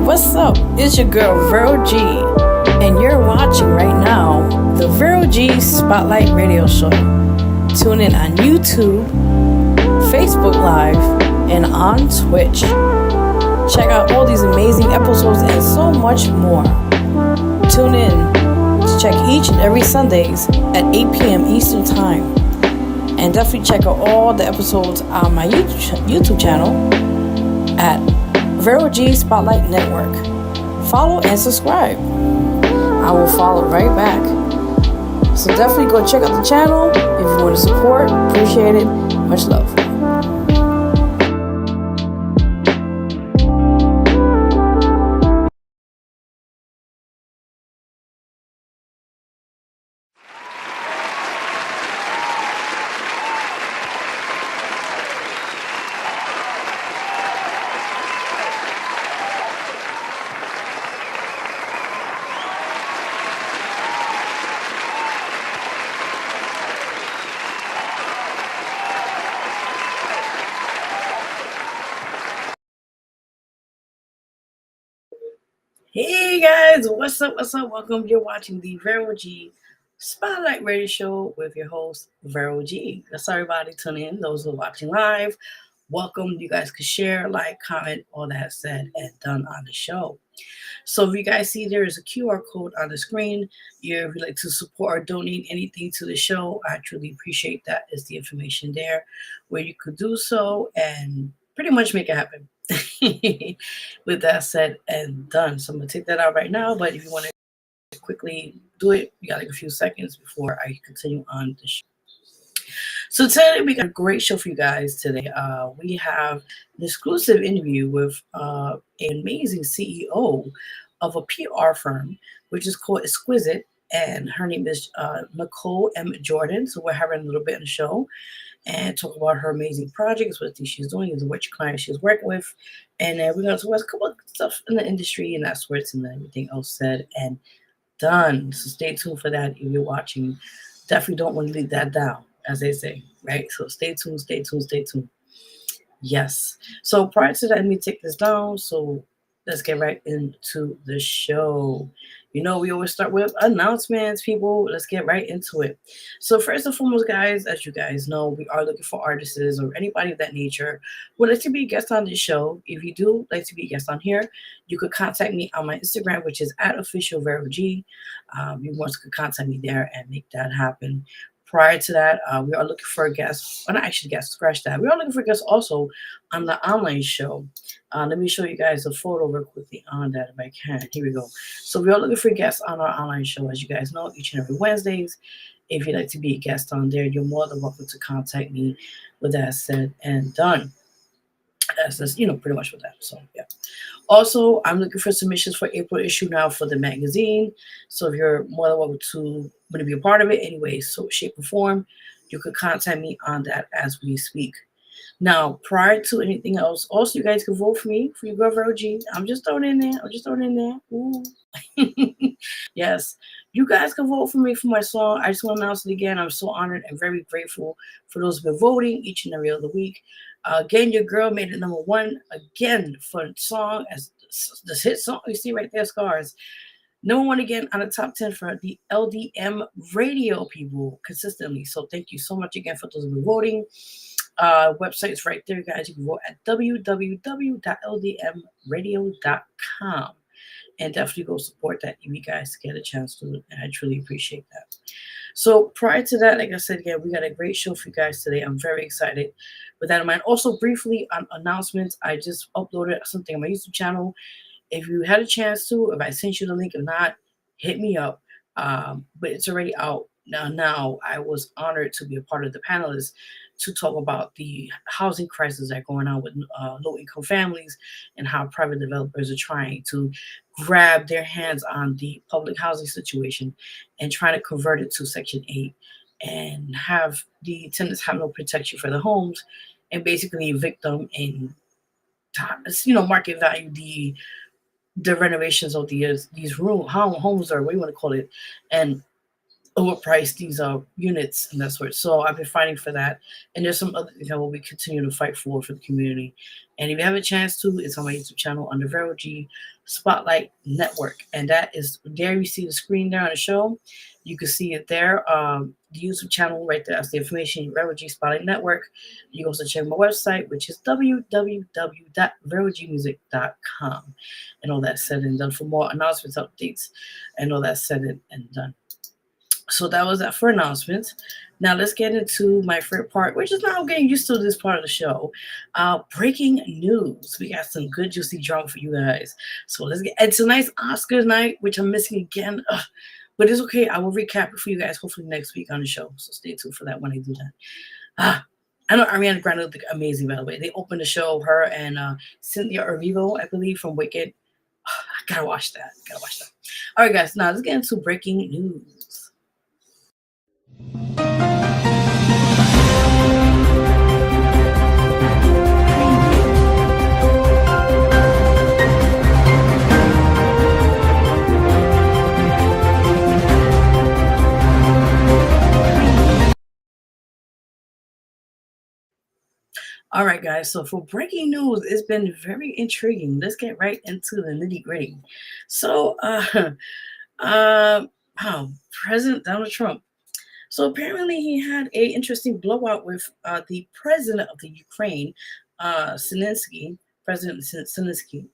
what's up? It's your girl Vero G, and you're watching right now the Vero G Spotlight Radio Show. Tune in on YouTube, Facebook Live, and on Twitch. Check out all these amazing episodes and so much more. Tune in to check each and every Sundays at 8 p.m. Eastern Time. And definitely check out all the episodes on my YouTube channel at Vero G Spotlight Network. Follow and subscribe. I will follow right back. So definitely go check out the channel if you want to support. Appreciate it. Much love. Hey guys, what's up? Welcome. You're watching the Vero G Spotlight Radio Show with your host, Vero G. That's everybody tuning in. Those who are watching live, welcome. You guys can share, like, comment, all that said and done on the show. So if you guys see there is a QR code on the screen, if you'd like to support or donate anything to the show, I truly appreciate that. Is the information there where you could do so and pretty much make it happen. With that said and done. So I'm going to take that out right now, but if you want to quickly do it, you got like a few seconds before I continue on the show. So today we got a great show for you guys today. We have an exclusive interview with an amazing CEO of a PR firm, which is called Exquisite, and her name is Nicole M. Jordon. So we're having a little bit on the show and talk about her amazing projects, what she's doing, and which clients she's working with. And we're going to talk about a couple of stuff in the industry and that sorts and everything else said and done. So stay tuned for that if you're watching. Definitely don't want to leave that down, as they say, right? So stay tuned. Yes. So prior to that, let me take this down. So let's get right into the show. You know, we always start with announcements, people. Let's get right into it. So first and foremost, guys, as you guys know, we are looking for artists or anybody of that nature who would like to be a guest on this show. If you do like to be a guest on here, you could contact me on my Instagram, which is @officialverog. You could contact me there and make that happen. Prior to that, we are looking for a guest. Well, not actually guest, scratch that. We are looking for guests also on the online show. Let me show you guys a photo real quickly on that if I can. Here we go. So we are looking for guests on our online show, as you guys know, each and every Wednesdays. If you'd like to be a guest on there, you're more than welcome to contact me. With that said and done. That's just, pretty much with that. So, yeah. Also, I'm looking for submissions for April issue now for the magazine. So if you're more than welcome to be a part of it anyway, so shape or form, you could contact me on that as we speak. Now, prior to anything else, also you guys can vote for me, for your girl Vero G. I'm just throwing it in there. Ooh. Yes, you guys can vote for me for my song. I just want to announce it again. I'm so honored and very grateful for those who've been voting each and every other week. Again, your girl made it #1 again for the song as this hit song. You see right there, Scars. #1 again on the top 10 for the LDM radio people consistently. So thank you so much again for those who've been voting. Website's right there, guys. You can vote at www.ldmradio.com. And definitely go support that if you guys get a chance to. And I truly appreciate that. So prior to that, like I said again, we got a great show for you guys today. I'm very excited with that in mind. Also, briefly on announcements, I just uploaded something on my YouTube channel. If you had a chance to, if I sent you the link, if not, hit me up. But it's already out. Now, I was honored to be a part of the panelists to talk about the housing crisis that's going on with low-income families and how private developers are trying to grab their hands on the public housing situation and trying to convert it to Section 8 and have the tenants have no protection for the homes and basically evict them and, market value the renovations of these homes, or what you want to call it, and overpriced these units and that sort. So I've been fighting for that, and there's some other things I will be continuing to fight for the community. And if you have a chance to, it's on my YouTube channel under Vero G Spotlight Network, and that is there. You see the screen there on the show. You can see it there. The YouTube channel right there. That's the information. Vero G Spotlight Network. You can also check my website, which is www.verogmusic.com. And all that said and done. For more announcements, updates, and all that said and done. So that was that for announcements. Now let's get into my favorite part, which is now getting used to this part of the show. Breaking news. We got some good juicy drama for you guys. So let's get. It's a nice Oscars night, which I'm missing again. But it's okay. I will recap it for you guys hopefully next week on the show. So stay tuned for that when I do that. I know Ariana Grande looked amazing, by the way. They opened the show, her and Cynthia Erivo, I believe, from Wicked. I gotta watch that. All right, guys. Now let's get into breaking news. All right, guys. So for breaking news, it's been very intriguing. Let's get right into the nitty gritty. So, President Donald Trump. So apparently he had a interesting blowout with the president of the Ukraine, President Zelensky,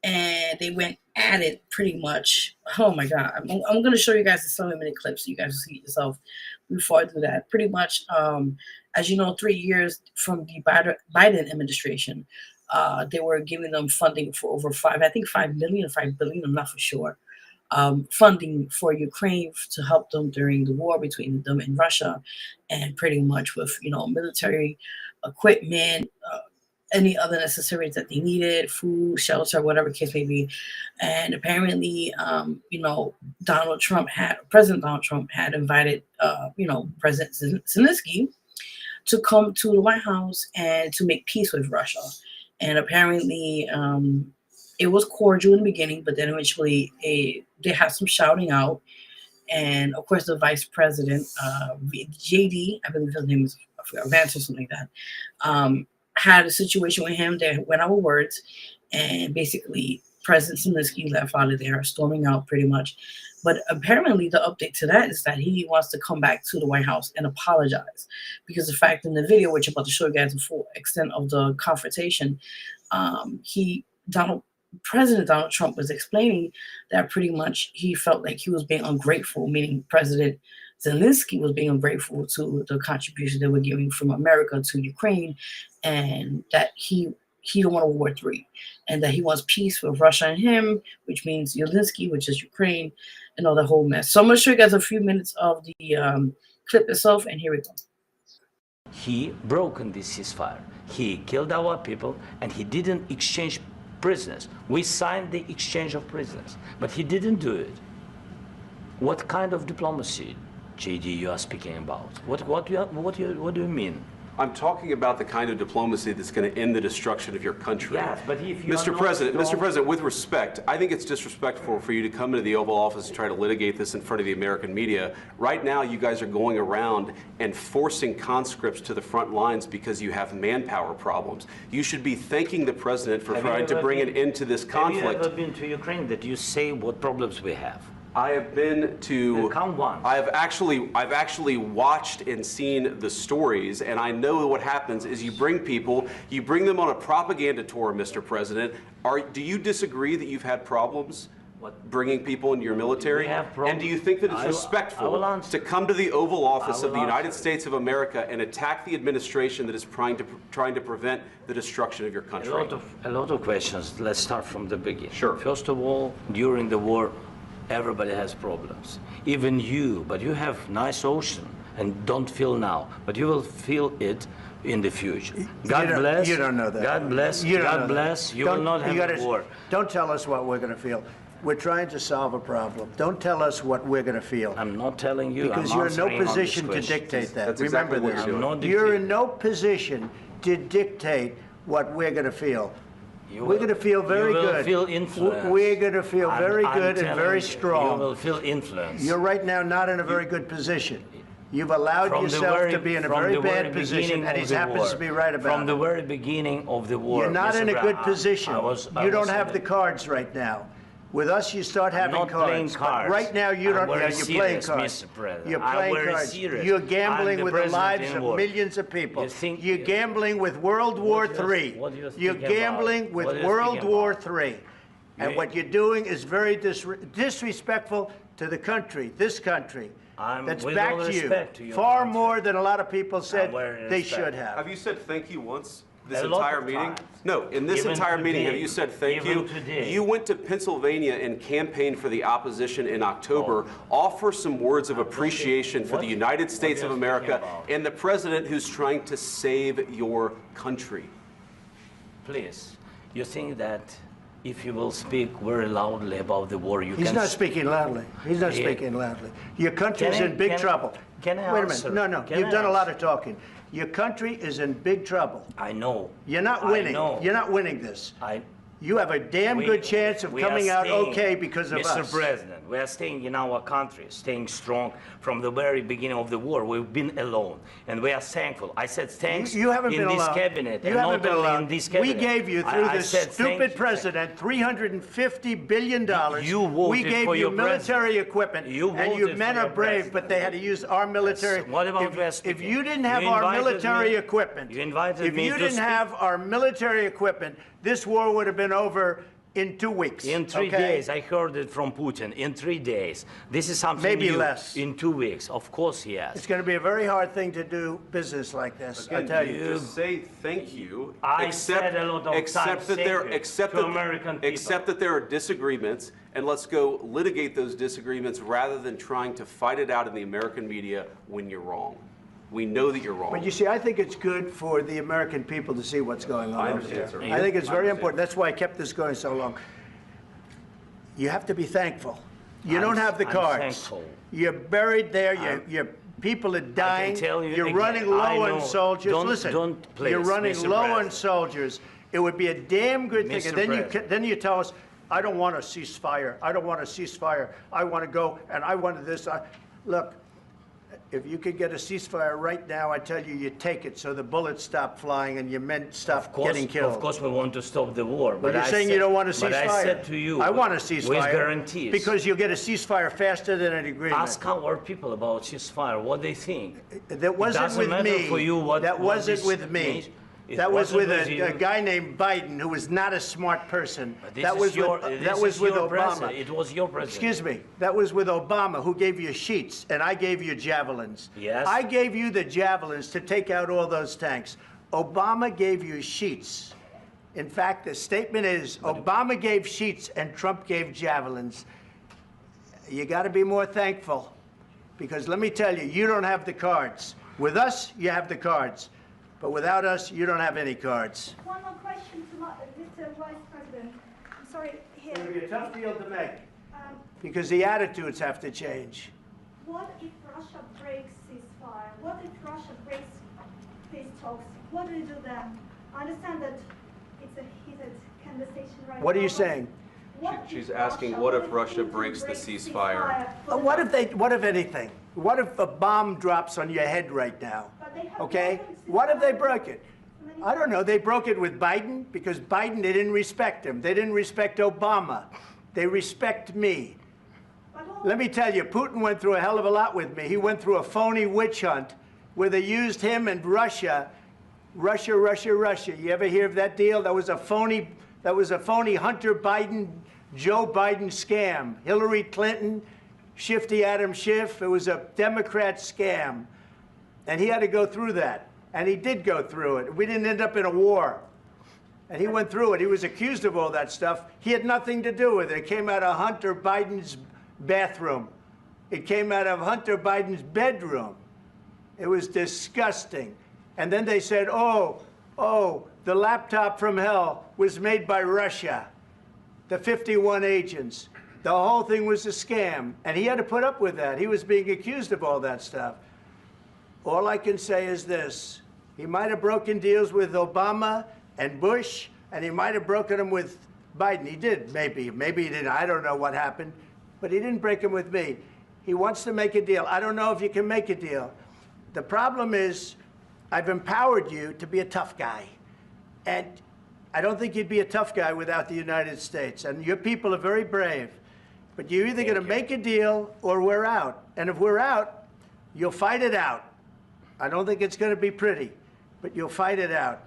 and they went at it pretty much. Oh my God. I'm going to show you guys the 7-minute clip so you guys will see it yourself before I do that. Pretty much, as you know, 3 years from the Biden administration, they were giving them funding for over 5 billion, I'm not for sure. Funding for Ukraine to help them during the war between them and Russia, and pretty much with, military equipment, any other necessaries that they needed, food, shelter, whatever case may be. And apparently, President Donald Trump had invited, President Zelensky to come to the White House and to make peace with Russia. And apparently, it was cordial in the beginning, but then eventually they had some shouting out. And of course, the vice president, JD, I believe his name is Vance or something like that, had a situation with him. They went out with words, and basically President Zelensky left out of there, storming out pretty much. But apparently the update to that is that he wants to come back to the White House and apologize, because the fact in the video, which I'm about to show you guys the full extent of the confrontation, President Donald Trump was explaining that pretty much he felt like he was being ungrateful, meaning President Zelensky was being ungrateful to the contribution they were giving from America to Ukraine, and that he don't want a War III, and that he wants peace with Russia and him, which means Zelensky, which is Ukraine, and all the whole mess. So I'm going to show you guys a few minutes of the clip itself, and here we go. He broken this ceasefire. He killed our people, and he didn't exchange prisoners. We signed the exchange of prisoners, but he didn't do it. What kind of diplomacy, JD, you are speaking about? What do you mean? I'm talking about the kind of diplomacy that's going to end the destruction of your country. Yes, but if you Mr. President, with respect, I think it's disrespectful for you to come into the Oval Office and try to litigate this in front of the American media. Right now, you guys are going around and forcing conscripts to the front lines because you have manpower problems. You should be thanking the President for trying to bring an end to this conflict. Have you ever been to Ukraine that you say what problems we have? I have been to. Come once. I've actually watched and seen the stories, and I know what happens is you bring them on a propaganda tour, Mr. President. Do you disagree that you've had problems bringing people into your military? And do you think that it's respectful to come to the Oval Office of the United States of America and attack the administration that is trying to prevent the destruction of your country? A lot of questions. Let's start from the beginning. Sure. First of all, during the war, everybody has problems, even you, but you have nice ocean and don't feel now, but you will feel it in the future. God bless. You don't know that. God bless. God bless. You will not have a war. Don't tell us what we're going to feel. We're trying to solve a problem. Don't tell us what we're going to feel. I'm not telling you. Because you're in no position to dictate that. That's Remember exactly this. what you're doing. You're in no position to dictate what we're going to feel. We're going to feel very you will good. Feel influence. We're going to feel very I'm good and telling very you, strong. You will feel influence. You're right now not in a very good position. You've allowed yourself to be in a very bad position, and he happens to be right about it. From the very beginning of the war. You're not in a good position. I You don't have the cards right now. With us, you start having not cards. playing cards. But right now, you don't. I'm You're very playing serious, cards. Mr. President. You're I'm playing very cards. serious. You're I'm gambling the with the president lives in of war. millions of people. You think- You're gambling with World War III. what do you You're think gambling about? with What do you World think War about? III. And what you're doing is very disrespectful to the country, this country. That's with back all to you. respect to your Far country. more than a lot of people said very they respect. should have. Have you said thank you once this A lot entire of meeting? times. No, in this Even entire meeting, today. have you said thank Even you? today. You went to Pennsylvania and campaigned for the opposition in October. Offer some words of appreciation for the United States of are you America speaking about? and the president who's trying to save your country. Please, you think that if you will speak very loudly about the war, you He's can... not speaking loudly. He's not Yeah. speaking loudly. Your country's in big trouble. Can I Wait a answer? minute. No. Can You've I done a lot answer? of talking. Your country is in big trouble. I know. You're not I winning. know. You're not winning this. I You have a damn good chance of we are coming out staying, okay because of Mr. us. President, we are staying in our country, staying strong from the very beginning of the war. We've been alone, and we are thankful. I said thanks You haven't in been this alone. cabinet, You and haven't not been only alone. in this We cabinet. gave you, through I this said thank stupid you. president, $350 billion. You voted we gave for you your military president. equipment, You and you voted men for are your brave, president. but they had to use our military. Yes. What about if, West if Virginia? you didn't have You our invited military me- equipment, you invited if me you to didn't speak. have our military equipment, this war would have been over in 2 weeks. In 3 okay? days, I heard it from Putin. In 3 days, this is something Maybe new. less. In 2 weeks, of course, yes. It's going to be a very hard thing to do business like this. I Again, tell you. just say thank you. I said a lot of except times that thank there, you except to that, American people. except that there are disagreements, and let's go litigate those disagreements rather than trying to fight it out in the American media when you're wrong. We know that you're wrong. But you see, I think it's good for the American people to see what's going on I over understand, there. sir. I think it's I very understand. important. That's why I kept this going so long. You have to be thankful. You I'm- don't have the I'm cards. thankful. You're buried there. Your people are dying. tell you You're again, running low I on know. soldiers. Don't- Listen, don't, please, you're running Mr. low on President. soldiers. It would be a damn good thing. Mr. And then President. then you tell us, I don't want a ceasefire. I don't want a ceasefire. I want to go and I want this. Look, if you could get a ceasefire right now, I tell you, you take it so the bullets stop flying and your men stop getting killed. Of course, we want to stop the war. But you're saying you don't want a ceasefire. But I said to you, I want a ceasefire. with guarantees. Because you'll get a ceasefire faster than an agreement. Ask our people about ceasefire, what they think. That wasn't doesn't with matter me. for you what- that what wasn't this with me. means. It That was wasn't with with you. a guy named Biden, who was not a smart person. But this That is was your, with, this that was is with your Obama. president. It was your president. Excuse me. That was with Obama, who gave you sheets, and I gave you javelins. Yes. I gave you the javelins to take out all those tanks. Obama gave you sheets. In fact, the statement is Obama gave sheets and Trump gave javelins. You got to be more thankful, because let me tell you, you don't have the cards. With us, you have the cards. But without us, you don't have any cards. One more question to Mr. Vice President. I'm sorry, here. It's going to be a tough deal to make, Um, because the attitudes have to change. what if Russia breaks ceasefire? What if Russia breaks peace talks? What do you do then? I understand that it's a heated conversation right now. What are you but saying? what She's if asking, what if Russia Putin breaks the ceasefire? for What if anything? What if a bomb drops on your head right now? But they have Okay? broken What if they ceasefire broke it? many I don't know. They broke it with Biden, because Biden, they didn't respect him. They didn't respect Obama. They respect me. But all- Let me tell you, Putin went through a hell of a lot with me. He went through a phony witch hunt where they used him and Russia. Russia. You ever hear of that deal? That was a phony Hunter Biden, Joe Biden scam. Hillary Clinton, Shifty Adam Schiff. It was a Democrat scam. And he had to go through that. And he did go through it. We didn't end up in a war. And he went through it. He was accused of all that stuff. He had nothing to do with it. It came out of Hunter Biden's bathroom. It came out of Hunter Biden's bedroom. It was disgusting. And then they said, oh, the laptop from hell was made by Russia, the 51 agents. The whole thing was a scam. And he had to put up with that. He was being accused of all that stuff. All I can say is this. He might have broken deals with Obama and Bush And he might have broken them with Biden. He did, maybe. Maybe he didn't. I don't know what happened. But he didn't break them with me. He wants to make a deal. I don't know if you can make a deal. The problem is I've empowered you to be a tough guy. And I don't think you'd be a tough guy without the United States. And your people are very brave. But you're either going to make a deal or we're out. And if we're out, you'll fight it out. I don't think it's going to be pretty, but you'll fight it out.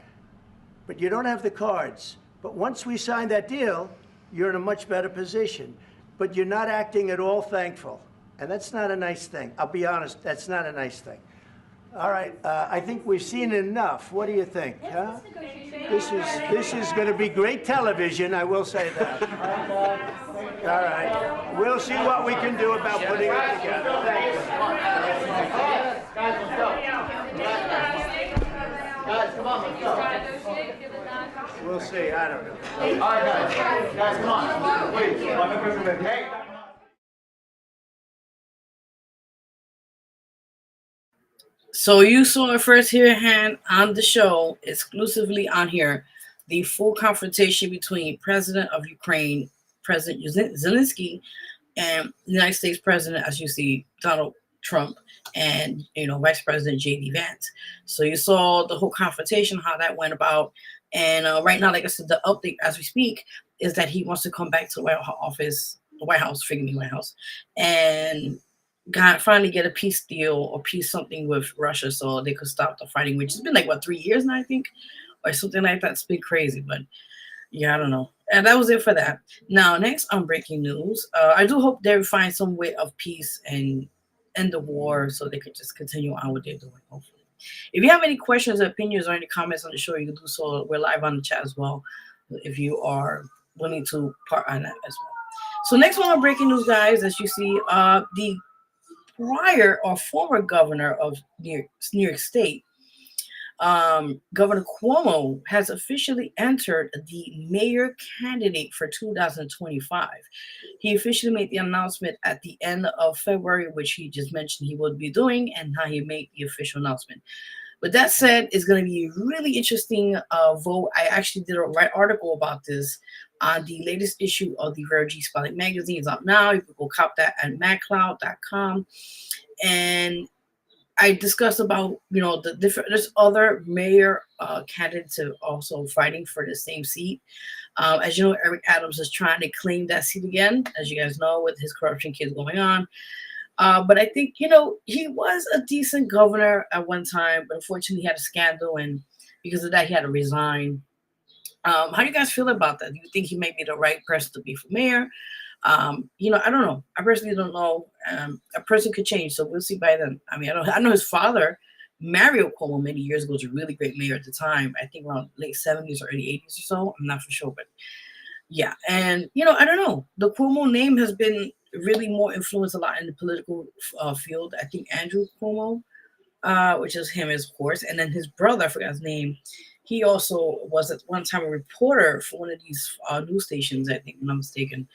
But you don't have the cards. But once we sign that deal, you're in a much better position. But you're not acting at all thankful. And that's not a nice thing. I'll be honest, that's not a nice thing. All right, I think we've seen enough. What do you think? Huh? This is going to be great television, I will say that. All right, we'll see what we can do about putting it together. Thank you. Guys, let's go. Guys, come on, let's go. We'll see, I don't know. All right, guys. Guys, come on. Wait. Hey. So you saw it first here hand on the show, exclusively on here, the full confrontation between President of Ukraine, President Zelensky, and United States President, as you see, Donald Trump, and Vice President J.D. Vance. So you saw the whole confrontation, how that went about, and right now, like I said, the update as we speak is that he wants to come back to the White House, and finally get a peace deal or peace something with Russia so they could stop the fighting, which has been like 3 years now, I think, or something like that. It's been crazy, but yeah, I don't know. And that was it for that. Now, next on breaking news, I do hope they find some way of peace and end the war so they could just continue on what they're doing, hopefully. If you have any questions, opinions, or any comments on the show, you can do so. We're live on the chat as well if you are willing to part on that as well. So next one on breaking news, guys, as you see, the prior or former governor of New York State, Governor Cuomo, has officially entered the mayor candidate for 2025. He officially made the announcement at the end of February, which he just mentioned he would be doing, and how he made the official announcement. But that said, it's going to be a really interesting vote. I actually did a article about this on the latest issue of the Vero Spotlight magazine. It's out now. You can go cop that at madcloud.com. And I discussed about, the different, there's other mayor candidates also fighting for the same seat. As you know, Eric Adams is trying to claim that seat again, as you guys know, with his corruption case going on. But I think, he was a decent governor at one time, but unfortunately he had a scandal, and because of that, he had to resign. How do you guys feel about that? Do you think he may be the right person to be for mayor? I don't know. I personally don't know. A person could change, so we'll see by then. I mean, I know his father, Mario Cuomo, many years ago was a really great mayor at the time. I think around late 70s or early 80s or so. I'm not for sure, but yeah. And, I don't know. The Cuomo name has been really more influenced a lot in the political field. I think Andrew Cuomo, which is him, of course, and then his brother, I forgot his name. He also was at one time a reporter for one of these news stations, I think, if I'm not mistaken.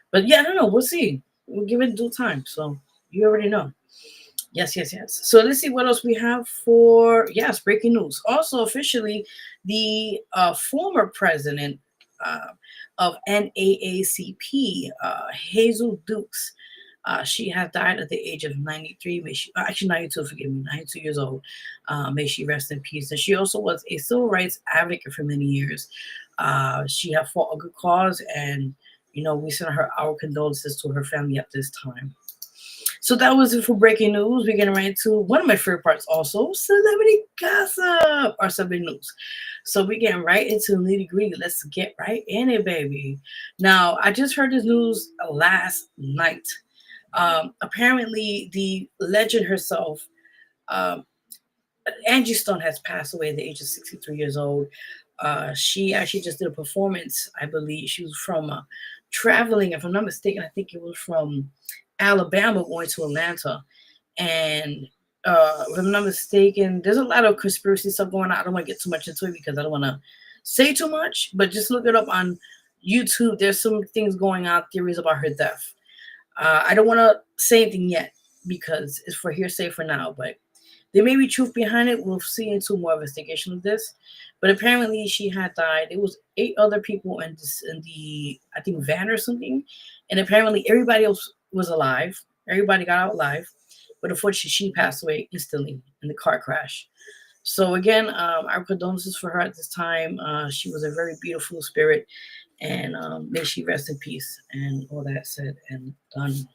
But yeah, I don't know. We'll see. We'll give it due time. So you already know. Yes. So let's see what else we have for, breaking news. Also, officially, the former president of NAACP, Hazel Dukes, she has died at the age of 93. Actually 92, forgive me, 92 years old. May she rest in peace. And she also was a civil rights advocate for many years. She had fought a good cause, and we send our condolences to her family at this time. So that was it for breaking news. We're getting right into one of my favorite parts also, celebrity gossip or celebrity news. So we're getting right into the nitty-gritty. Let's get right in it, baby. Now, I just heard this news last night. Apparently, the legend herself, Angie Stone, has passed away at the age of 63 years old. She actually just did a performance, I believe. She was from traveling, if I'm not mistaken, I think it was from Alabama going to Atlanta. And if I'm not mistaken, there's a lot of conspiracy stuff going on. I don't want to get too much into it because I don't want to say too much, but just look it up on YouTube. There's some things going on, theories about her death. I don't want to say anything yet because it's for hearsay for now, but There may be truth behind it. We'll see into more investigation of this. But apparently she had died. It was 8 other people in the I think van or something. And apparently everybody else was alive. Everybody got out alive. But unfortunately she passed away instantly in the car crash. So again, our condolences for her at this time. She was a very beautiful spirit, and may she rest in peace. And all that said and done.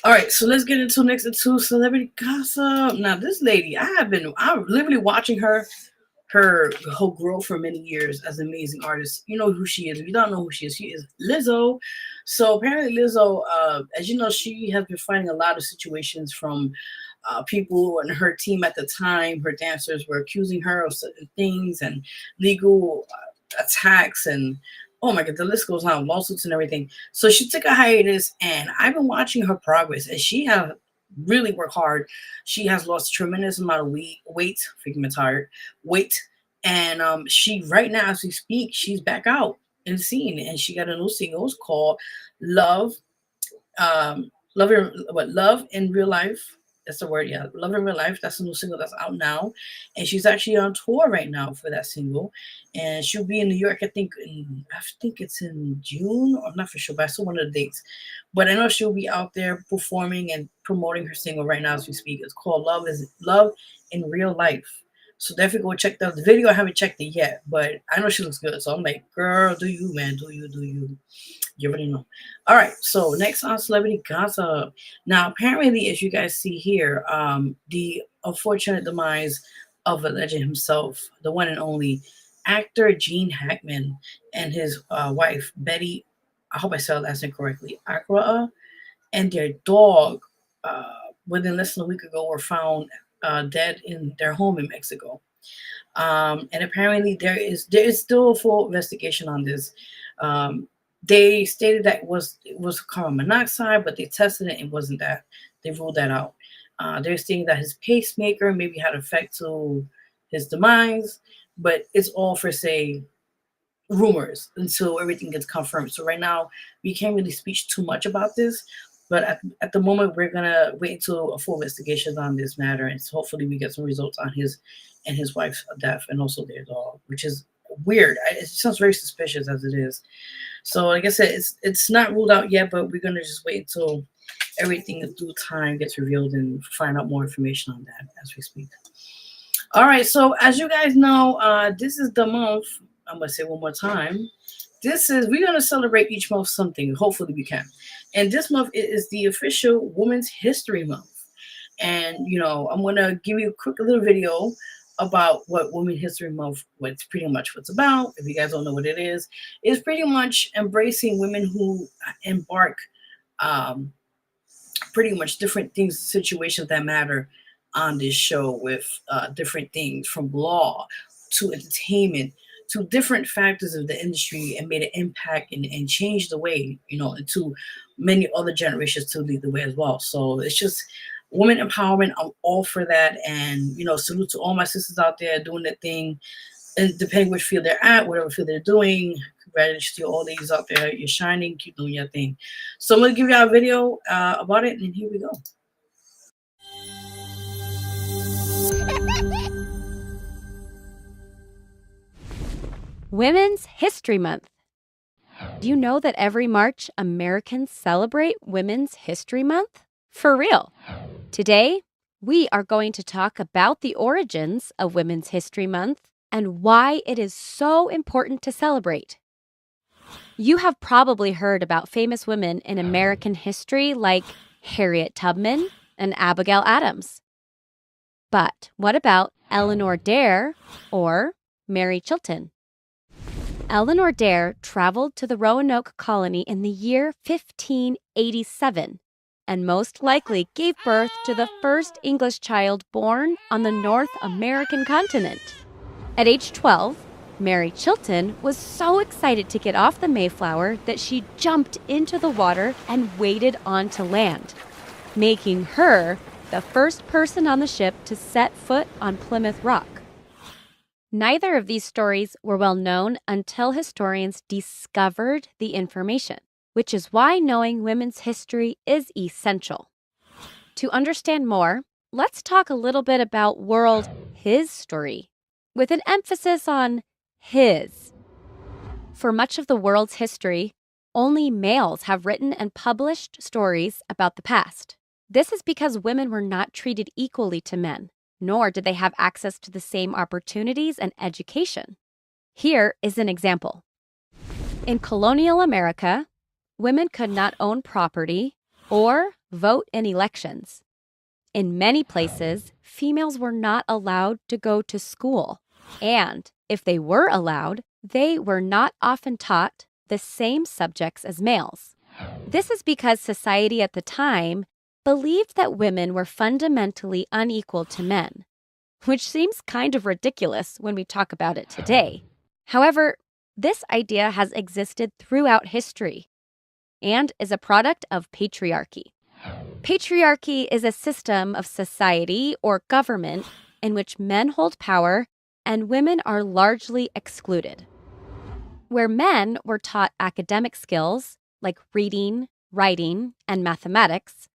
All right, so let's get into celebrity gossip. Now, this lady, I'm literally watching her whole growth for many years as an amazing artist. You know who she is. If you don't know who she is Lizzo. So apparently Lizzo, as you know, she has been fighting a lot of situations from people and her team at the time. Her dancers were accusing her of certain things and legal attacks, and oh my god, the list goes on, lawsuits and everything. So she took a hiatus, and I've been watching her progress, and she has really worked hard. She has lost a tremendous amount of weight, freaking tired, weight, and she right now as we speak, she's back out in the scene, and she got a new single. It's called Love. Love in Real Life. That's the word, yeah. Love in Real Life. That's a new single that's out now. And she's actually on tour right now for that single. And she'll be in New York, I think it's in June. I'm not for sure, but I saw one of the dates. But I know she'll be out there performing and promoting her single right now as we speak. It's called Love in Real Life. So definitely go check out the video. I haven't checked it yet, but I know she looks good. So I'm like, girl, do you, man, do you. You already know. All right, so next on celebrity gossip. Now, apparently, as you guys see here, the unfortunate demise of a legend himself, the one and only actor Gene Hackman and his wife Betty. I hope I said her last name correctly. Akra, and their dog, within less than a week ago, were found dead in their home in Mexico. And apparently, there is still a full investigation on this. They stated that it was carbon monoxide, but they tested it and it wasn't that. They ruled that out. They're stating that his pacemaker maybe had effect to his demise, but it's all for say rumors until everything gets confirmed. So right now we can't really speak too much about this, but at the moment we're gonna wait until a full investigation on this matter, and so hopefully we get some results on his and his wife's death and also their dog, which is weird. It sounds very suspicious as it is. So like I said, it's not ruled out yet, but we're gonna just wait until everything in due time gets revealed and find out more information on that as we speak. All right, so as you guys know, this is the month. I'm gonna say one more time. We're gonna celebrate each month something. Hopefully we can. And this month is the official Women's History Month. And I'm gonna give you a quick little video about what Women's History Month, what's pretty much what's about. If you guys don't know what it is, it's pretty much embracing women who embark pretty much different things, situations that matter on this show with different things from law to entertainment to different factors of the industry and made an impact and changed the way, into many other generations to lead the way as well. So it's just women empowerment. I'm all for that. And, salute to all my sisters out there doing their thing. And depending which field they're at, whatever field they're doing, congratulations to all ladies out there. You're shining, keep doing your thing. So I'm going to give y'all a video about it, and here we go. Women's History Month. Do you know that every March, Americans celebrate Women's History Month? For real. Today, we are going to talk about the origins of Women's History Month and why it is so important to celebrate. You have probably heard about famous women in American history like Harriet Tubman and Abigail Adams. But what about Eleanor Dare or Mary Chilton? Eleanor Dare traveled to the Roanoke colony in the year 1587 and most likely gave birth to the first English child born on the North American continent. At age 12, Mary Chilton was so excited to get off the Mayflower that she jumped into the water and waded onto land, making her the first person on the ship to set foot on Plymouth Rock. Neither of these stories were well known until historians discovered the information, which is why knowing women's history is essential. To understand more, let's talk a little bit about world history, with an emphasis on his. For much of the world's history, only males have written and published stories about the past. This is because women were not treated equally to men, nor did they have access to the same opportunities and education. Here is an example. In colonial America, women could not own property or vote in elections. In many places, females were not allowed to go to school, and if they were allowed, they were not often taught the same subjects as males. This is because society at the time believed that women were fundamentally unequal to men, which seems kind of ridiculous when we talk about it today. However, this idea has existed throughout history and is a product of patriarchy. Patriarchy is a system of society or government in which men hold power and women are largely excluded. Where men were taught academic skills like reading, writing, and mathematics,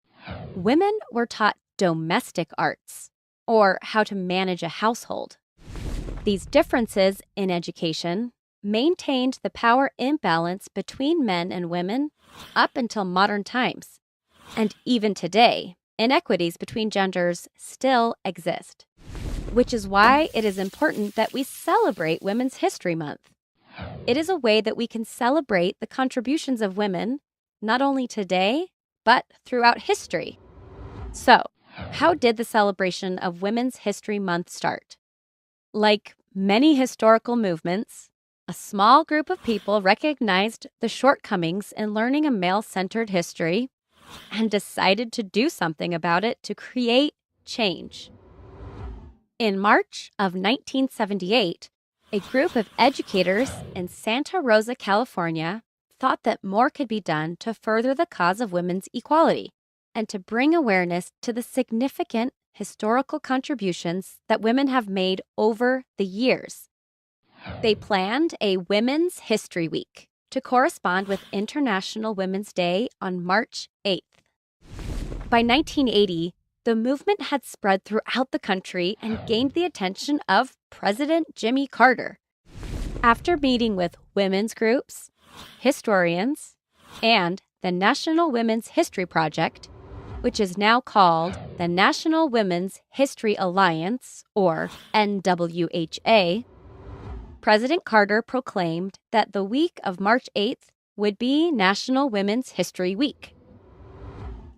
women were taught domestic arts, or how to manage a household. These differences in education maintained the power imbalance between men and women up until modern times. And even today, inequities between genders still exist, which is why it is important that we celebrate Women's History Month. It is a way that we can celebrate the contributions of women, not only today, but throughout history. So, how did the celebration of Women's History Month start? Like many historical movements, a small group of people recognized the shortcomings in learning a male-centered history and decided to do something about it to create change. In March of 1978, a group of educators in Santa Rosa, California, thought that more could be done to further the cause of women's equality and to bring awareness to the significant historical contributions that women have made over the years. They planned a Women's History Week to correspond with International Women's Day on March 8th. By 1980, the movement had spread throughout the country and gained the attention of President Jimmy Carter. After meeting with women's groups, historians, and the National Women's History Project, which is now called the National Women's History Alliance, or NWHA, President Carter proclaimed that the week of March 8th would be National Women's History Week.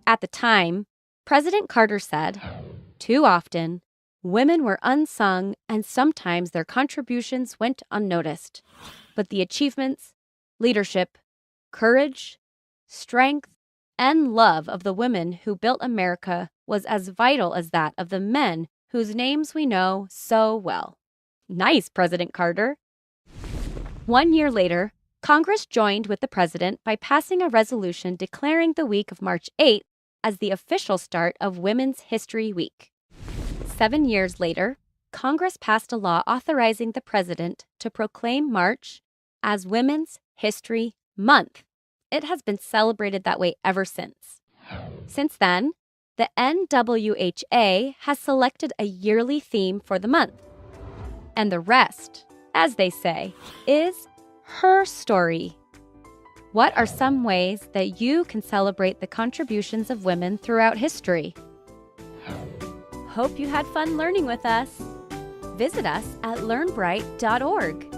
At the time, President Carter said, "Too often, women were unsung and sometimes their contributions went unnoticed. But the achievements, leadership, courage, strength, and love of the women who built America was as vital as that of the men whose names we know so well." Nice, President Carter. 1 year later, Congress joined with the president by passing a resolution declaring the week of March 8th as the official start of Women's History Week. 7 years later, Congress passed a law authorizing the president to proclaim March as Women's History Month. It has been celebrated that way ever since. Since then, the NWHA has selected a yearly theme for the month. And the rest, as they say, is her story. What are some ways that you can celebrate the contributions of women throughout history? Hope you had fun learning with us. Visit us at learnbright.org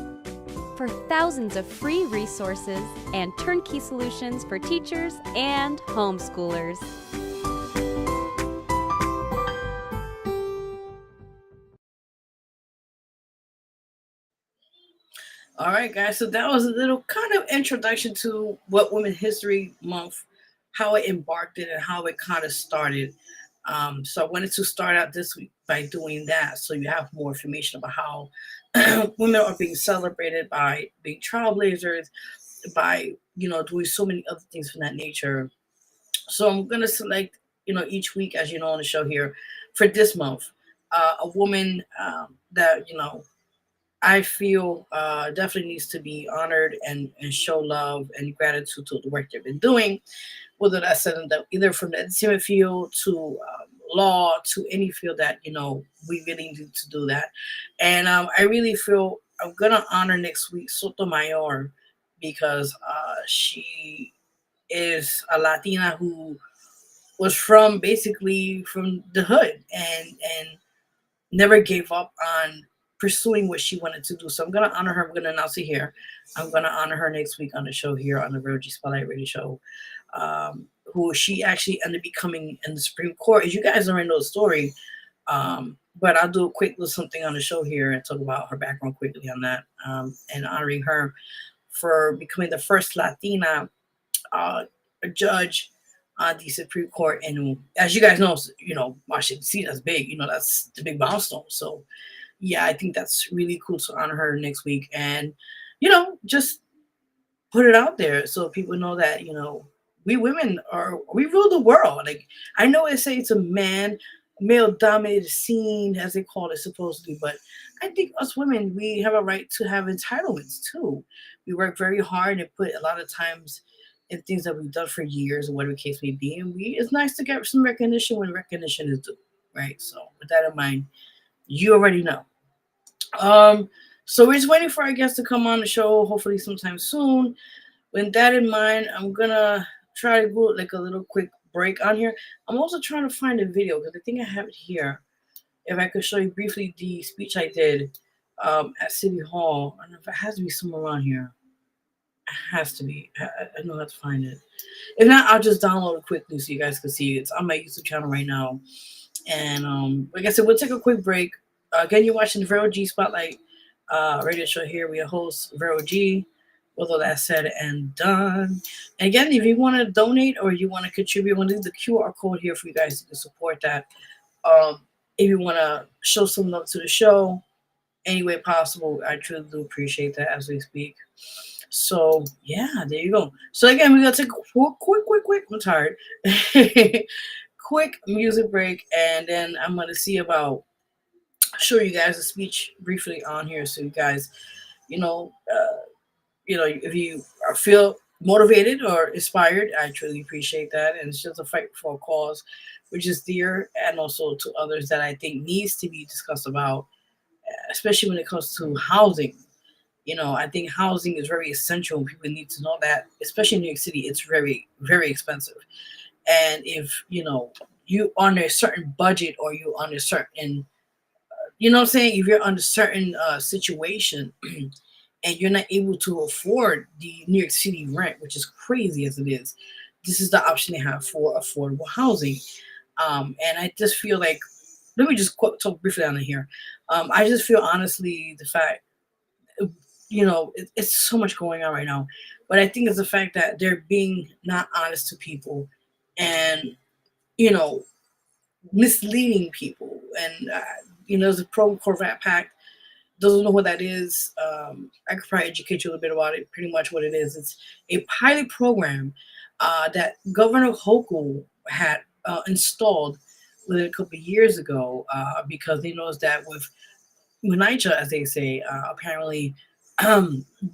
for thousands of free resources and turnkey solutions for teachers and homeschoolers. All right, guys. So that was a little kind of introduction to what Women's History Month, how it embarked it, and how it kind of started. So I wanted to start out this week by doing that, so you have more information about how women are being celebrated by being trailblazers, by doing so many other things from that nature. So I'm gonna select each week, as you know, on the show here for this month, a woman that I feel definitely needs to be honored and show love and gratitude to the work they've been doing, whether that's either from the entertainment field to law, to any field that, we really need to do that. And I really feel I'm going to honor next week Sotomayor, because she is a Latina who was basically from the hood, and never gave up on pursuing what she wanted to do. So I'm gonna honor her. I'm gonna announce it here. I'm gonna honor her next week on the show here on the Vero Spotlight Radio Show. Who she actually ended up becoming in the Supreme Court. As you guys already know the story, but I'll do a quick little something on the show here and talk about her background quickly on that, and honoring her for becoming the first Latina judge on the Supreme Court. And as you guys know, Washington D.C., that's big. That's the big milestone. So yeah, I think that's really cool to honor her next week, and just put it out there so people know that we women we rule the world. Like, I know they say it's a male dominated scene, as they call it supposedly, but I think us women, we have a right to have entitlements too. We work very hard and put a lot of times in things that we've done for years, or whatever the case may be, and it's nice to get some recognition when recognition is due, right? So with that in mind, you already know. So we're just waiting for our guests to come on the show, hopefully sometime soon. With that in mind, I'm gonna try to go like a little quick break on here. I'm also trying to find a video, because I think I have it here. If I could show you briefly the speech I did at City Hall. I don't know if it has to be somewhere around here. It has to be. I know how to find it. If not, I'll just download it quickly so you guys can see it. It's on my YouTube channel right now. And like I said, we'll take a quick break. Again, you're watching the Vero G Spotlight radio show here. We are host Vero G. With all that said and done. And again, if you want to donate or you want to contribute, I want to leave the QR code here for you guys to support that. If you want to show some love to the show, any way possible, I truly do appreciate that as we speak. So yeah, there you go. So again, we're gonna take a quick. I'm tired. Quick music break, and then I'm gonna see about show you guys a speech briefly on here, so you guys, if you feel motivated or inspired, I truly appreciate that. And it's just a fight for a cause, which is dear, and also to others that I think needs to be discussed about, especially when it comes to housing. I think housing is very essential. People need to know that, especially in New York City, it's very, very expensive. And if, you on a certain budget, or you on a certain, what I'm saying? If you're under a certain situation and you're not able to afford the New York City rent, which is crazy as it is, this is the option they have for affordable housing. And I just feel like, let me just talk briefly on it here. I just feel, honestly, the fact, it's so much going on right now, but I think it's the fact that they're being not honest to people, and, misleading people. And, there's a pro-Corvette Pact. Doesn't know what that is. I could probably educate you a little bit about it. Pretty much what it is. It's a pilot program that Governor Hochul had installed within a couple of years ago, because they noticed that with Unicha, as they say, apparently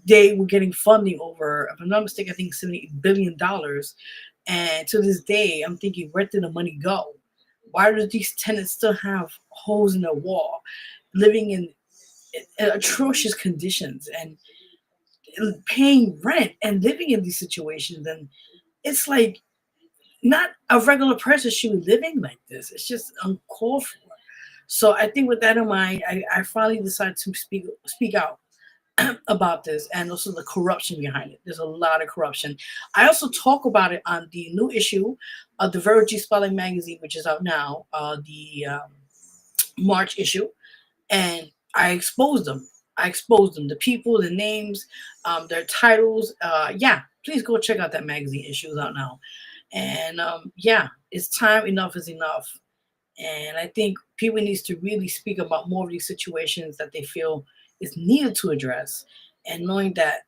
they were getting funding over, if I'm not mistaken, I think $78 billion. And to this day, I'm thinking, where did the money go? Why do these tenants still have holes in their wall, living in atrocious conditions, and paying rent and living in these situations? And it's like, not a regular person should be living like this. It's just uncalled for. So I think with that in mind, I finally decided to speak out about this, and also the corruption behind it. There's a lot of corruption. I also talk about it on the new issue of the Vero G Spotlight magazine, which is out now, the March issue, and I exposed them. The people, the names, their titles. Please go check out that magazine. Issues out now. And it's time. Enough is enough. And I think people needs to really speak about more of these situations that they feel is needed to address, and knowing that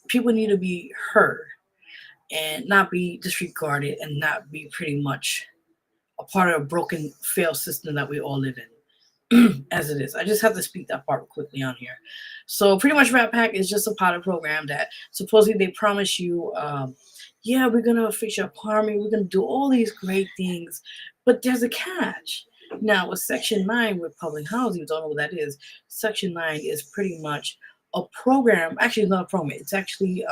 people need to be heard and not be disregarded, and not be pretty much a part of a broken, failed system that we all live in. As it is. I just have to speak that part quickly on here. So pretty much Rat Pack is just a pilot program that supposedly they promise you, we're going to fix your apartment, we're going to do all these great things, But there's a catch. Now, with Section 9 with public housing, you don't know what that is. Section 9 is pretty much a program. Actually, it's not a program. It's actually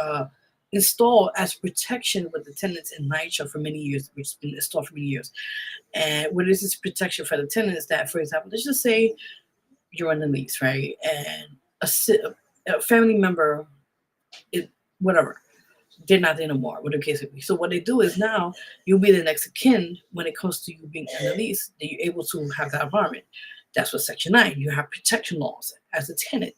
installed as protection with the tenants in NYCHA for many years, which has been installed for many years. And what is this protection for the tenants? That, for example, let's just say you're on the lease, right? And a family member, whatever, they're not there no more, whatever the case may be. So what they do is now you'll be the next of kin when it comes to you being on the lease, that you're able to have that apartment. That's what Section 9, you have protection laws as a tenant.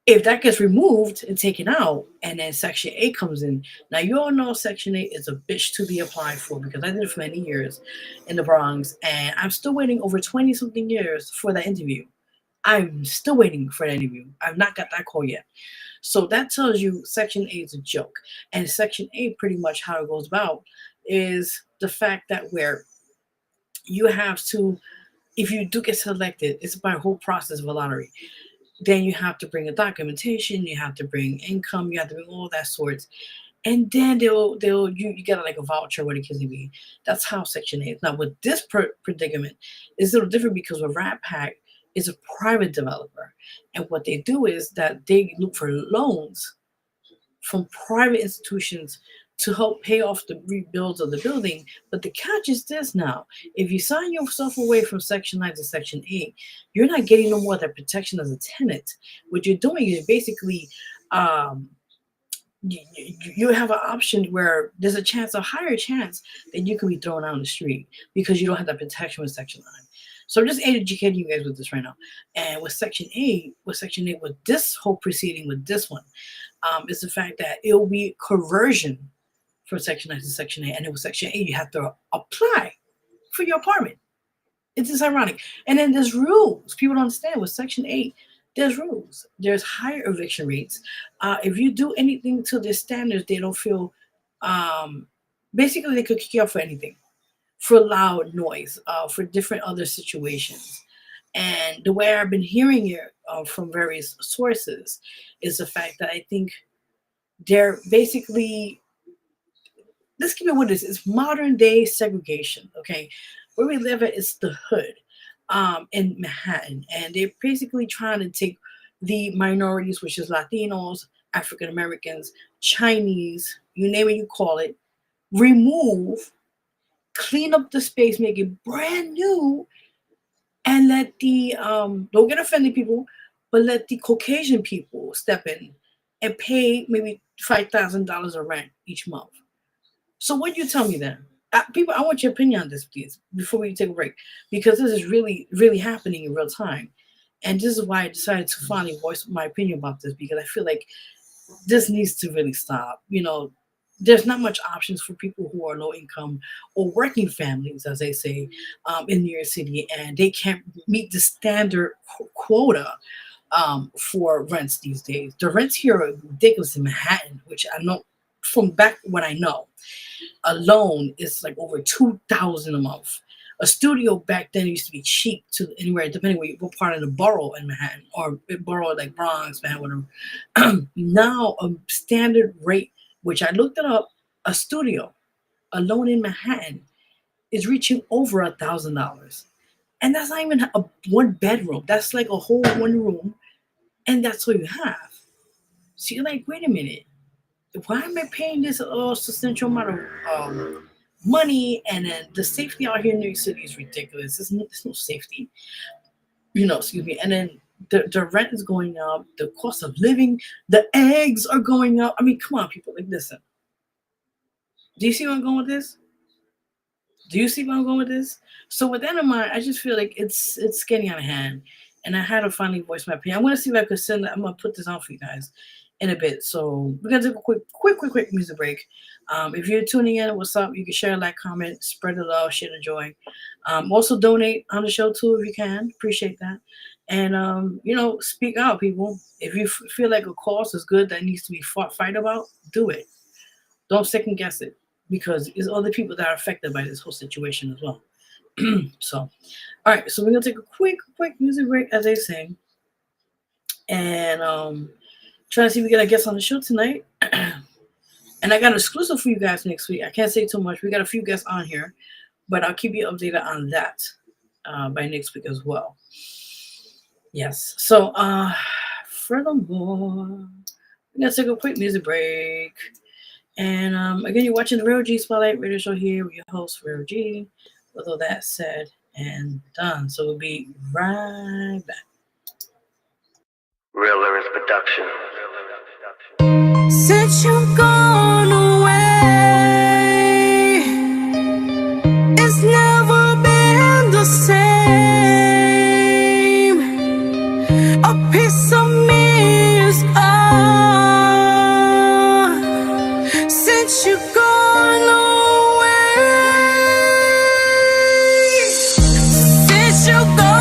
If that gets removed and taken out, and then Section 8 comes in, now you all know Section 8 is a bitch to be applied for, because I did it for many years in the Bronx, and I'm still waiting over 20-something years for that interview. I'm still waiting for that interview. I've not got that call yet. So that tells you Section 8 is a joke. And Section 8, pretty much how it goes about, is the fact that where you have to, if you do get selected, it's by a whole process of a lottery. Then you have to bring a documentation, you have to bring income, you have to bring all that sorts. And then you get like a voucher, what it can be. That's how Section 8 is. Now with this predicament, it's a little different because with Rat Pack is a private developer. And what they do is that they look for loans from private institutions to help pay off the rebuilds of the building. But the catch is this now. If you sign yourself away from Section 9 to Section 8, you're not getting no more of that protection as a tenant. What you're doing is basically you have an option where there's a higher chance that you can be thrown out on the street because you don't have that protection with Section 9. So I'm just educating you guys with this right now. And with Section 8, with this whole proceeding with this one, is the fact that it will be conversion from Section 9 to Section 8. And then with Section 8, you have to apply for your apartment. It's just ironic. And then there's rules. People don't understand. With Section 8, there's rules. There's higher eviction rates. If you do anything to their standards, they don't feel, basically they could kick you out for anything. For loud noise, for different other situations. And the way I've been hearing it from various sources is the fact that I think they're basically, let's keep it what it is. It's modern day segregation, okay? Where we live at is the hood in Manhattan. And they're basically trying to take the minorities, which is Latinos, African Americans, Chinese, you name it, you call it, clean up the space, make it brand new, and let the don't get offended people, but let the Caucasian people step in and pay maybe $5,000 of rent each month. So what do you tell me then? People, I want your opinion on this, please, before we take a break, because this is really, really happening in real time. And this is why I decided to finally voice my opinion about this, because I feel like this needs to really stop. You know, there's not much options for people who are low income or working families, as they say, in New York City, and they can't meet the standard quota for rents these days. The rents here are ridiculous in Manhattan, which I know from back when I know. Alone is like over $2,000 a month. A studio back then used to be cheap to anywhere, depending what part of the borough in Manhattan, or borough like Bronx, Manhattan, whatever. Now a standard rate, which I looked it up, a studio alone in Manhattan is reaching over $1,000. And that's not even a one bedroom. That's like a whole one room. And that's all you have. So you're like, wait a minute. Why am I paying this substantial amount of money? And then the safety out here in New York City is ridiculous. There's no safety. Excuse me. And then the rent is going up. The cost of living, the eggs are going up. I mean, come on, people. Like, listen. Do you see where I'm going with this? So with that in mind, I just feel like it's getting out of hand. And I had to finally voice my opinion. I want to see if I could I'm going to put this on for you guys in a bit. So we're going to take a quick music break. If you're tuning in, what's up? You can share, like, comment, spread the love, share the joy. Also donate on the show too if you can. Appreciate that. And, speak out, people. If you feel like a cause is good that needs to be fight about, do it. Don't second guess it, because there's other people that are affected by this whole situation as well. So, all right. So we're going to take a quick music break, as they say. And try to see if we get a guest on the show tonight. And I got an exclusive for you guys next week. I can't say too much. We got a few guests on here. But I'll keep you updated on that by next week as well. Yes. So, furthermore, we're going to take a quick music break. And again, you're watching the Vero G Spotlight Radio Show here with your host, Vero G. With all that said and done. So we'll be right back. Real Lyrics Production. Since you've gone away, it's never been the same. A piece of me is gone. Since you've gone away, since you've gone.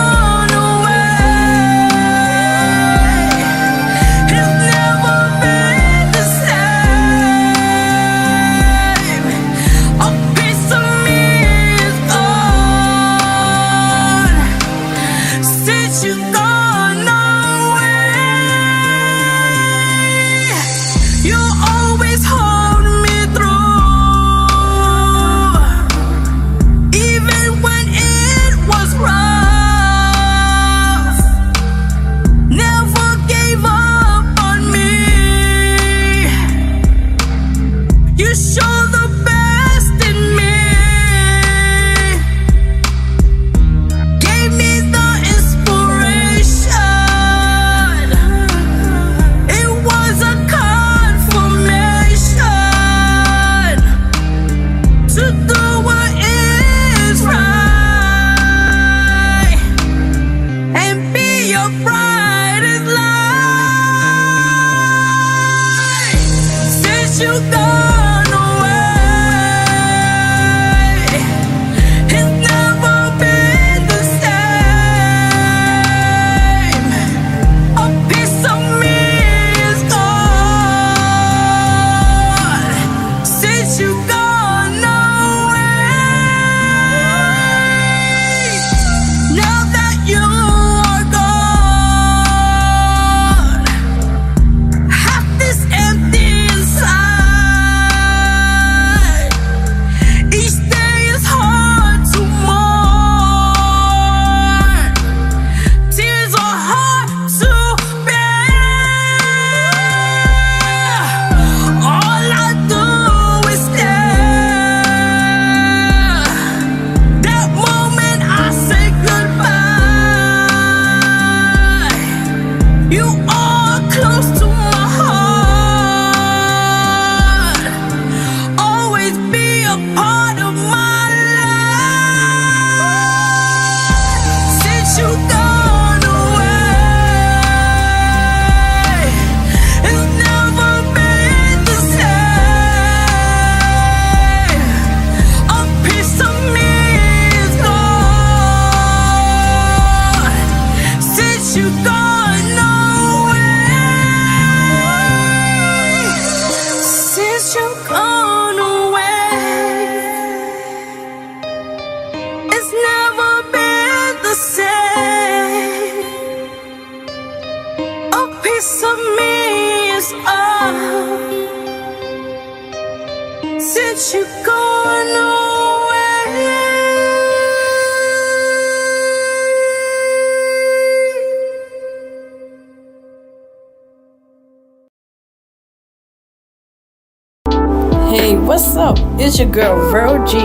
Since you've gone away, Hey, what's up? It's your girl Vero G,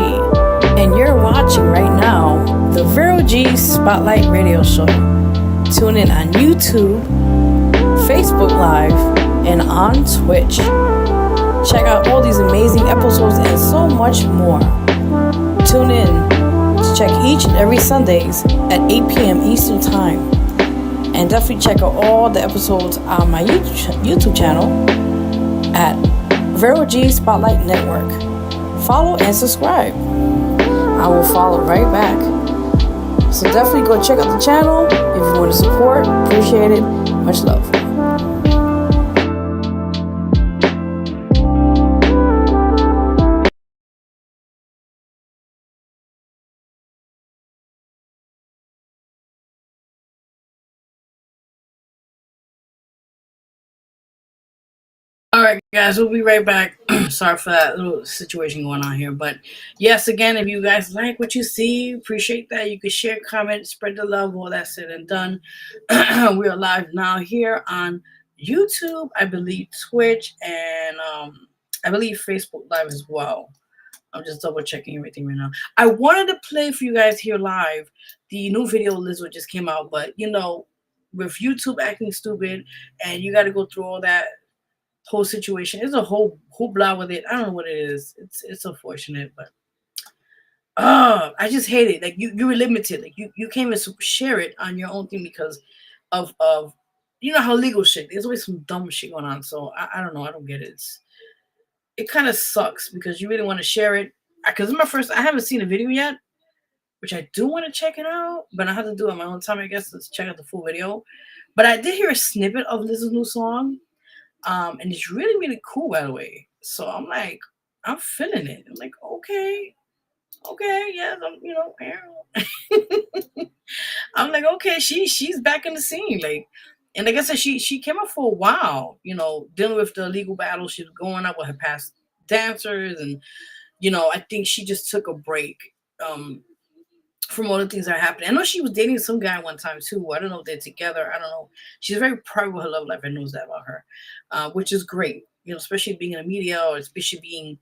and you're watching right now the Vero G Spotlight Radio Show. Tune in on YouTube, Facebook Live, and on Twitch. Check out all these amazing episodes and so much more. Tune in to check each and every Sundays at 8 p.m. Eastern Time. And definitely check out all the episodes on my YouTube channel at Vero G Spotlight Network. Follow and subscribe. I will follow right back. So definitely go check out the channel if you want to support. Appreciate it. Much love. All right, guys, we'll be right back. Sorry for that little situation going on here. But yes, again, if you guys like what you see, appreciate that. You can share, comment, spread the love, all that said and done. We are live now here on YouTube, I believe Twitch, and I believe Facebook Live as well. I'm just double checking everything right now. I wanted to play for you guys here live the new video Lizzo just came out, but you know, with YouTube acting stupid and you got to go through all that whole situation. It's a whole hoopla with it. I don't know what it is. It's unfortunate, but I just hate it. Like you were limited. Like you can't even share it on your own thing because of you know how legal shit. There's always some dumb shit going on. So I don't know. I don't get it. It kind of sucks because you really want to share it. Because I haven't seen the video yet, which I do want to check it out, but I have to do it on my own time, I guess, to check out the full video. But I did hear a snippet of Lizzo's new song. And it's really, really cool, by the way. So I'm like, I'm feeling it. I'm like, okay, yeah, you know, I'm like, okay, she's back in the scene, like, and like I said, she came up for a while, you know, dealing with the legal battle she was going up with her past dancers, and you know, I think she just took a break, from all the things that are happening. I know she was dating some guy one time too. I don't know if they're together. I don't know. She's very private with her love life. I know that about her, which is great. You know, especially being in the media or especially being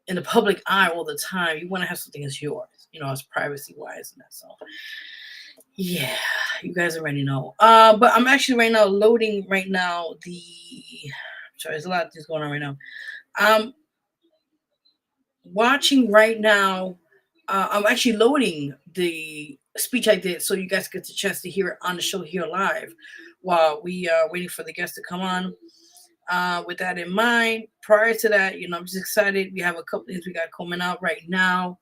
in the public eye all the time. You want to have something as yours, you know, as privacy wise and that. So, yeah, you guys already know. But I'm actually right now loading right now the. Sorry, there's a lot of things going on right now. Watching right now. I'm actually loading the speech I did so you guys get the chance to hear it on the show here live while we are waiting for the guests to come on. With that in mind, prior to that, you know, I'm just excited. We have a couple things we got coming out right now.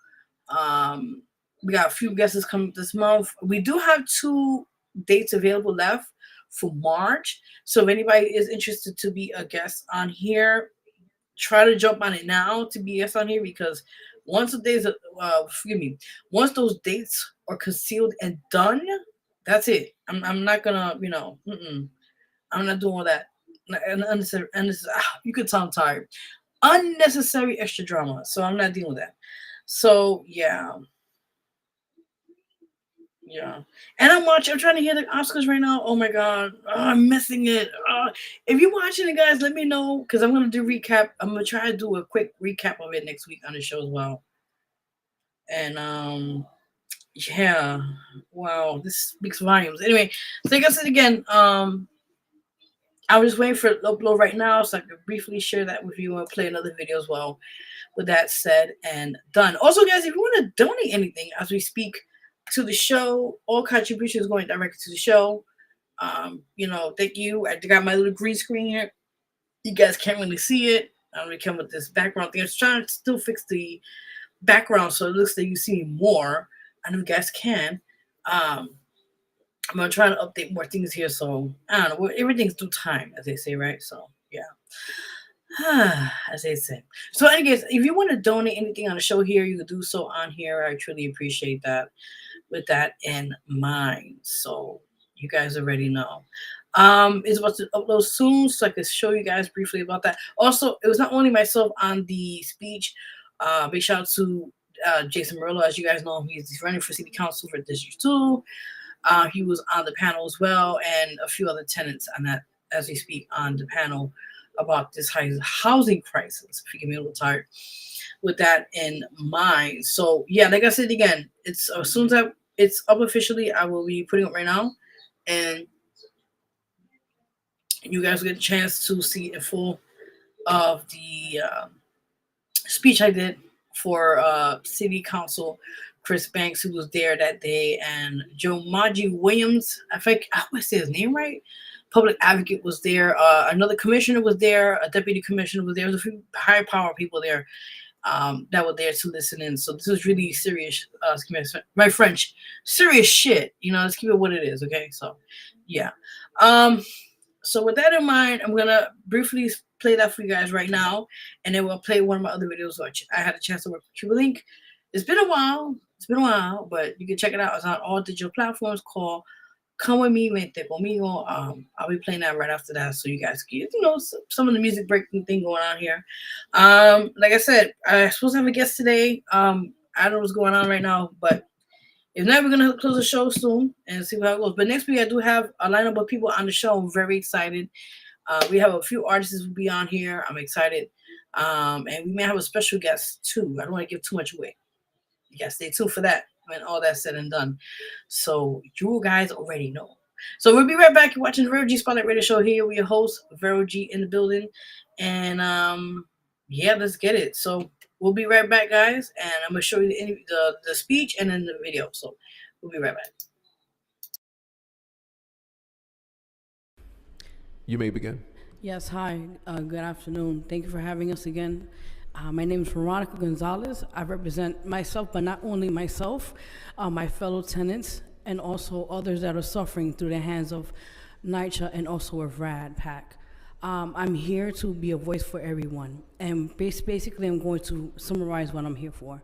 We got a few guests coming this month. We do have 2 dates available left for March. So if anybody is interested to be a guest on here, try to jump on it now to be a guest on here because once the days, once those dates are concealed and done, that's it. I'm not gonna, you know, I'm not doing all that. Unnecessary, you could tell I'm tired. Unnecessary extra drama. So I'm not dealing with that. So yeah. And I'm trying to hear the Oscars right now. Oh my god. I'm missing it. If you're watching it, guys, let me know because I'm gonna do recap. I'm gonna try to do a quick recap of it next week on the show as well. And yeah, wow, this speaks volumes. Anyway, so like I said again, I was just waiting for it to upload right now so I could briefly share that with you and play another video as well. With that said and done. Also, guys, if you want to donate anything as we speak to the show, all contributions going directly to the show. You know, thank you. I got my little green screen here. You guys can't really see it. I'm gonna come with this background thing. I'm trying to still fix the background so it looks like you see more. I know you guys can. I'm gonna try to update more things here, so I don't know. Everything's due time, as they say, right? So yeah. As they say. So, anyways, if you want to donate anything on the show here, you can do so on here. I truly appreciate that. With that in mind, so you guys already know. It's about to upload soon, so I can show you guys briefly about that. Also, it was not only myself on the speech. Big shout out to Jason Murillo. As you guys know, he's running for city council for District 2. He was on the panel as well, and a few other tenants on that as we speak on the panel about this housing crisis. If you get me a little tired. With that in mind, so yeah, like I said again, it's as soon as it's up officially, I will be putting it right now, and you guys will get a chance to see in full of the speech I did for City Council Chris Banks, who was there that day, and Joe Maji Williams. I think I want to say his name right. Public advocate was there. Another commissioner was there. A deputy commissioner was there. There was a few high power people there. That were there to listen in. So this is really serious, my French, serious shit. You know, let's keep it what it is, okay? So, yeah. So with that in mind, I'm gonna briefly play that for you guys right now, and then we'll play one of my other videos, which I had a chance to work with Cuba Link. It's been a while, but you can check it out. It's on all digital platforms called Come With Me, Vente Conmigo. I'll be playing that right after that, so you guys get, some of the music breaking thing going on here. Like I said, I'm supposed to have a guest today. I don't know what's going on right now, but if not, we're gonna close the show soon and see how it goes. But next week, I do have a lineup of people on the show. I'm very excited. We have a few artists who will be on here. I'm excited. And we may have a special guest too. I don't want to give too much away. You guys stay tuned for that when all that's said and done. So you guys already know. So we'll be right back. You're watching the Vero G Spotlight Radio Show here with your host, Vero G, in the building. And yeah, let's get it. So we'll be right back, guys. And I'm going to show you the speech and then the video. So we'll be right back. You may begin. Yes, hi. Good afternoon. Thank you for having us again. My name is Veronica Gonzalez. I represent myself, but not only myself, my fellow tenants, and also others that are suffering through the hands of NYCHA and also of RAD PAC. I'm here to be a voice for everyone. And basically, I'm going to summarize what I'm here for.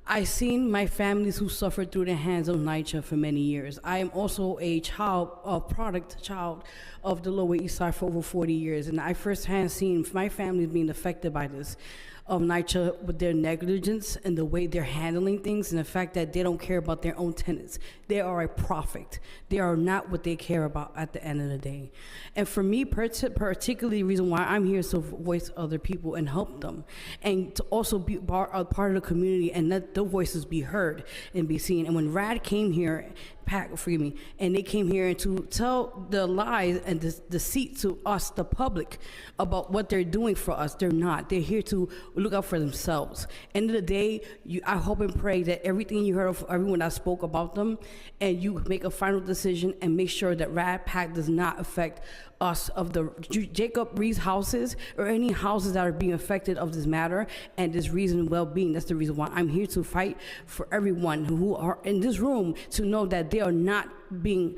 I've seen my families who suffered through the hands of NYCHA for many years. I am also a product child of the Lower East Side for over 40 years, and I firsthand seen my family being affected by this, of NYCHA with their negligence and the way they're handling things and the fact that they don't care about their own tenants. They are a profit. They are not what they care about at the end of the day. And for me, particularly the reason why I'm here is to voice other people and help them, and to also be a part of the community and let their voices be heard and be seen. And when RAD came here, and they came here and to tell the lies and the deceit to us, the public, about what they're doing for us. They're not. They're here to look out for themselves. End of the day, I hope and pray that everything you heard of everyone that spoke about them, and you make a final decision and make sure that RAD PAC does not affect us of the Jacob Reed's houses or any houses that are being affected of this matter and this reason and well-being. That's the reason why I'm here to fight for everyone who are in this room to know that they are not being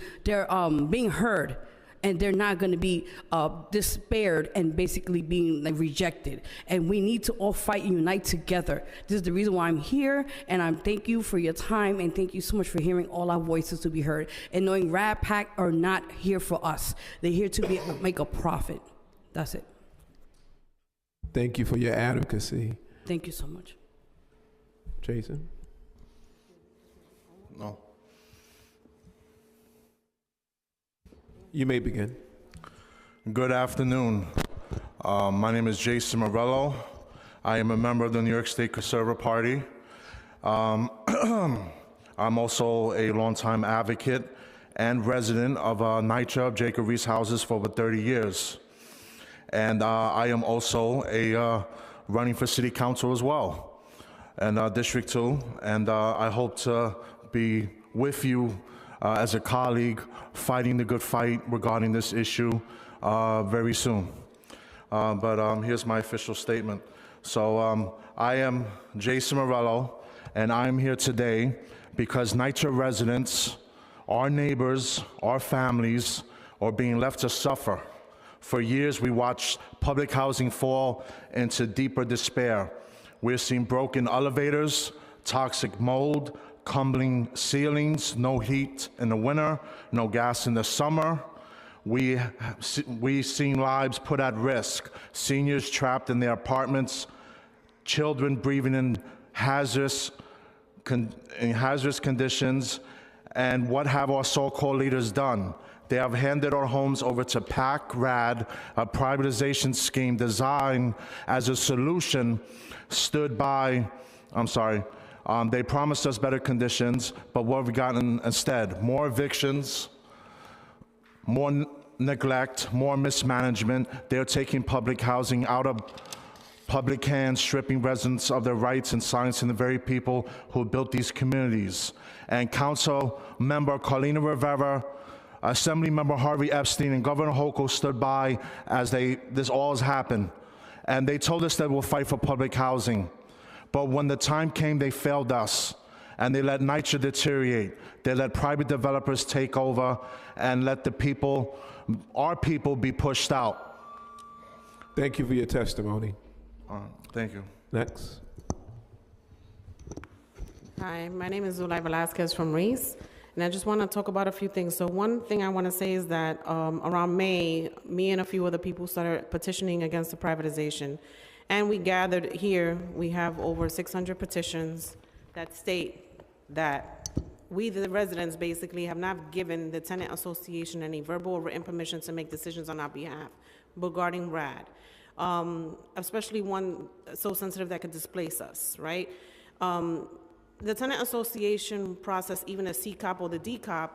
heard, and they're not going to be despaired and basically being rejected. And we need to all fight and unite together. This is the reason why I'm here, and I thank you for your time, and thank you so much for hearing all our voices to be heard, and knowing RAD PAC are not here for us. They're here to make a profit. That's it. Thank you for your advocacy. Thank you so much. Jason? No. You may begin. Good afternoon. My name is Jason Morello. I am a member of the New York State Conservative Party. I'm also a longtime advocate and resident of NYCHA of Jacob Reed's houses for over 30 years. And I am also running for city council as well, and District 2. And I hope to be with you as a colleague, fighting the good fight regarding this issue very soon. But here's my official statement. So I am Jason Morello, and I'm here today because NYCHA residents, our neighbors, our families are being left to suffer. For years, we watched public housing fall into deeper despair. We're seeing broken elevators, toxic mold, crumbling ceilings, no heat in the winter, no gas in the summer. We've seen lives put at risk, seniors trapped in their apartments, children breathing in hazardous conditions. And what have our so-called leaders done? They have handed our homes over to PAC-RAD, a privatization scheme designed as a solution they promised us better conditions, but what have we gotten instead? More evictions, more neglect, more mismanagement. They're taking public housing out of public hands, stripping residents of their rights and silencing the very people who built these communities. And Council Member Carlina Rivera, Assembly Member Harvey Epstein, and Governor Hochul stood by as this all has happened. And they told us that we'll fight for public housing. But when the time came, they failed us, and they let NYCHA deteriorate. They let private developers take over and let the people, our people, be pushed out. Thank you for your testimony. Thank you. Next. Hi, my name is Zulay Velasquez from Reese, And I just want to talk about a few things. So one thing I want to say is that around May, me and a few other people started petitioning against the privatization. And we gathered here, we have over 600 petitions that state that we, the residents, basically have not given the tenant association any verbal or written permission to make decisions on our behalf regarding RAD, especially one so sensitive that could displace us, right? The tenant association process, even a CCOP or the DCOP,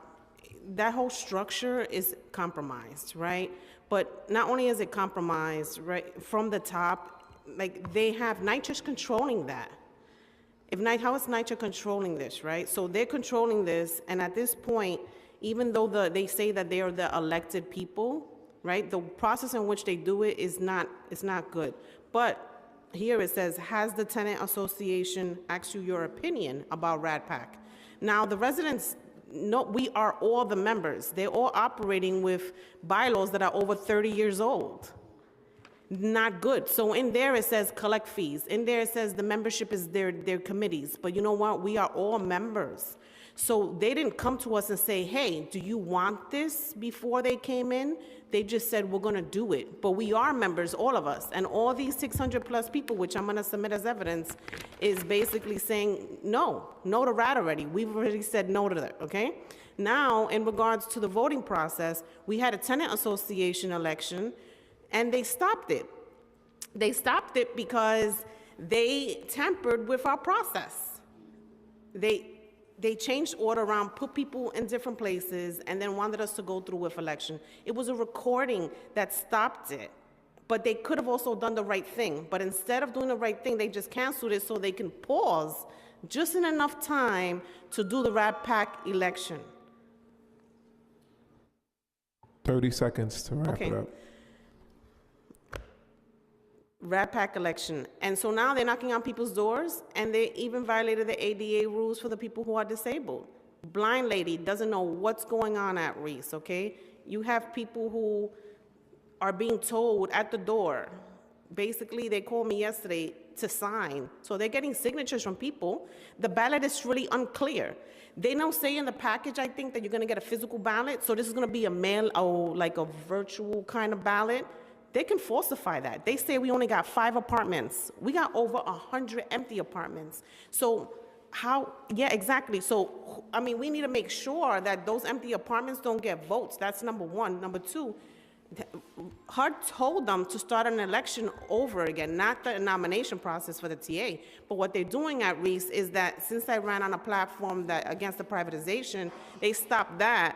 that whole structure is compromised, right? But not only is it compromised, right, from the top, like they have NYCRA controlling that. How is NYCRA controlling this, right? So they're controlling this, and at this point, even though they say that they are the elected people, right, the process in which they do it is not good. But here it says, has the tenant association asked you your opinion about RADPAC? Now, the residents, no, we are all the members. They're all operating with bylaws that are over 30 years old. Not good. So in there it says collect fees. In there it says the membership is their committees. But you know what? We are all members. So they didn't come to us and say, hey, do you want this before they came in? They just said, we're going to do it. But we are members, all of us. And all these 600 plus people, which I'm going to submit as evidence, is basically saying no to RAD already. We've already said no to that, okay? Now, in regards to the voting process, we had a tenant association election, and they stopped it. They stopped it because they tampered with our process. They changed order around, put people in different places, and then wanted us to go through with election. It was a recording that stopped it, but they could have also done the right thing. But instead of doing the right thing, they just canceled it so they can pause just in enough time to do the RADPAC election. 30 seconds to wrap it up. RADPAC election. And so now they're knocking on people's doors, and they even violated the ADA rules for the people who are disabled. Blind lady doesn't know what's going on at Reese, okay? You have people who are being told at the door. Basically, they called me yesterday to sign. So they're getting signatures from people. The ballot is really unclear. They don't say in the package, I think, that you're gonna get a physical ballot. So this is gonna be a mail, or like a virtual kind of ballot. They can falsify that. They say we only got 5 apartments. We got over 100 empty apartments. So how, yeah, exactly. So, I mean, we need to make sure that those empty apartments don't get votes. That's number one. Number two, HUD told them to start an election over again, not the nomination process for the TA. But what they're doing at Reese is that since I ran on a platform that against the privatization, they stopped that,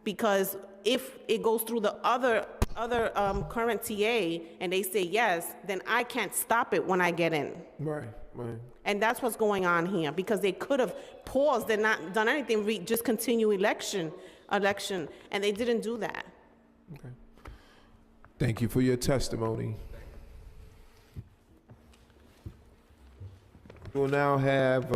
because if it goes through the other current TA and they say yes, then I can't stop it when I get in. Right. And that's what's going on here, because they could have paused and not done anything, just continue election, and they didn't do that. Okay. Thank you for your testimony. We'll now have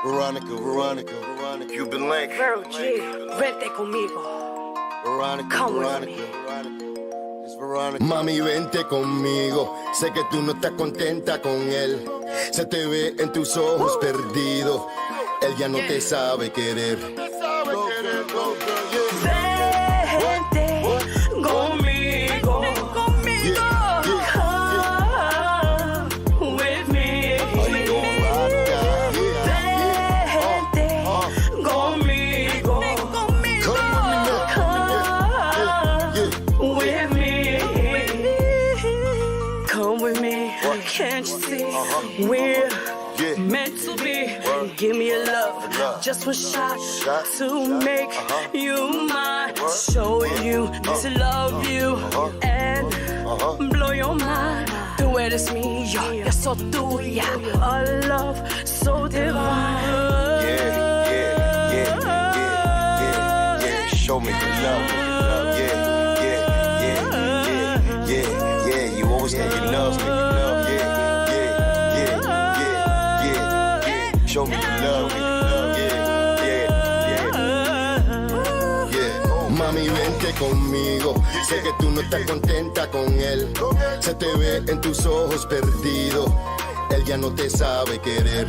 Veronica, Cuban Link. Vero G, vente conmigo. Veronica, Come Veronica. Mami, vente conmigo. Sé que tú no estás contenta con él. Se te ve en tus ojos perdido. Él ya no te sabe querer. Vente conmigo. Can't you see we're meant to be? Give me a love, just one shot to make you mine. Show you to love you and blow your mind. Tú eres mío, yo soy tuya. A love so divine. Yeah. Show me the love. Yeah. You always think you love me. Show me the love, vente conmigo. Sé que tú no estás contenta con él. Se te ve en tus ojos perdido. Él ya no te sabe querer.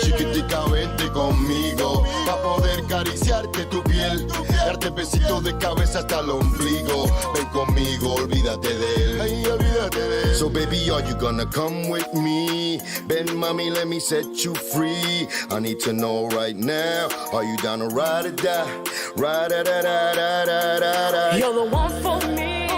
Chiquitica, vente conmigo, pa' poder acariciarte tu piel, darte besitos de cabeza hasta el ombligo. Ven conmigo, olvídate de él. Ay, olvídate de él. So baby, are you gonna come with me? Ven mami, let me set you free. I need to know right now, are you down to ride or die? Ride or die? You're the one for me.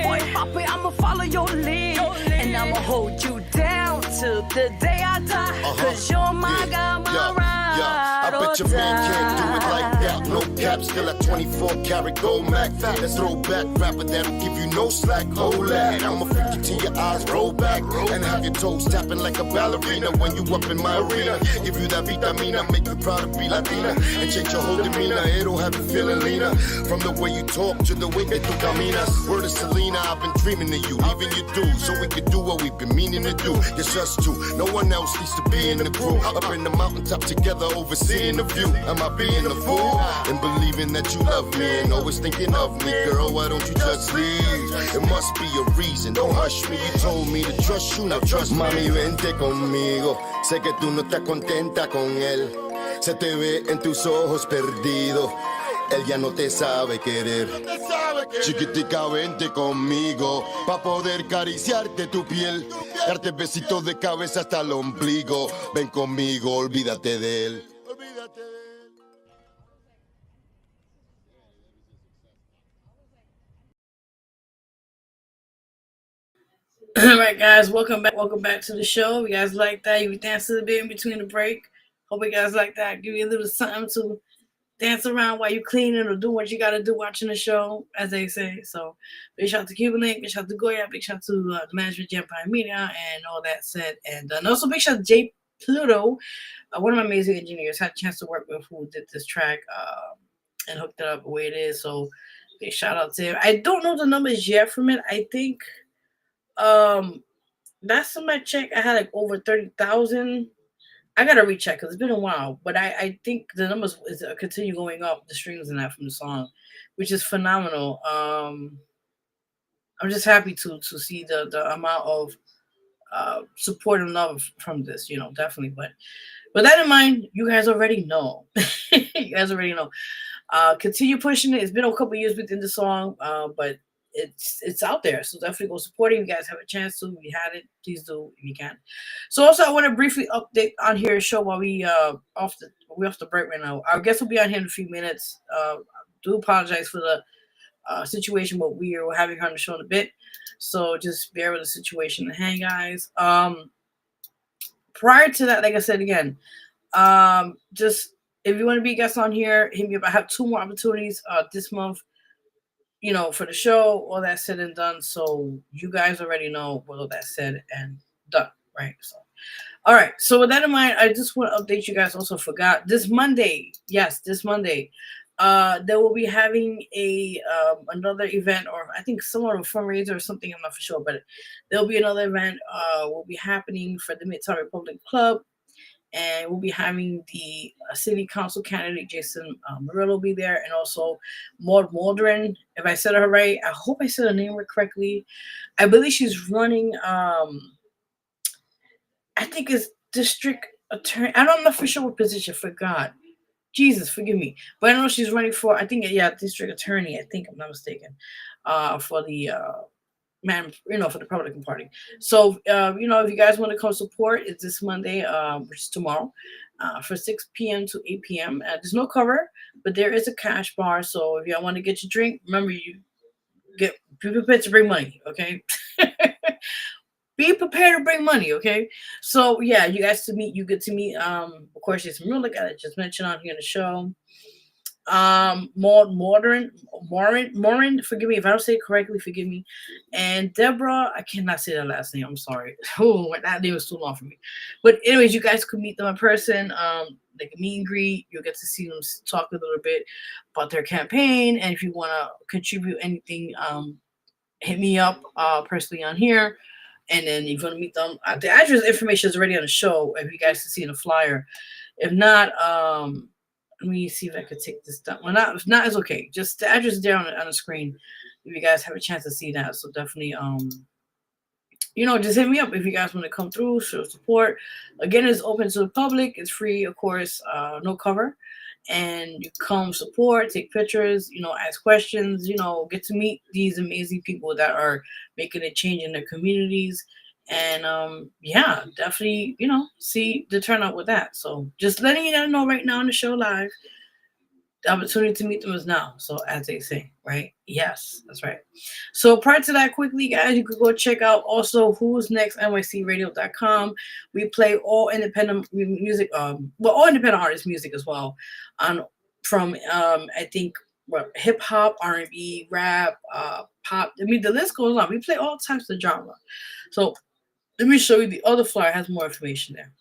Boy, papi, I'ma follow your lead. And I'ma hold you down till the day I die. Cause you're my guy, my ride. I bet your man can't do it like that. No cap, still at 24 karat gold Mac. Let's throw back rapper that'll give you no slack. Hold that. I'ma freak you till your eyes roll back. And have your toes tapping like a ballerina when you up in my arena. Give you that vitamina, make you proud to be Latina. And change your whole demeanor, it'll have you feeling leaner. From the way you talk to the way that you caminas. Word of Selena, I've been dreaming of you, even you do. So we can do what we've been meaning to do. It's us two, no one else needs to be in the crew. Up in the mountaintop together, overseeing the view. Am I being a fool? And believing that you love me and always thinking of me. Girl, why don't you just leave? It must be a reason, don't hush me. You told me to trust you, now trust me. Mami, vente conmigo. Sé que tú no estás contenta con él. Se te ve en tus ojos perdido. Él ya no te sabe querer. Chiquitica, vente conmigo, pa' poder acariciarte tu piel, darte besitos de cabeza hasta el ombligo. Ven conmigo, olvídate de él. All right, guys, welcome back to the show. You guys like that? You danced a bit in between the break. Hope you guys like that. Give you a little something to dance around while you're cleaning or doing what you got to do watching the show, as they say. So big shout out to Cuban Link, big shout out to Goya, big shout out to the management, Empire Media, and all that said. And also big shout out to Jay Pluto, one of my amazing engineers. Had a chance to work with who did this track and hooked it up the way it is. So big shout out to him. I don't know the numbers yet from it. I think last time I checked, I had like over 30,000. I gotta recheck because it's been a while, but I think the numbers is continue going up, the streams and that from the song, which is phenomenal. I'm just happy to see the amount of support and love from this, definitely. But with that in mind, you guys already know. You guys already know. Continue pushing it. It's been a couple years within the song, but it's out there, so definitely go support it. If you guys have a chance to, if you had it, please do if you can. So also I want to briefly update on here show while we off the break right now. Our guest will be on here in a few minutes. Do apologize for the situation, but we're having her on the show in a bit, so just bear with the situation at hand, guys. Prior to that, like I said again, just if you want to be a guest on here, hit me up. I have 2 more opportunities this month, for the show, all that said and done. So you guys already know what all that said and done, right? So, all right. So with that in mind, I just want to update you guys. Also forgot this Monday. Yes, this Monday, they will be having another event, or I think somewhat of a fundraiser or something. I'm not for sure, but there'll be another event. Will be happening for the Midtown Republic Club. And we'll be having the city council candidate, Jason Murillo, be there, and also Maud Waldron. If I said her right, I hope I said her name correctly. I believe she's running, I think it's district attorney. I'm not for sure what position, forgot. Jesus, forgive me. But I know she's running for, I think, district attorney, I think, I'm not mistaken, for the for the Republican Party. So, if you guys want to come support, it's this Monday, which is tomorrow, for 6 p.m. to 8 p.m. There's no cover, but there is a cash bar. So if y'all want to get your drink, remember be prepared to bring money, okay? Be prepared to bring money, okay? So yeah, you get to meet, of course, Jason Murillo, like I just mentioned on here in the show. Morin, forgive me if I don't say it correctly, forgive me. And Deborah, I cannot say that last name, I'm sorry. Oh, that name was too long for me. But anyways, you guys could meet them in person, like a meet and greet. You'll get to see them talk a little bit about their campaign. And if you want to contribute anything, hit me up personally on here. And then you're going to meet them. The address information is already on the show if you guys can see in the flyer. If not, let me see if I could take this down. Well, not if not, it's okay. Just the address is there on the screen. If you guys have a chance to see that, so definitely just hit me up if you guys want to come through, show support. Again, it's open to the public. It's free, of course, no cover. And you come support, take pictures, ask questions, get to meet these amazing people that are making a change in their communities. And definitely, see the turnout with that. So just letting you know right now on the show live, the opportunity to meet them is now. So as they say, right? Yes, that's right. So prior to that, quickly, guys, you could go check out also WhosNextNYCRadio.com. We play all independent music, all independent artist music as well, on from I think hip hop, R&B, rap, pop. I mean, the list goes on. We play all types of genre. So let me show you the other flyer. Has more information there.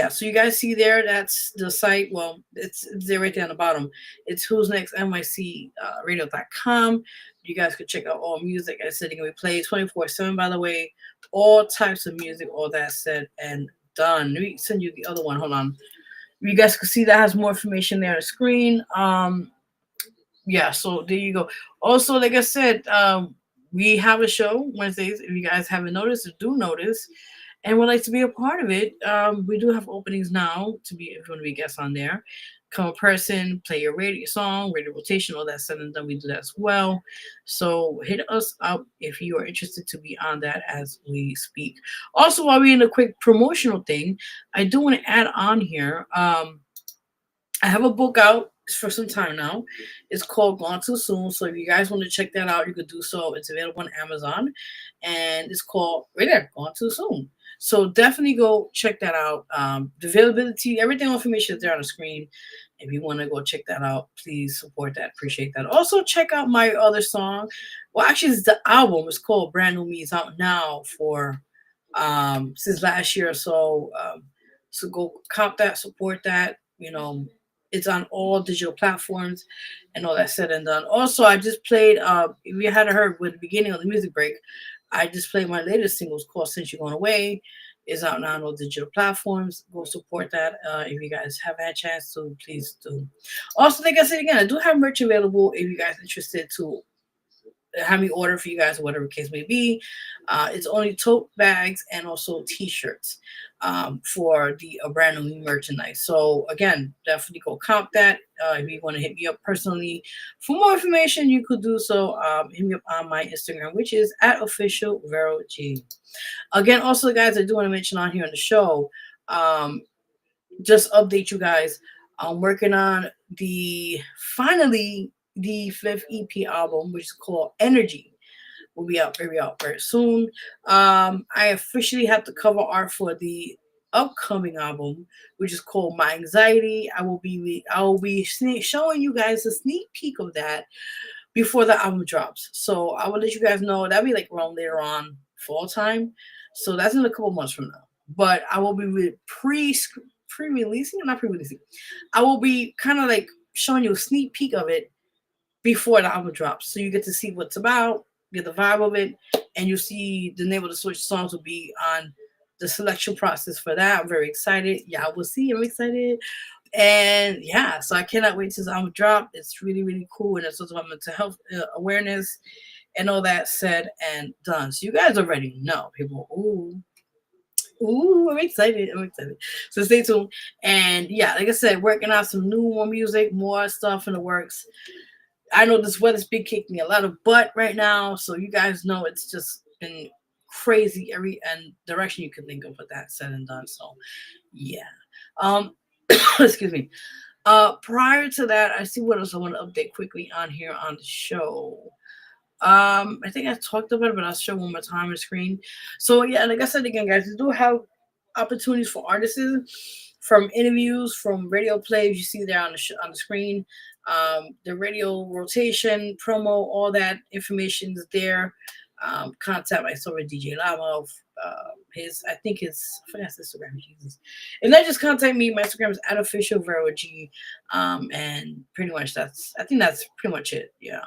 So you guys see there, that's the site. Well, it's there right there on the bottom. It's WhosNextNYCRadio.com. You guys could check out all music. I said, we play 24/7, by the way, all types of music, all that said and done. Let me send you the other one. Hold on. You guys can see that has more information there on the screen. So there you go. Also, like I said, we have a show Wednesdays. If you guys haven't noticed, do notice, and would like to be a part of it, we do have openings now to be, if you want to be a guest on there. Come a person, play your radio song, radio rotation, all that said and done. We do that as well. So hit us up if you are interested to be on that as we speak. Also, while we're in a quick promotional thing, I do want to add on here. I have a book out for some time now. It's called Gone Too Soon. So if you guys want to check that out, you could do so. It's available on Amazon. And it's called right there, Gone Too Soon. So definitely go check that out. The availability, everything information is there on the screen. If you want to go check that out, please support that. Appreciate that. Also check out my other song. Well, actually it's the album. It's called Brand New Me. It's out now for since last year or so. So go cop that, support that. It's on all digital platforms and all that said and done. Also, I just played, if you hadn't heard with the beginning of the music break, I just played my latest single. It's called Since You're Going Away. It's out now on all digital platforms. Go support that. If you guys haven't had a chance to, please do. Also, like I said again, I do have merch available if you guys are interested to have me order for you guys or whatever the case may be. It's only tote bags and also t-shirts for the brand new merchandise. So again, definitely go comp that. If you want to hit me up personally for more information, you could do so. Hit me up on my Instagram, which is @official Vero G. Again, also guys, I do want to mention on here on the show, just update you guys. I'm working on finally the 5th EP album, which is called Energy. Will be out very soon. I officially have the cover art for the upcoming album, which is called My Anxiety. I will be showing you guys a sneak peek of that before the album drops. So I will let you guys know. That'll be like around later on fall time. So that's in a couple months from now. But I will be pre-releasing, not pre-releasing. I will be kind of like showing you a sneak peek of it before the album drops. So you get to see what it's about, get the vibe of it, and you see the name of the switch songs will be on the selection process for that. I'm very excited. Yeah, we'll see. I'm excited. And yeah, so I cannot wait till the album drop. It's really, really cool. And it's also about mental health awareness and all that said and done. So you guys already know, people. Ooh, I'm excited. So stay tuned. And yeah, like I said, working on some more music, more stuff in the works. I know this weather's been kicking a lot of butt right now, so you guys know it's just been crazy every direction you could think of with that said and done. So yeah. Excuse me. Prior to that, I see what else I want to update quickly on here on the show. I think I talked about it, but I'll show one more time on the screen. So yeah, like I said again, guys, we do have opportunities for artists, from interviews, from radio plays. You see there on the screen. The radio rotation, promo, all that information is there. Contact myself with DJ Lama. I think I forgot his Instagram. Jesus. And then just contact me. My Instagram is @officialverog. And pretty much I think that's pretty much it. Yeah.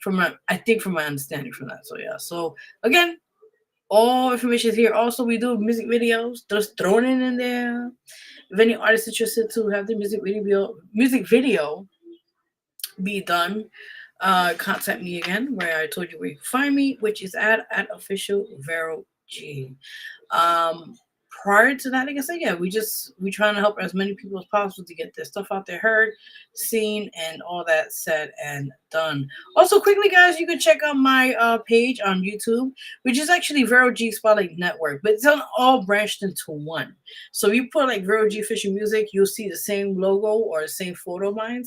From my understanding from that. So yeah. So again, All information is here. Also, we do music videos. Just throwing it in there. If any artists interested to have the music video be done, contact me again where I told you where you can find me, which is at official Vero G. Prior to that, like I said, yeah, we trying to help as many people as possible to get their stuff out there heard, seen, and all that said and done. Also, quickly, guys, you can check out my page on YouTube, which is actually Vero G Spotlight Network, but it's all branched into one. So if you put like Vero G Official Music, you'll see the same logo or the same photo of mine.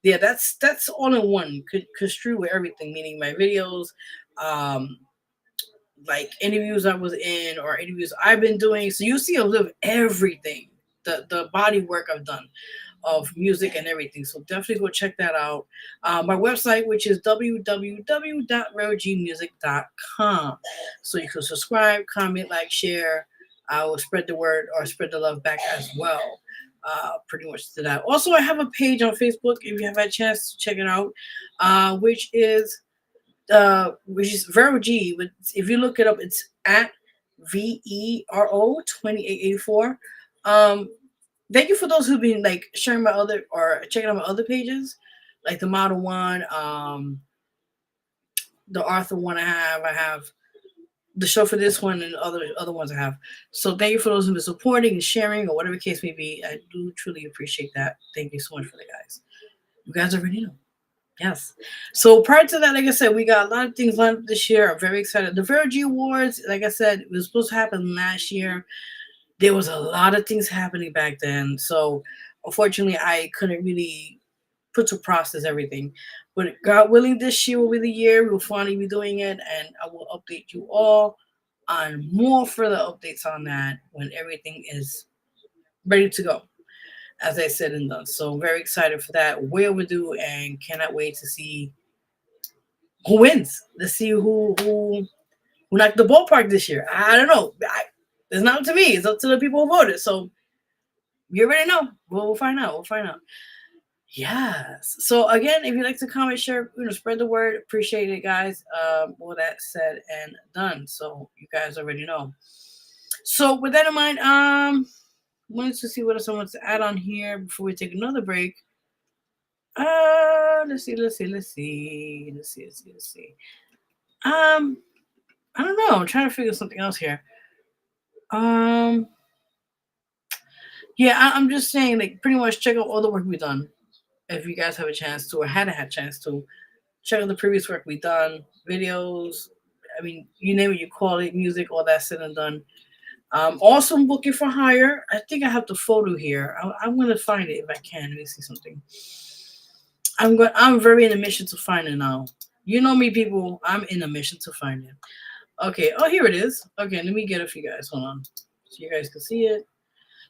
Yeah, that's all in one. Construe with everything, meaning my videos, like interviews I was in or interviews I've been doing. So you see a little of everything, the body work I've done of music and everything. So definitely go check that out. My website, which is www.rogmusic.com. So you can subscribe, comment, like, share. I will spread the word or spread the love back as well. Pretty much to that. Also, I have a page on Facebook if you have had a chance to check it out, which is Vero G. But if you look it up, it's at VERO 2884. Thank you for those who've been like sharing my other or checking out my other pages, like the model one, the Arthur one I have the show for this one and other ones I have. So thank you for those who've been supporting and sharing or whatever the case may be. I do truly appreciate that. Thank you so much for that, guys. You guys already know. Yes. So prior to that, like I said, we got a lot of things lined up this year. I'm very excited. The Vero G Awards, like I said, it was supposed to happen last year. There was a lot of things happening back then. So unfortunately, I couldn't really put to process everything. But God willing, this year will be the year we'll finally be doing it. And I will update you all on more further updates on that when everything is ready to go, as I said and done. So very excited for that. Way overdue and cannot wait to see who wins. Let's see who knocked the ballpark this year. I don't know. It's not up to me. It's up to the people who voted. So you already know. We'll find out. Yes. So again, if you'd like to comment, share, spread the word. Appreciate it, guys. All that said and done. So you guys already know. So with that in mind, wanted to see what else I want to add on here before we take another break. Let's see. I don't know. I'm trying to figure something else here. Yeah, I'm just saying, like, pretty much check out all the work we've done. If you guys have a chance to or had a chance to, check out the previous work we've done, videos. I mean, you name it, you call it, music, all that said and done. Also, I'm booking for hire. I think I have the photo here. I'm going to find it if I can. Let me see something. I'm very in a mission to find it now. You know me, people. I'm in a mission to find it. Okay. Oh, here it is. Okay, let me get it for you guys. Hold on. So you guys can see it.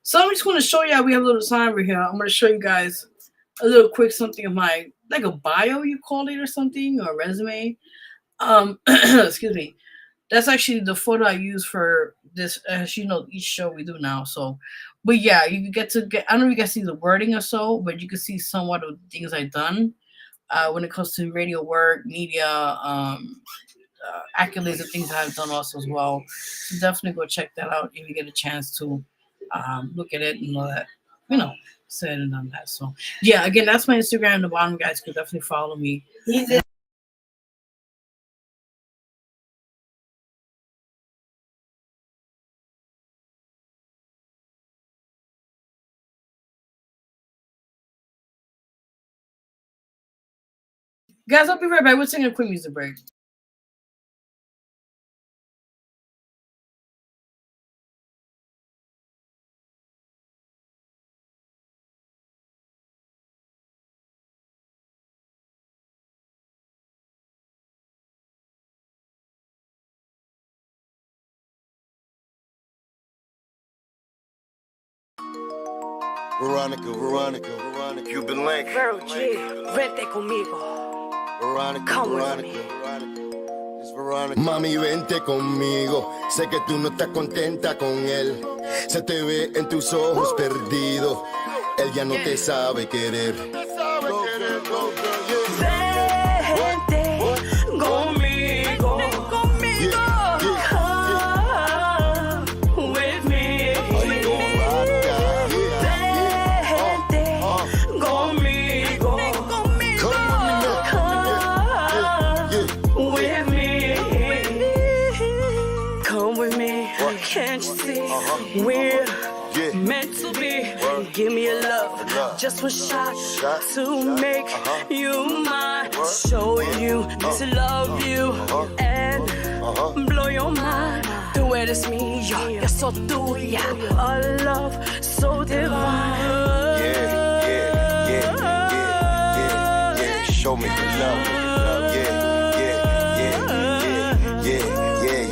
So I'm just going to show you how we have a little time over here. I'm going to show you guys a little quick something of my, like a bio, you call it, or something, or a resume. Excuse me. That's actually the photo I use for this, as you know, each show we do now. So, but yeah, you get to get, I don't know if you guys see the wording or so, but you can see somewhat of the things I've done when it comes to radio work, media, accolades and things I've done also as well. So definitely go check that out if you get a chance to look at it and all that, said and done that. So yeah, again, that's my Instagram in the bottom. Guys could definitely follow me. Guys, I'll be right back. We're taking a quick music break. Veronica, Cuban Link. Vero G, vente conmigo. Veronica. Mami, vente conmigo. Sé que tú no estás contenta con él. Se te ve en tus ojos perdido. Él ya no te sabe querer. Vente conmigo. Can't you see we're meant to be? Give me a love, just one shot to make you mine. Show you to love you and blow your mind. Tú eres mío, yo soy tuya. A love so divine. Show me the love,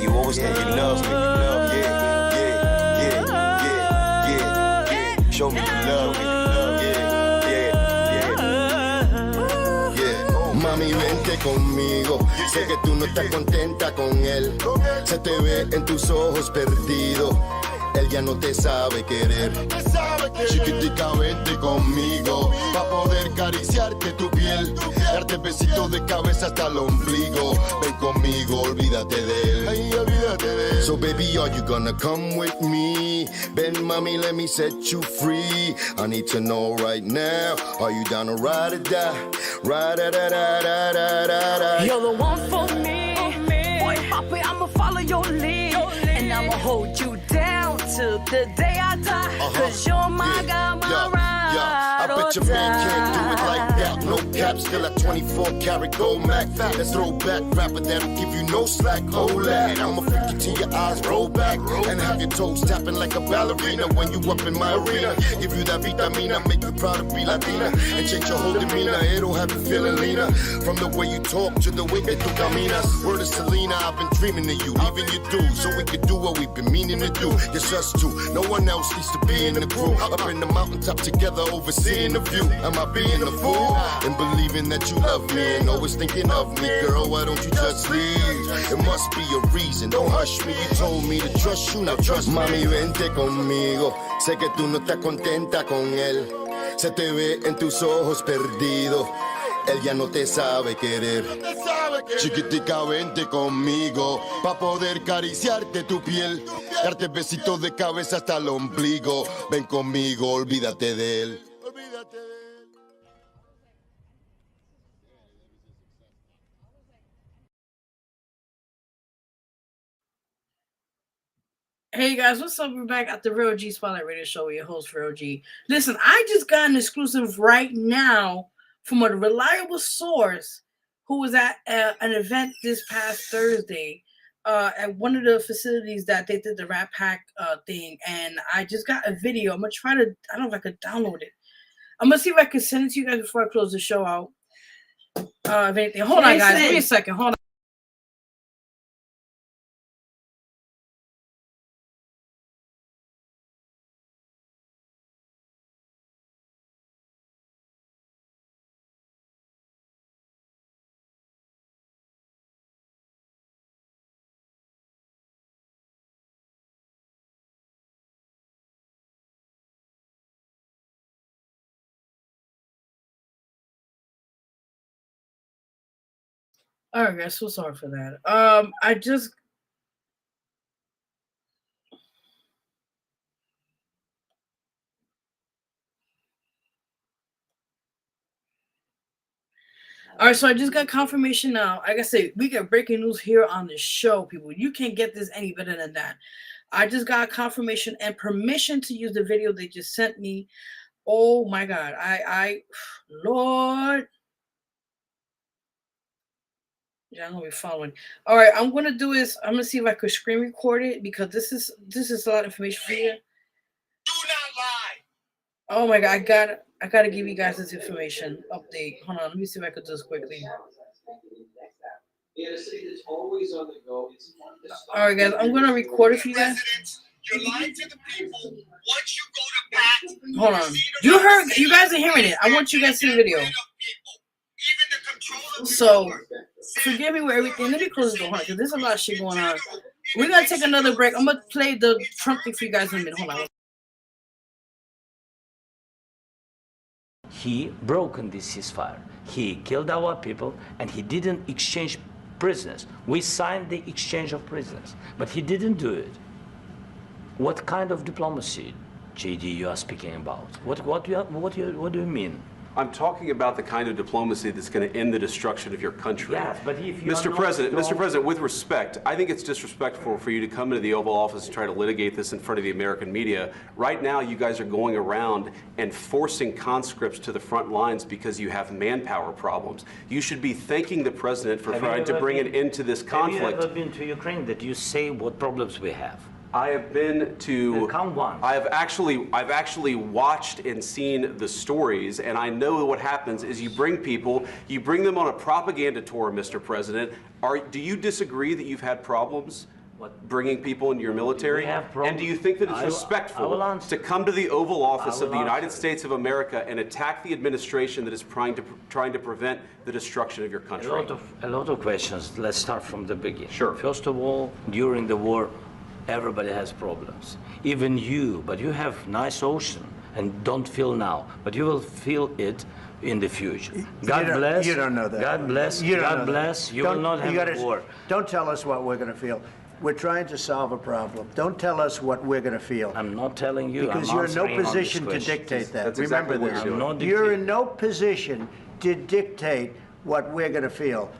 you always say you love me, show me the love, Mami, vente conmigo, sé que tú no estás contenta con él, se te ve en tus ojos perdido. Él ya no te sabe querer. Chiquitica, vente conmigo pa' poder acariciarte tu piel, darte besitos de cabeza hasta el ombligo. Ven conmigo, olvídate de él. Ay, olvídate de él. So baby, are you gonna come with me? Ven, mami, let me set you free. I need to know right now, are you down to ride or die? Ride or die? You're the one for me. Boy, papi, I'ma follow your lead. And I'ma hold you down till the day I die. Cause you're my guy, my ride. I bet your man can't do it like that. No cap, still at 24 karat gold Mac. Let's throw back rapper that'll give you no slack. Hold that. I'ma freak you till your eyes roll back and have your toes tapping like a ballerina when you up in my arena. Give you that vitamina, make you proud to be Latina and change your whole demeanor. It'll have you feeling leaner from the way you talk to the way that tú caminas. Word of Selena, I've been dreaming of you, leaving you through so we could do what we've been meaning to do. Yes, us two. No one else needs to be in the crew. Up in the mountaintop together, overseeing the view. Am I being a fool? And believing that you love me and always thinking of me, girl, why don't you just leave? It must be a reason, don't hush me. You told me to trust you, now trust me. Mami, vente conmigo. Sé que tú no estás contenta con él. Se te ve en tus ojos perdido. Él ya no te sabe querer. Chiquitica, vente conmigo pa' poder acariciarte tu piel, darte besitos de cabeza hasta el ombligo. Ven conmigo, olvídate de él. Hey guys, what's up? We're back at the Real G Spotlight Radio Show with your host, Vero G. Listen, I just got an exclusive right now from a reliable source who was at an event this past Thursday at one of the facilities that they did the Rat Pack thing. And I just got a video. I'm going to try to, I don't know if I could download it. I'm going to see if I can send it to you guys before I close the show out. If anything. Hold on, guys. Give me a second. Hold on. All right, guys. So sorry for that. I just. All right, so I just got confirmation now. Like I said, we get breaking news here on the show, people. You can't get this any better than that. I just got confirmation and permission to use the video they just sent me. Oh my God. Lord. Yeah, I'm gonna be following. All right, I'm gonna do is I'm gonna see if I could screen record it because this is a lot of information for you. Do not lie. Oh my God, I gotta give you guys this information update. Hold on, let me see if I could do this quickly. All right, guys, I'm gonna record it for you guys. You're lying to the people. Once you go to bat, hold on. You guys are hearing it. I want you guys to see the video. So, forgive me with everything. Let me close the door because there's a lot of shit going on. We're going to take another break. I'm going to play the Trump thing for you guys in a minute. Hold on. He broken this ceasefire. He killed our people and he didn't exchange prisoners. We signed the exchange of prisoners, but he didn't do it. What kind of diplomacy, JD, you are speaking about? What do you mean? I'm talking about the kind of diplomacy that's going to end the destruction of your country. Yes, but if you Mr. President, with respect, I think it's disrespectful for you to come into the Oval Office and try to litigate this in front of the American media. Right now, you guys are going around and forcing conscripts to the front lines because you have manpower problems. You should be thanking the president for trying to bring an end to this conflict. Have you ever been to Ukraine that you say what problems we have? I have been to. Come once. I've actually watched and seen the stories, and I know what happens is you bring them on a propaganda tour, Mr. President. Do you disagree that you've had problems bringing people into your military? And do you think that it's respectful to come to the Oval Office of the United States of America and attack the administration that is trying to prevent the destruction of your country? A lot of questions. Let's start from the beginning. Sure. First of all, during the war, everybody has problems, even you, but you have nice ocean and don't feel now, but you will feel it in the future. God bless. You don't know that. God bless. God bless. You will not have a war. Don't tell us what we're going to feel. We're trying to solve a problem. Don't tell us what we're going to feel. I'm not telling you. Because you're in no position to dictate that. That's Remember exactly this. You're in no position to dictate what we're going to feel.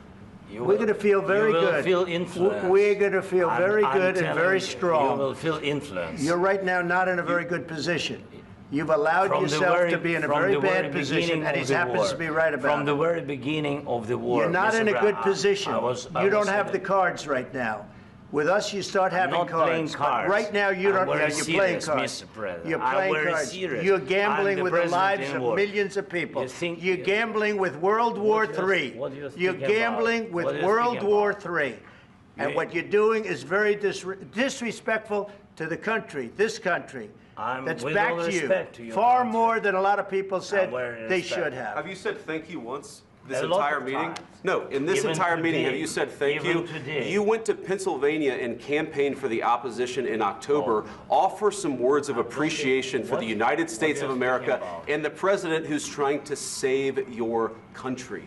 We're going to feel very good. You will feel influence. We're going to feel very good and very strong. You will feel influence. You're right now not in a very good position. You've allowed yourself to be in a very bad position, and he happens to be right about it. From the very beginning of the war. You're not in a good position. You don't have the cards right now. With us, you start having cards. But right now, you don't. You're playing cards. You're playing cards. You're gambling with the lives of millions of people. You're gambling with World War III. You're gambling with World War III. And what you're doing is very disrespectful to the country, this country. That's back to you. Far more than a lot of people said they should have. Have you said thank you once? This entire meeting? No, in this entire meeting, have you said thank you? You went to Pennsylvania and campaigned for the opposition in October. Offer some words of appreciation for the United States of America and the president who's trying to save your country.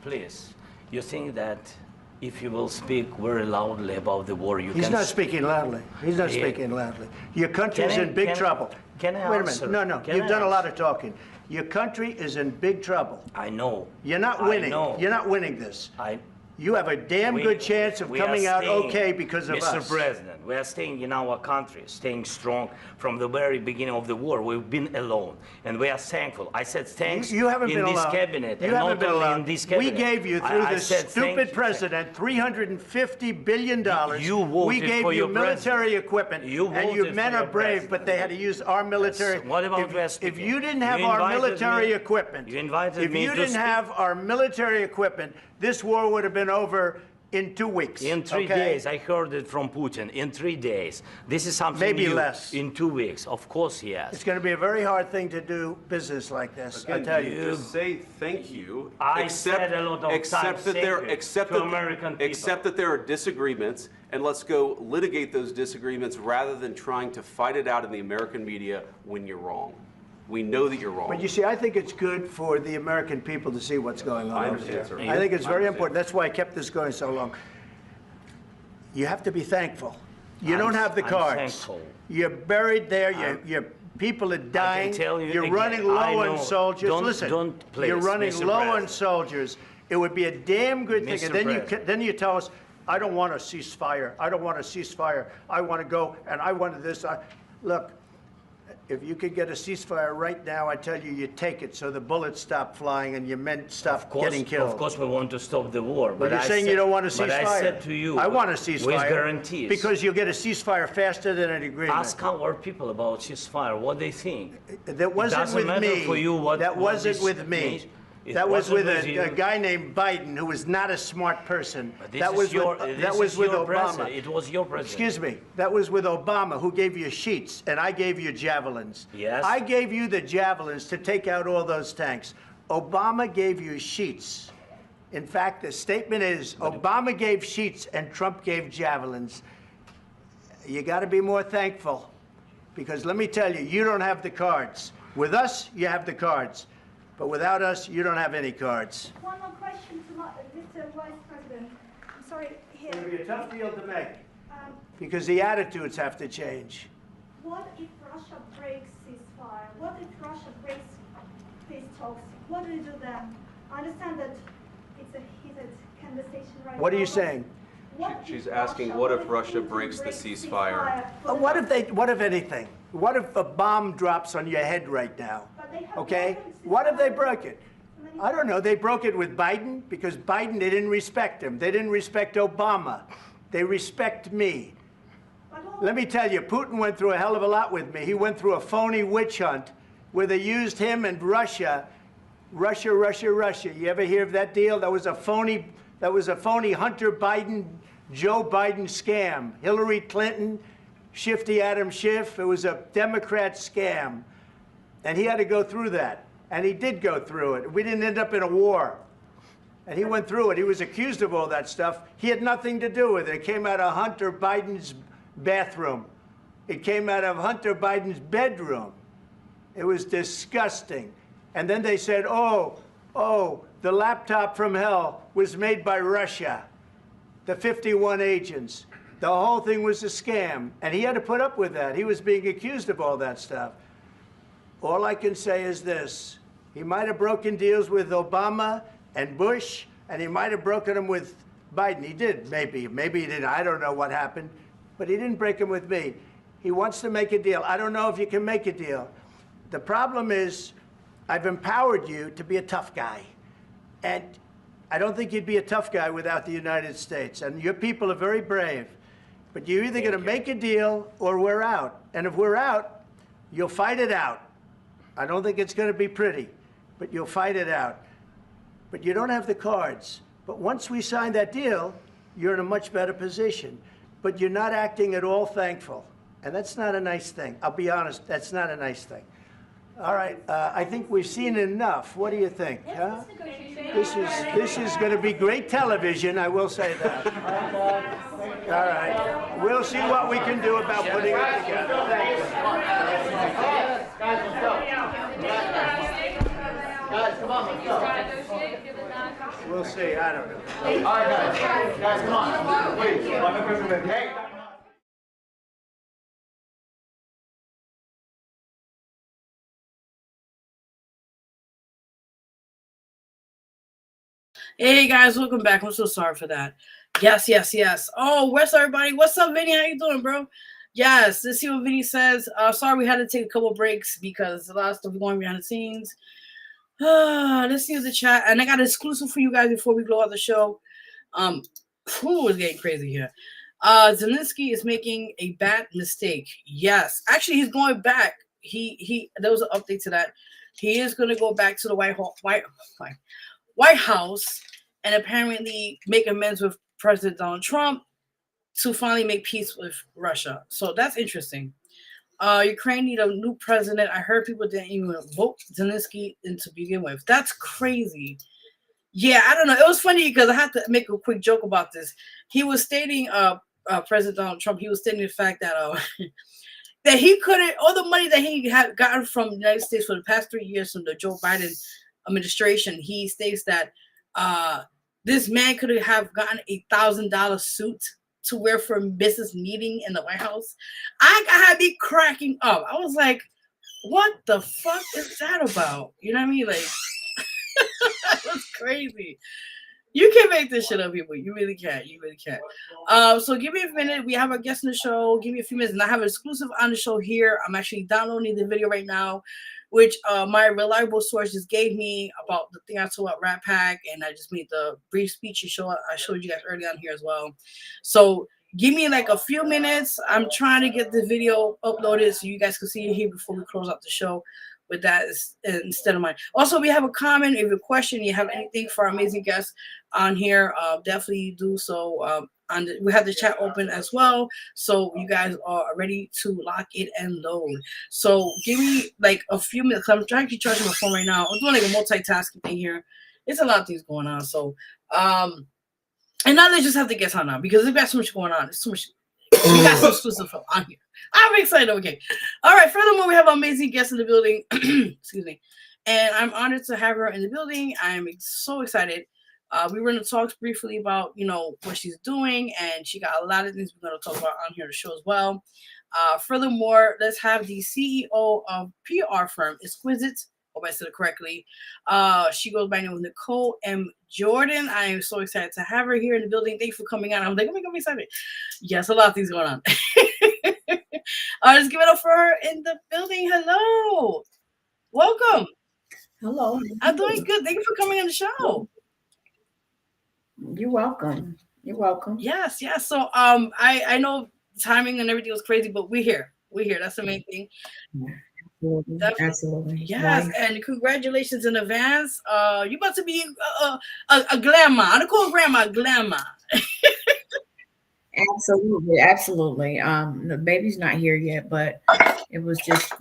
Please, you think that if you will speak very loudly about the war, you can... He's not speaking loudly. He's not speaking loudly. Your country's in big trouble. Can I Wait a answer? minute. No. You've done a lot of talking. Your country is in big trouble. I know. You're not winning. You're not winning this. You have a damn good chance of coming out okay because of us. Mr. President, we are staying in our country, staying strong from the very beginning of the war. We've been alone, and we are thankful. I said thanks you haven't in been this alone. cabinet. You haven't been alone. In this cabinet. We gave you, through this stupid president, $350 billion. We gave you military equipment, and your men are brave, but they had to use our military. What about if you didn't have our military equipment, if you didn't have our military equipment, this war would have been over in 2 weeks. In 3 days. I heard it from Putin. In 3 days. This is something maybe new. Less. In 2 weeks. Of course, yes. It's going to be a very hard thing to do business like this. I tell you. Just say thank you. I said a lot of accept that there are disagreements, and let's go litigate those disagreements rather than trying to fight it out in the American media when you're wrong. We know that you're wrong. But you see, I think it's good for the American people to see what's going on. I understand, sir. I think it's very important. That's why I kept this going so long. You have to be thankful. You don't have the cards. Thankful. You're buried there. Your people are dying. You're running low on soldiers. Listen, you're running low on soldiers. It would be a damn good thing. And then you tell us, I don't want a ceasefire. I don't want a ceasefire. I want to go, and I wanted this. Look. If you could get a ceasefire right now, I tell you, you take it so the bullets stop flying and your men stop getting killed. Of course, we want to stop the war. But you're saying you don't want a ceasefire. But I said to you, I want a ceasefire. With guarantees. Because you'll get a ceasefire faster than an agreement. Ask our people about ceasefire, what they think. That wasn't with me. For you that wasn't with me. That was with a guy named Biden, who was not a smart person. That was with Obama. It was your president. Excuse me. That was with Obama, who gave you sheets, and I gave you javelins. Yes. I gave you the javelins to take out all those tanks. Obama gave you sheets. In fact, the statement is Obama gave sheets and Trump gave javelins. You got to be more thankful, because let me tell you, you don't have the cards. With us, you have the cards. But without us, you don't have any cards. One more question to Mr. Vice President. I'm sorry. Here. It's going to be a tough deal to make, because the attitudes have to change. What if Russia breaks ceasefire? What if Russia breaks peace talks, what do you do then? I understand that it's a heated conversation right now. What are you saying? She's asking, what if Russia breaks the ceasefire? What if anything? What if a bomb drops on your head right now? Okay? What if they broke it? I don't know. They broke it with Biden because Biden, they didn't respect him. They didn't respect Obama. They respect me. Let me tell you, Putin went through a hell of a lot with me. He went through a phony witch hunt where they used him and Russia. You ever hear of that deal? That was a phony Hunter Biden, Joe Biden scam. Hillary Clinton, Shifty Adam Schiff. It was a Democrat scam. And he had to go through that. And he did go through it. We didn't end up in a war. And he went through it. He was accused of all that stuff. He had nothing to do with it. It came out of Hunter Biden's bathroom. It came out of Hunter Biden's bedroom. It was disgusting. And then they said, oh, the laptop from hell was made by Russia, the 51 agents. The whole thing was a scam. And he had to put up with that. He was being accused of all that stuff. All I can say is this. He might have broken deals with Obama and Bush, and he might have broken them with Biden. He did, maybe. Maybe he didn't. I don't know what happened. But he didn't break them with me. He wants to make a deal. I don't know if you can make a deal. The problem is I've empowered you to be a tough guy. And I don't think you'd be a tough guy without the United States. And your people are very brave. But you're either going to make a deal or we're out. And if we're out, you'll fight it out. I don't think it's going to be pretty, but you'll fight it out. But you don't have the cards. But once we sign that deal, you're in a much better position. But you're not acting at all thankful. And that's not a nice thing. I'll be honest, that's not a nice thing. All right, I think we've seen enough. What do you think? Huh? This is going to be great television, I will say that. All right, we'll see what we can do about putting it together. Thank you. Guys, let's go. Guys, come on, let's go. We'll see, I don't know. All right, guys, come on. Wait, hey. Hey guys, welcome back. I'm so sorry for that. Yes. Oh, where's everybody? What's up, Vinny? How you doing, bro? Yes, let's see what Vinny says. Sorry we had to take a couple breaks because a lot of stuff going behind the scenes. Let's see the chat. And I got an exclusive for you guys before we go out the show. Who is getting crazy here? Zelensky is making a bad mistake. Yes. Actually, he's going back. There was an update to that. He is going to go back to the White House and apparently make amends with President Donald Trump to finally make peace with Russia. So that's interesting. Ukraine need a new president. I heard people didn't even vote Zelensky in to begin with. That's crazy. Yeah, I don't know. It was funny because I had to make a quick joke about this. He was stating, President Donald Trump, he was stating the fact that that he couldn't, all the money that he had gotten from the United States for the past 3 years from the Joe Biden administration, he states that this man could have gotten $1,000 suit to wear for a business meeting in the White House. I had me cracking up. I was like, what the fuck is that about? You know what I mean? Like, that was crazy. You can't make this shit up, people. You really can't. You really can't. So give me a minute. We have a guest in the show. Give me a few minutes. And I have an exclusive on the show here. I'm actually downloading the video right now, which my reliable sources gave me about the thing I told about Rat Pack. And I just made the brief speech I showed you guys early on here as well. So give me like a few minutes. I'm trying to get the video uploaded so you guys can see it here before we close out the show with that instead of mine. Also, we have a comment. If you have a question, you have anything for our amazing guests on here, definitely do so. We have the chat open as well, so you guys are ready to lock it and load. So give me like a few minutes. I'm trying to charge my phone right now. I'm doing like a multitasking thing here. It's a lot of things going on. So and now they just have to guess on now because they've got so much going on. It's so much. We got some exclusive on here. I'm excited. Okay. All right. Furthermore, we have an amazing guest in the building. Excuse me. And I'm honored to have her in the building. I'm so excited. We were going to talk briefly about, what she's doing, and she got a lot of things we're going to talk about on here to show as well. Furthermore, let's have the CEO of PR firm, Exquisite. Hope I said it correctly. She goes by the name of Nicole M. Jordon. I am so excited to have her here in the building. Thanks for coming on. I'm like, oh my God, I'm excited. Yes, a lot of things going on. Let's give it up for her in the building. Hello. Welcome. Hello. I'm doing good. Thank you for coming on the show. You're welcome. You're welcome. Yes, yes. So I know timing and everything was crazy, but we're here. We're here. That's the main thing. Absolutely. Definitely. Absolutely. Yes, Life. and congratulations in advance. You about to be a grandma. I don't call grandma grandma. Absolutely. Absolutely. The baby's not here yet, but it was just,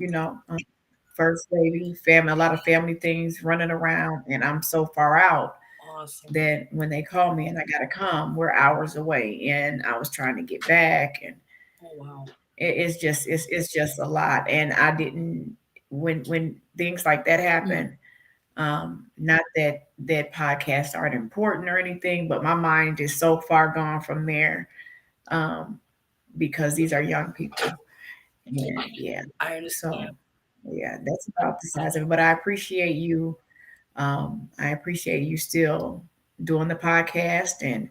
first baby, family, a lot of family things running around, and I'm so far out Awesome. that when they call me and I gotta come, we're hours away, and I was trying to get back, and oh wow, it's just a lot, and I didn't when things like that happen. Not that podcasts aren't important or anything, but my mind is so far gone from there, because these are young people. Yeah. I understand. So yeah, that's about the size of it. But I appreciate you. I appreciate you still doing the podcast and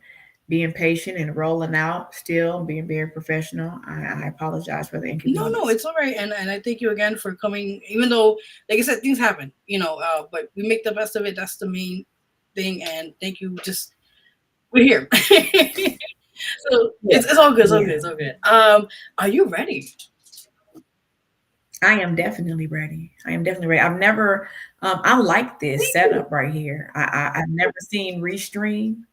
being patient and rolling out, still being very professional. I apologize for the inconvenience. No, it's all right. And I thank you again for coming, even though, like I said, things happen, but we make the best of it. That's the main thing. And thank you. We're here. So it's all good. It's all good. It's all good. Are you ready? I am definitely ready. I've never, I like this setup right here. I've never seen Restream.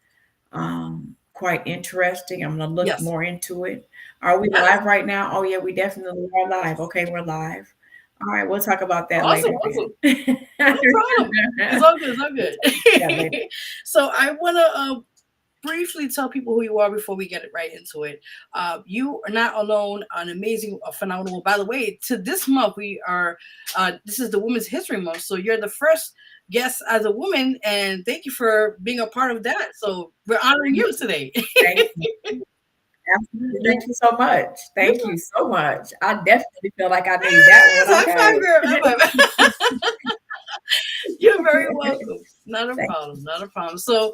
Quite interesting. I'm gonna look more into it. Are we live right now? Oh yeah, we definitely are live. Okay, we're live. All right, we'll talk about that later. Awesome. No problem. It's all good. It's all good. So I want to briefly tell people who you are before we get right into it. You are not alone. An amazing, phenomenal. By the way, to this month we are. This is the Women's History Month, so you're the first guest as a woman, and thank you for being a part of that. So we're honoring you today. Thank you. Absolutely. Thank you so much. Thank you so much. I definitely feel like I need that one. Okay. You're very welcome. Not a problem. Not a problem. So,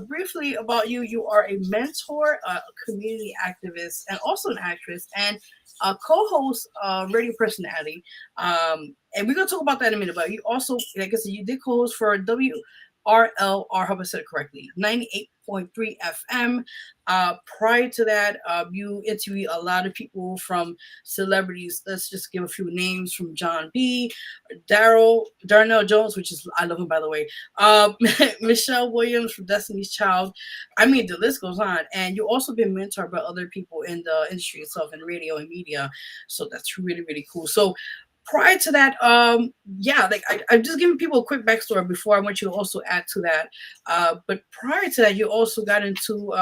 briefly about you, you are a mentor, a community activist, and also an actress and a co-host, radio personality. And we're gonna talk about that in a minute. But you also, like I said, you did co-host for WRLR, hope I said it correctly, 98.3 FM. Prior to that, you interviewed a lot of people from celebrities. Let's just give a few names from John B, Darnell Jones, which is, I love him by the way, Michelle Williams from Destiny's Child. I mean, the list goes on. And you also been mentored by other people in the industry itself, in radio and media. So that's really, really cool. So prior to that, I'm just giving people a quick backstory before I want you to also add to that. But prior to that, you also got into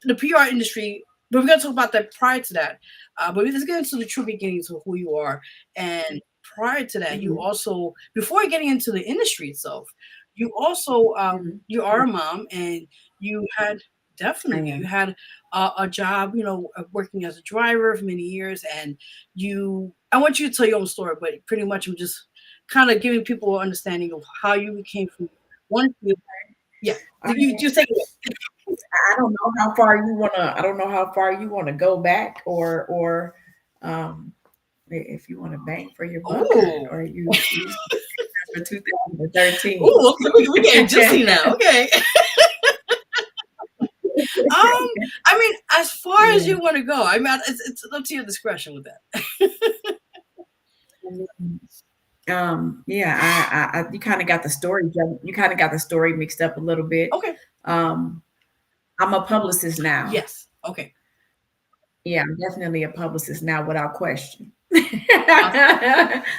the PR industry, but we're going to talk about that prior to that. But let's get into the true beginnings of who you are. And prior to that, you also, before getting into the industry itself, you also, you are a mom, and you had, you had a job, working as a driver for many years. And I want you to tell your own story, but pretty much I'm just kind of giving people an understanding of how you became from one field. Yeah, you take it. I don't know how far you wanna go back, or if you want to bang for your buck, or you for 2013. Ooh, we getting juicy now. Okay. I mean, as far as you want to go. I mean, it's up to your discretion with that. You kind of got the story. You kind of got the story mixed up a little bit. Okay. I'm a publicist now. Yes. Okay. Yeah, I'm definitely a publicist now, without question.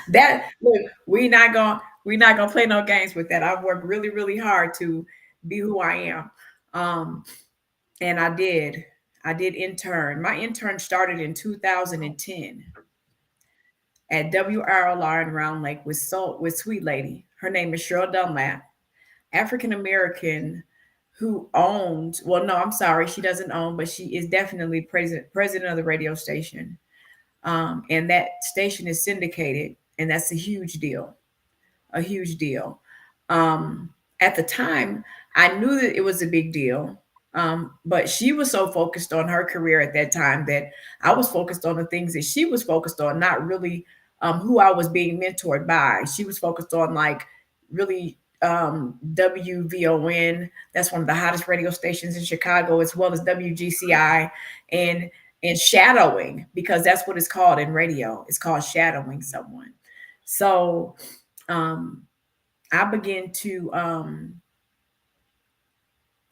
That look, we're not gonna play no games with that. I've worked really, really hard to be who I am. And I did intern. My intern started in 2010 at WRLR in Round Lake with Sweet Lady. Her name is Cheryl Dunlap, African American, who owns, well, no, I'm sorry, she doesn't own, but she is definitely president of the radio station. And that station is syndicated, and that's a huge deal. a huge deal. At the time, I knew that it was a big deal. But she was so focused on her career at that time that I was focused on the things that she was focused on, not really who I was being mentored by. She was focused on like really WVON. That's one of the hottest radio stations in Chicago, as well as WGCI, and and shadowing, because that's what it's called in radio. It's called shadowing someone. So um, I began to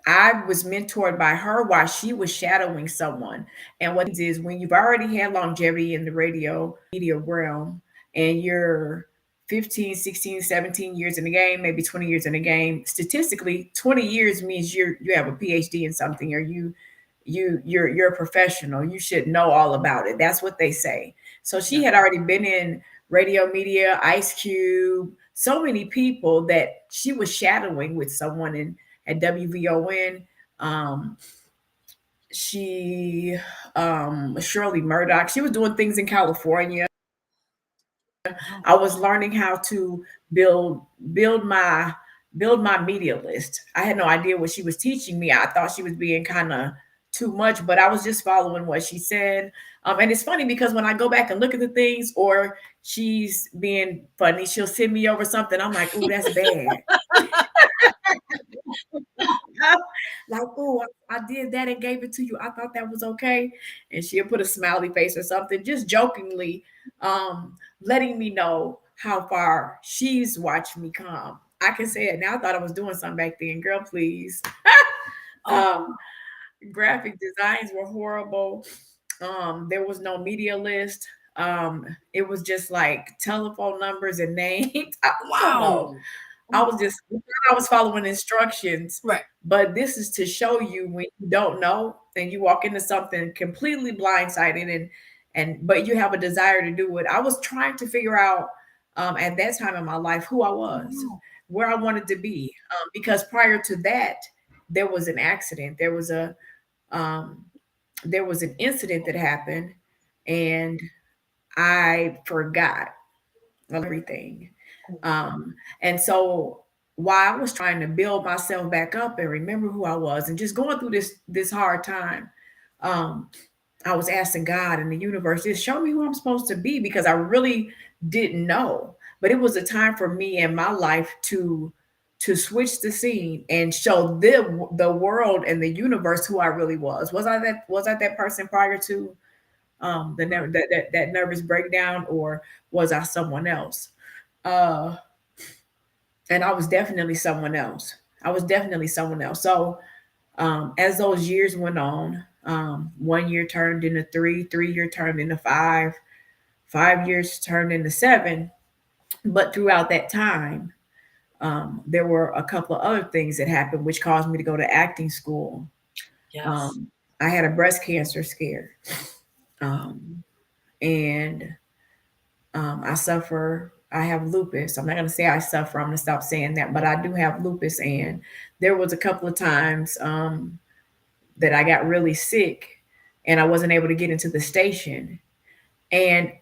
I was mentored by her while she was shadowing someone. And what it is, when you've already had longevity in the radio media realm and you're 15, 16, 17 years in the game, maybe 20 years in the game, statistically 20 years means you have a PhD in something, or you're a professional. You should know all about it. That's what they say. So she had already been in radio media, Ice Cube, so many people that she was shadowing with someone in at WVON. Um, she Shirley Murdoch. She was doing things in California. I was learning how to build build my build my media list. I had no idea what she was teaching me. I thought she was being kind of too much, but I was just following what she said. And it's funny because when I go back and look at the things, or she's being funny, she'll send me over something. I'm like, "Ooh, that's bad." Like, "Oh, I did that and gave it to you. I thought that was okay." And she'll put a smiley face or something, just jokingly, letting me know how far she's watched me come. I can say it now. I thought I was doing something back then. Girl, please. um, Graphic designs were horrible. There was no media list. It was just like telephone numbers and names. I don't know. I was following instructions. Right. But this is to show you when you don't know and you walk into something completely blindsided, and but you have a desire to do it. I was trying to figure out at that time in my life who I was, where I wanted to be. Because prior to that, there was an accident. Um, there was an incident that happened, and I forgot everything. And so while I was trying to build myself back up and remember who I was and just going through this hard time, um, I was asking God and the universe, just show me who I'm supposed to be, because I really didn't know. But it was a time for me in my life to switch the scene and show the world and the universe who I really was. Was I that person prior to that nervous breakdown, or was I someone else? Uh, and I was definitely someone else. I was definitely someone else. So as those years went on, 1 year turned into 3, 3 year turned into 5, 5 years turned into 7. But throughout that time, there were a couple of other things that happened, which caused me to go to acting school. Yes. I had a breast cancer scare, and I have lupus. I'm not going to say I suffer. I'm going to stop saying that, but I do have lupus. And there was a couple of times that I got really sick and I wasn't able to get into the station. And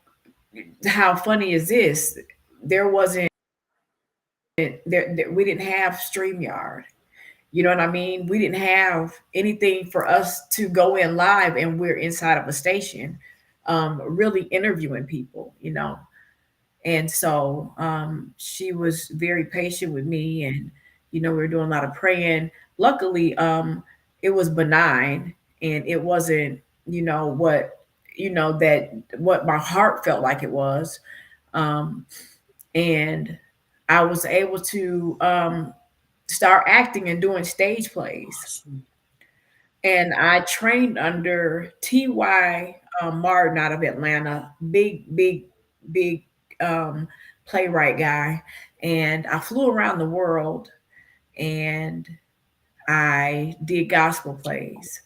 how funny is this? There wasn't, we didn't have StreamYard. You know what I mean? We didn't have anything for us to go in live, and we're inside of a station, really interviewing people, you know. And so she was very patient with me, and we were doing a lot of praying. Luckily, it was benign, and it wasn't, what my heart felt like it was. And I was able to start acting and doing stage plays. Awesome. And I trained under T.Y. Martin out of Atlanta, big playwright guy. And I flew around the world and I did gospel plays.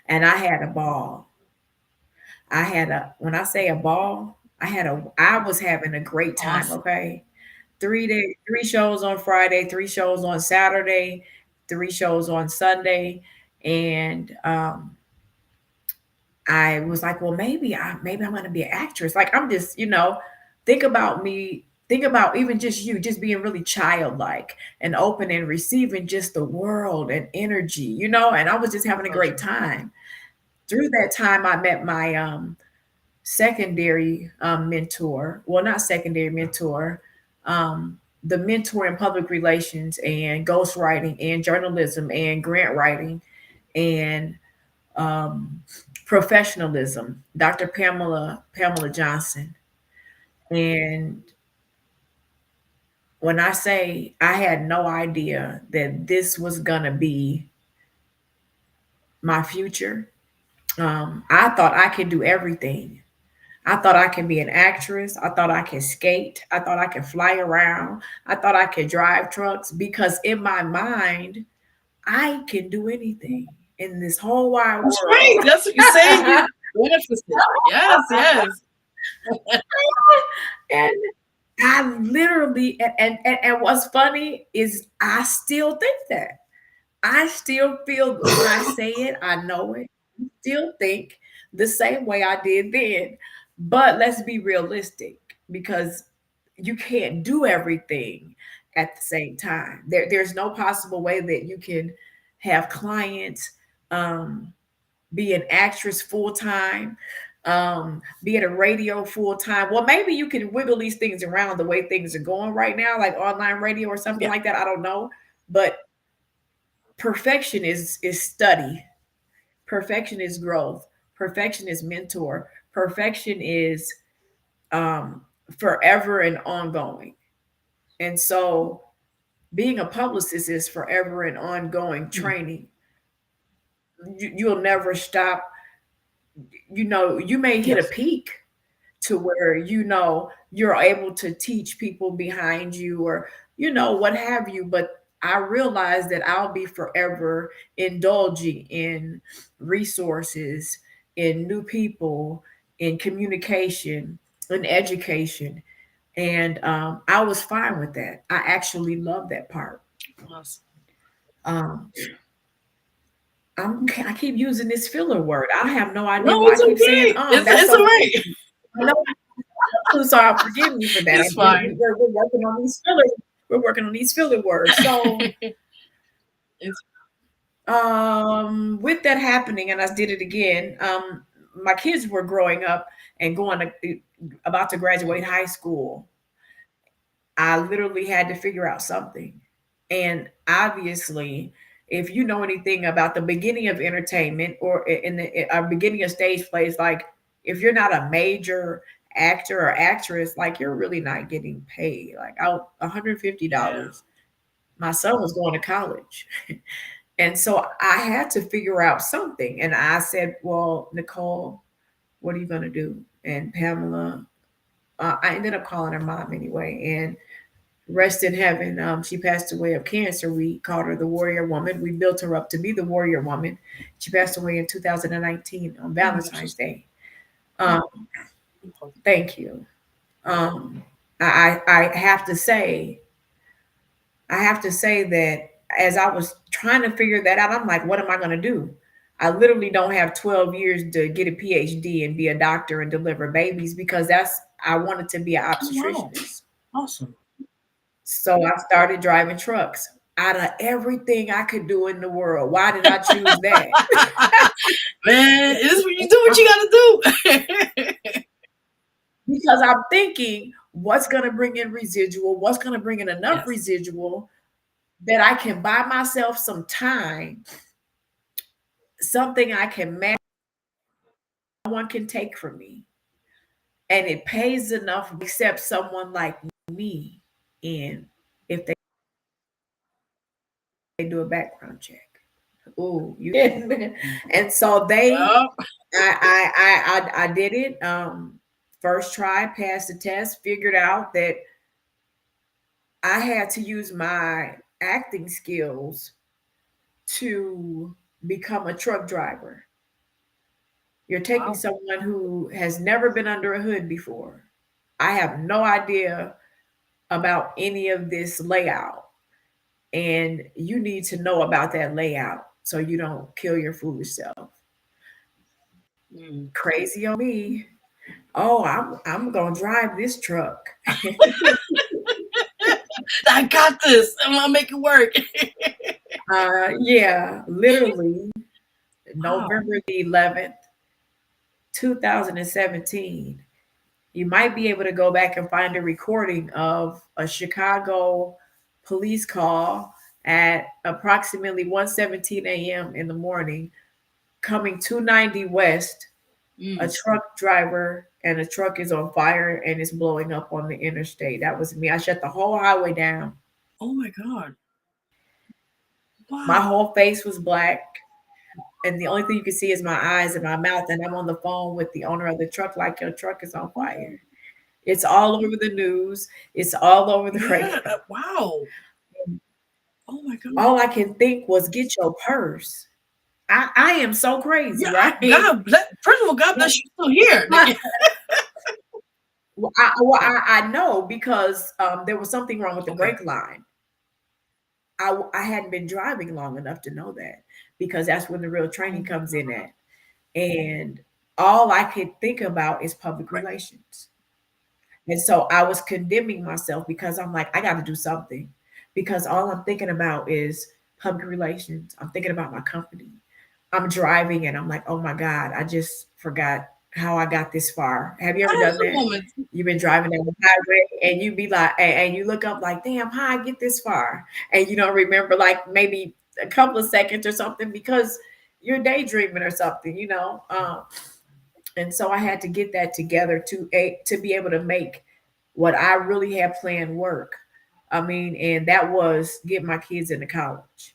And I had a ball. When I say a ball, I was having a great time, Awesome. okay? 3 shows on Friday, 3 shows on Saturday, 3 shows on Sunday. And I was like, well, maybe I'm going to be an actress. Like, I'm just, think about me think about even just you just being really childlike and open and receiving just the world and energy, you know, and I was just having a great time. Through that time, I met my secondary mentor. Well, not secondary mentor, the mentor in public relations and ghostwriting and journalism and grant writing and professionalism, Dr. Pamela Johnson. And when I say I had no idea that this was gonna be my future, I thought I could do everything. I thought I could be an actress. I thought I could skate. I thought I could fly around. I thought I could drive trucks because in my mind, I can do anything in this whole wide That's world. right. That's what you say. Yes, yes. And I literally, and what's funny is I still think that. I still feel when I say it, I know it. I still think the same way I did then. But let's be realistic because you can't do everything at the same time. There's no possible way that you can have clients, be an actress full time, be at a radio full time. Well, maybe you can wiggle these things around the way things are going right now, like online radio or something like that. I don't know. But perfection is study. Perfection is growth. Perfection is mentor. Perfection is forever and ongoing. And so being a publicist is forever and ongoing training. You'll never stop. You know, you may hit a peak to where, you know, you're able to teach people behind you or, you know, what have you. But I realize that I'll be forever indulging in resources, in new people, in communication, in education. And I was fine with that. I actually love that part. Awesome. I keep using this filler word. I have no idea No, why it's I keep okay. saying It's all right. I know. So forgive me for that. It's fine. We're working on these fillers. We're working on these filler words. So with that happening, and I did it again, my kids were growing up and about to graduate high school. I literally had to figure out something. And obviously, if you know anything about the beginning of entertainment or in the beginning of stage plays, like if you're not a major actor or actress, like you're really not getting paid. Like out $150. My son was going to college. And so I had to figure out something. And I said, well, Nicole, what are you going to do? And Pamela, I ended up calling her mom anyway. And rest in heaven, she passed away of cancer. We called her the Warrior Woman. We built her up to be the Warrior Woman. She passed away in 2019 on Valentine's Day. Thank you. I have to say that as I was trying to figure that out, I'm like, what am I going to do? I literally don't have 12 years to get a PhD and be a doctor and deliver babies because I wanted to be an obstetricianist. Wow. Awesome. So I started driving trucks. Out of everything I could do in the world, why did I choose that? Man, it is when you do what you got to do. Because I'm thinking, what's going to bring in residual? What's going to bring in enough residual that I can buy myself some time, something I can manage, no one can take from me. And it pays enough to accept someone like me in if they do a background check. Ooh, you did. And so I did it. First try, passed the test, figured out that I had to use my acting skills to become a truck driver. You're taking someone who has never been under a hood before. I have no idea about any of this layout. And you need to know about that layout so you don't kill your foolish self. Crazy on me. oh, I'm gonna drive this truck. I got this. I'm gonna make it work. Yeah, literally Wow. November the 11th, 2017. You might be able to go back and find a recording of a Chicago police call at approximately 1:17 a.m. in the morning, coming 290 West. A truck driver and a truck is on fire and it's blowing up on the interstate. That was me. I shut the whole highway down. Oh my God. My Wow. whole face was black. And the only thing you can see is my eyes and my mouth. And I'm on the phone with the owner of the truck, like, your truck is on fire. It's all over the news. It's all over the radio. Yeah. Wow. Oh my God. All I can think was, get your purse. I am so crazy, Yeah. right? First of all, God bless you still here. Well, I know because there was something wrong with the brake line. I hadn't been driving long enough to know that, because that's when the real training comes in at. And all I could think about is public relations. And so I was condemning myself because I'm like, I got to do something, because all I'm thinking about is public relations. I'm thinking about my company. I'm driving and I'm like, oh my God, I just forgot how I got this far. Have you ever That was done a that? moment. You've been driving down the highway and you be like, and you look up like, damn, how I get this far? And you don't remember like maybe a couple of seconds or something because you're daydreaming or something, you know? And so I had to get that together to be able to make what I really had planned work. I mean, and that was get my kids into college.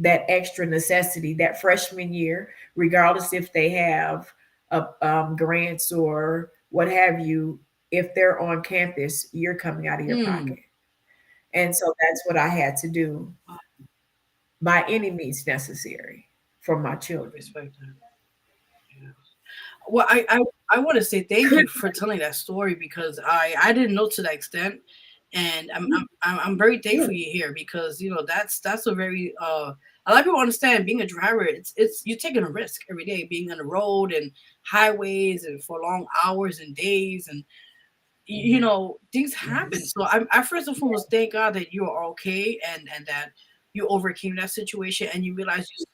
That extra necessity, that freshman year, regardless if they have grants or what have you, if they're on campus, you're coming out of your pocket. And so that's what I had to do by any means necessary for my children. Respect that. Yeah. Well, I want to say thank you for telling that story, because I didn't know to that extent, and I'm very thankful you're here, because that's a very a lot of people understand being a driver. It's you're taking a risk every day, being on the road and highways and for long hours and days, and things happen. So I first and foremost thank God that you are okay, and that you overcame that situation, and you realized you. Oh,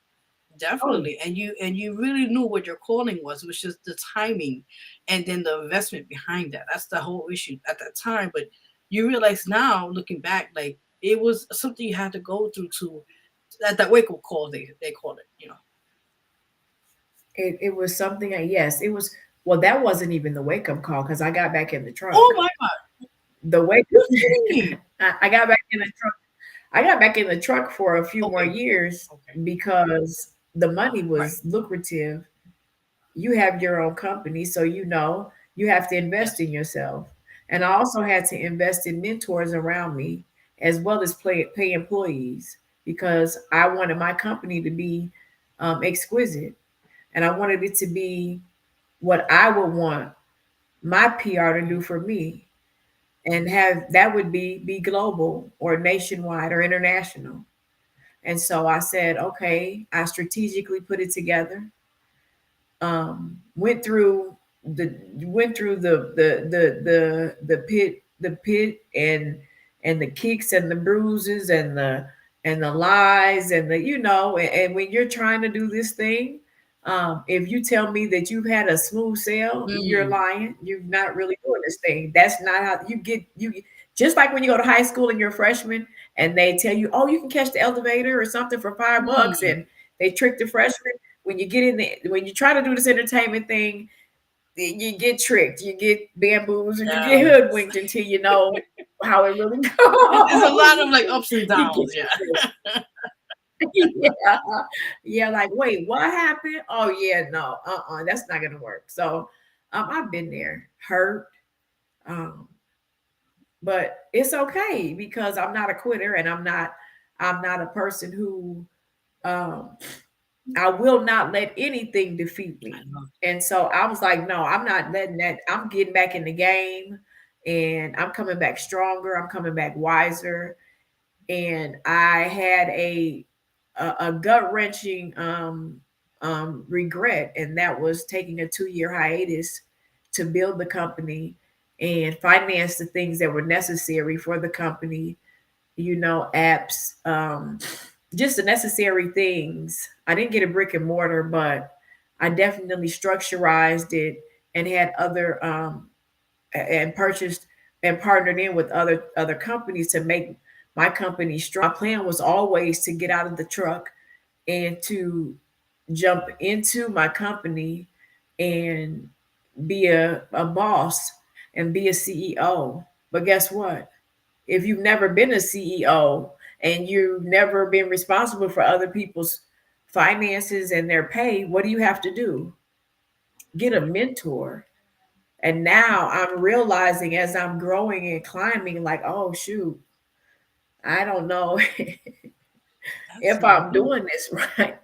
Definitely. And you really knew what your calling was, which is the timing and then the investment behind that. That's the whole issue at that time. But you realize now, looking back, like it was something you had to go through to that wake up call, they call it. it was something. Yes, it was. Well, that wasn't even the wake up call because I got back in the truck. Oh my God. The wake You're kidding me. I got back in the truck. I got back in the truck for a few more years because the money was lucrative. You have your own company, so you have to invest in yourself. And I also had to invest in mentors around me as well as pay employees, because I wanted my company to be exquisite, and I wanted it to be what I would want my PR to do for me, and have that would be global or nationwide or international. And so I said, okay, I strategically put it together. Went through the pit and the kicks and the bruises and the lies and and when you're trying to do this thing, if you tell me that you've had a smooth sail, you're lying. You're not really doing this thing. That's not how you just like when you go to high school and you're a freshman and they tell you, oh, you can catch the elevator or something for $5, and they trick the freshmen. When you get in the when you try to do this entertainment thing, you get tricked, you get bamboozled, and you get hoodwinked until you know how it really goes. There's a lot of like ups and downs. Yeah. Yeah, like, wait, what happened? Oh yeah, no, that's not gonna work. So I've been there, hurt, um, but it's okay because I'm not a quitter, and I'm not a person who um I will not let anything defeat me. And so I was like, no, I'm not letting that. I'm getting back in the game, and I'm coming back stronger. I'm coming back wiser. And I had a gut wrenching regret, and that was taking a 2-year hiatus to build the company and finance the things that were necessary for the company, apps, just the necessary things. I didn't get a brick and mortar, but I definitely structurized it and had other and purchased and partnered in with other companies to make my company strong. My plan was always to get out of the truck and to jump into my company and be a boss and be a CEO. But guess what? If you've never been a CEO and you've never been responsible for other people's finances and their pay, what do you have to do? Get a mentor. And now I'm realizing as I'm growing and climbing, like, oh, shoot, I don't know if I'm doing this right.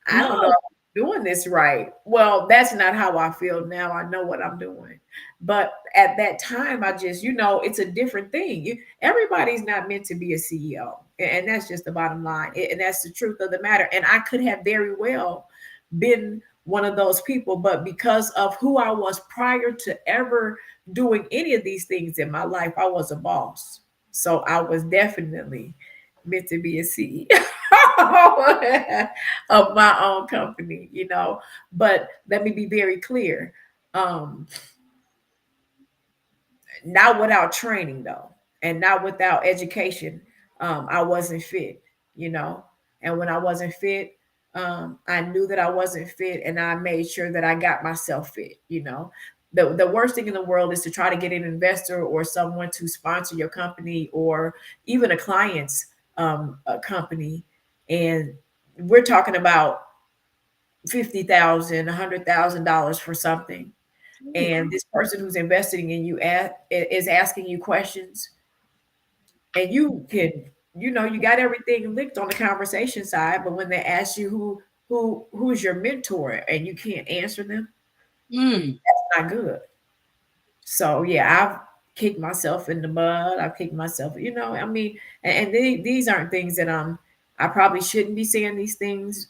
I don't know if I'm doing this right. Well, that's not how I feel now. I know what I'm doing. But at that time, I just, it's a different thing. Everybody's not meant to be a CEO. And that's just the bottom line. And that's the truth of the matter. And I could have very well been one of those people, but because of who I was prior to ever doing any of these things in my life, I was a boss. So I was definitely meant to be a CEO of my own company, But let me be very clear. Not without training though, and not without education. I wasn't fit, And when I wasn't fit, I knew that I wasn't fit, and I made sure that I got myself fit, The worst thing in the world is to try to get an investor or someone to sponsor your company or even a client's a company. And we're talking about $50,000, $100,000 for something. And this person who's investing in you is asking you questions, and you can, you got everything licked on the conversation side, but when they ask you who's your mentor and you can't answer them, that's not good. So yeah, I've kicked myself in the mud. I've kicked myself, and these aren't things that I probably shouldn't be saying these things.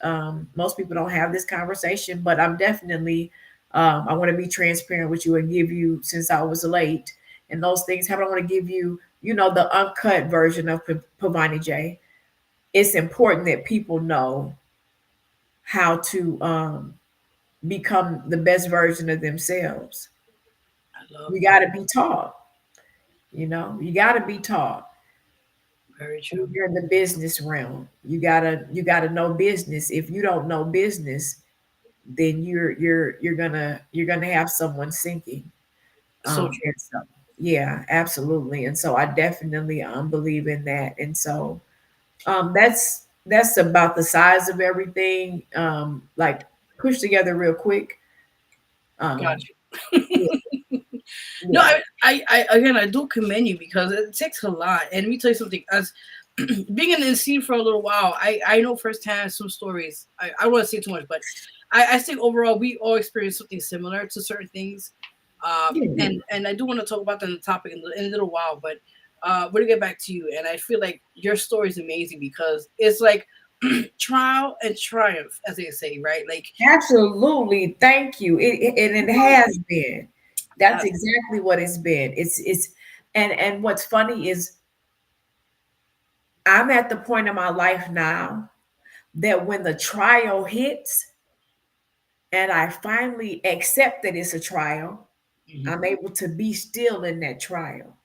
Most people don't have this conversation, but I'm definitely, I want to be transparent with you and give you, since I was late and those things happen, I want to give you, the uncut version of Pavani J. It's important that people know how to become the best version of themselves. You got to be taught, you got to be taught. Very true. You're in the business realm. You gotta know business. If you don't know business, then you're gonna have someone sinking. So And so, yeah, absolutely. And so I definitely believe in that. And so that's about the size of everything. Like push together real quick. Got you. No, I again, I do commend you because it takes a lot. And let me tell you something. As being in the scene for a little while, I know firsthand some stories. I don't want to say too much, but I think overall we all experience something similar to certain things. And I do want to talk about that in the topic in a little while, but we're gonna get back to you. And I feel like your story is amazing because it's like trial and triumph, as they say, right? Like absolutely. Thank you. It has been. That's exactly what it's been. And what's funny is I'm at the point in my life now that when the trial hits and I finally accept that it's a trial, I'm able to be still in that trial.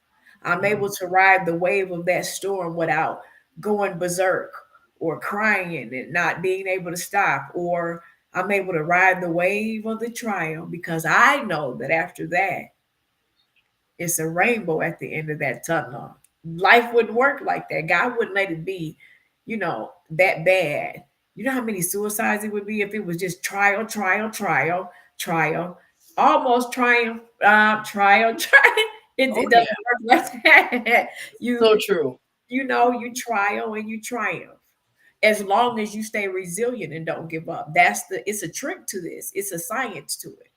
I'm able to ride the wave of that storm without going berserk or crying and not being able to stop, or I'm able to ride the wave of the trial because I know that after that, it's a rainbow at the end of that tunnel. Life wouldn't work like that. God wouldn't let it be, that bad. You know how many suicides it would be if it was just trial, trial, trial, trial, almost triumph, trial, trial. It doesn't work like that. So true. You trial and you triumph. As long as you stay resilient and don't give up. It's a trick to this. It's a science to it.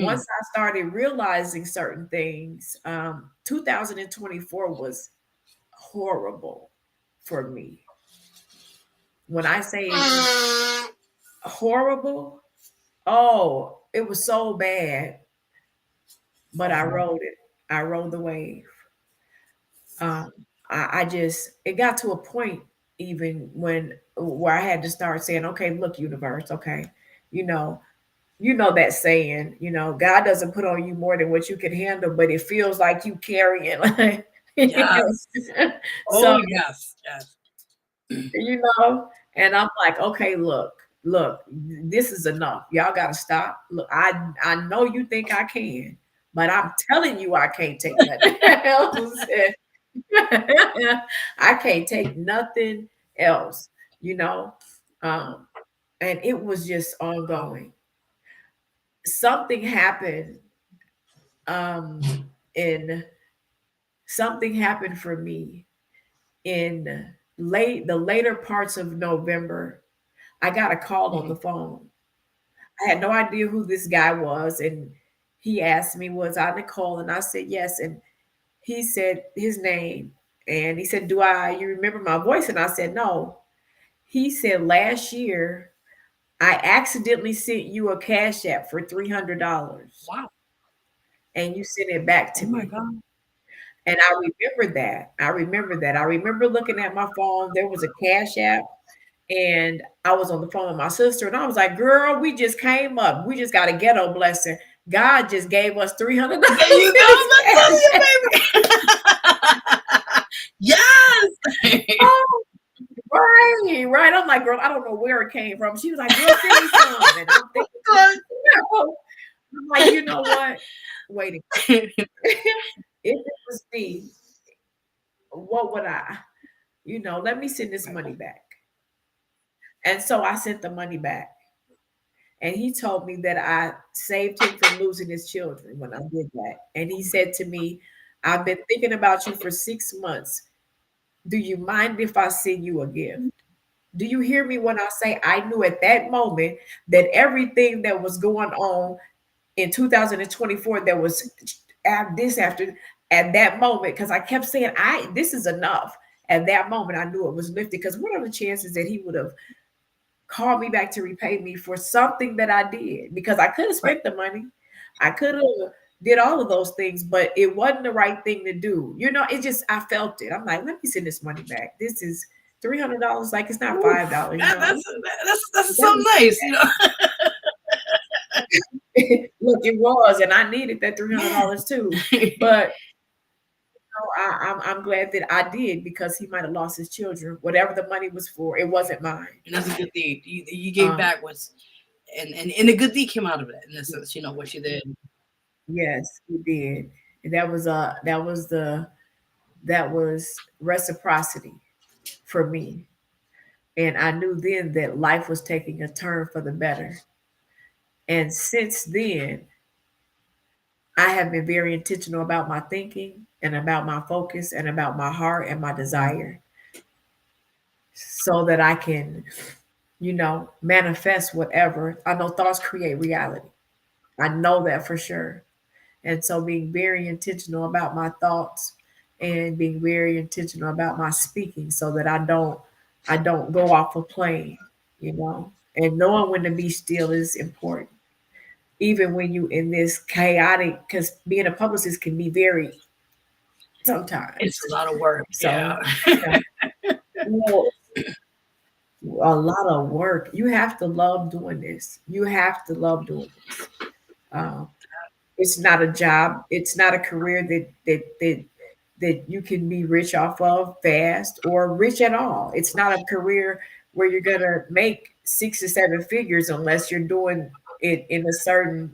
Once I started realizing certain things, 2024 was horrible for me. When I say horrible, oh, it was so bad. but I rode it. I rode the wave. Um, I just it got to a point even where I had to start saying, okay, look, universe, okay, you know, that saying, God doesn't put on you more than what you can handle, but it feels like you carrying. Yes. So Oh yes, yes. and I'm like, okay, look, this is enough. Y'all got to stop. Look, I know you think I can, but I'm telling you, I can't take nothing else. I can't take nothing else, you know. Um, and it was just ongoing. Something happened, um, in something happened for me in the later parts of November. I got a call on the phone. I had no idea who this guy was, and he asked me, "Was I Nicole?" And I said yes. And he said his name, and he said, you remember my voice?" And I said, "No." He said, "Last year, I accidentally sent you a cash app for $300. Wow. And you sent it back to Oh my me." God. And I remember that. I remember looking at my phone. There was a cash app, and I was on the phone with my sister, and I was like, "Girl, we just came up. We just got a ghetto blessing. God just gave us $300." There you go. I'm telling you, baby. Yes. Oh, right. I'm like, "Girl, I don't know where it came from." She was like, "Girl, send me some." And I'm thinking, I'm like, you know what? Wait a minute. If it was me, what would I? Let me send this money back. And so I sent the money back. And he told me that I saved him from losing his children when I did that. And he said to me, "I've been thinking about you for 6 months. Do you mind if I send you a gift?" Do you hear me when I say I knew at that moment that everything that was going on in 2024 that was at that moment, because I kept saying, this is enough. At that moment, I knew it was lifted. Because what are the chances that he would have called me back to repay me for something that I did? Because I could have spent the money. I could have did all of those things, but it wasn't the right thing to do. It just, I felt it. I'm like, let me send this money back. This is $300. Like, it's not $5. That's so nice. Look, it was, and I needed that $300 too. But I'm glad that I did, because he might have lost his children. Whatever the money was for, it wasn't mine. And that's a good thing. You gave back what's, and a good thing came out of it in a sense. What you did. Yes, he did. And that was reciprocity for me. And I knew then that life was taking a turn for the better. And since then, I have been very intentional about my thinking and about my focus and about my heart and my desire, so that I can, manifest whatever. I know thoughts create reality. I know that for sure. And so being very intentional about my thoughts and being very intentional about my speaking, so that I don't go off a plane, and knowing when to be still is important. Even when you in this chaotic, because being a publicist can be very sometimes. It's a lot of work. So, Yeah. A lot of work. You have to love doing this. You have to love doing this. It's not a job. It's not a career that you can be rich off of fast or rich at all. It's not a career where you're gonna make 6 or 7 figures unless you're doing it in a certain,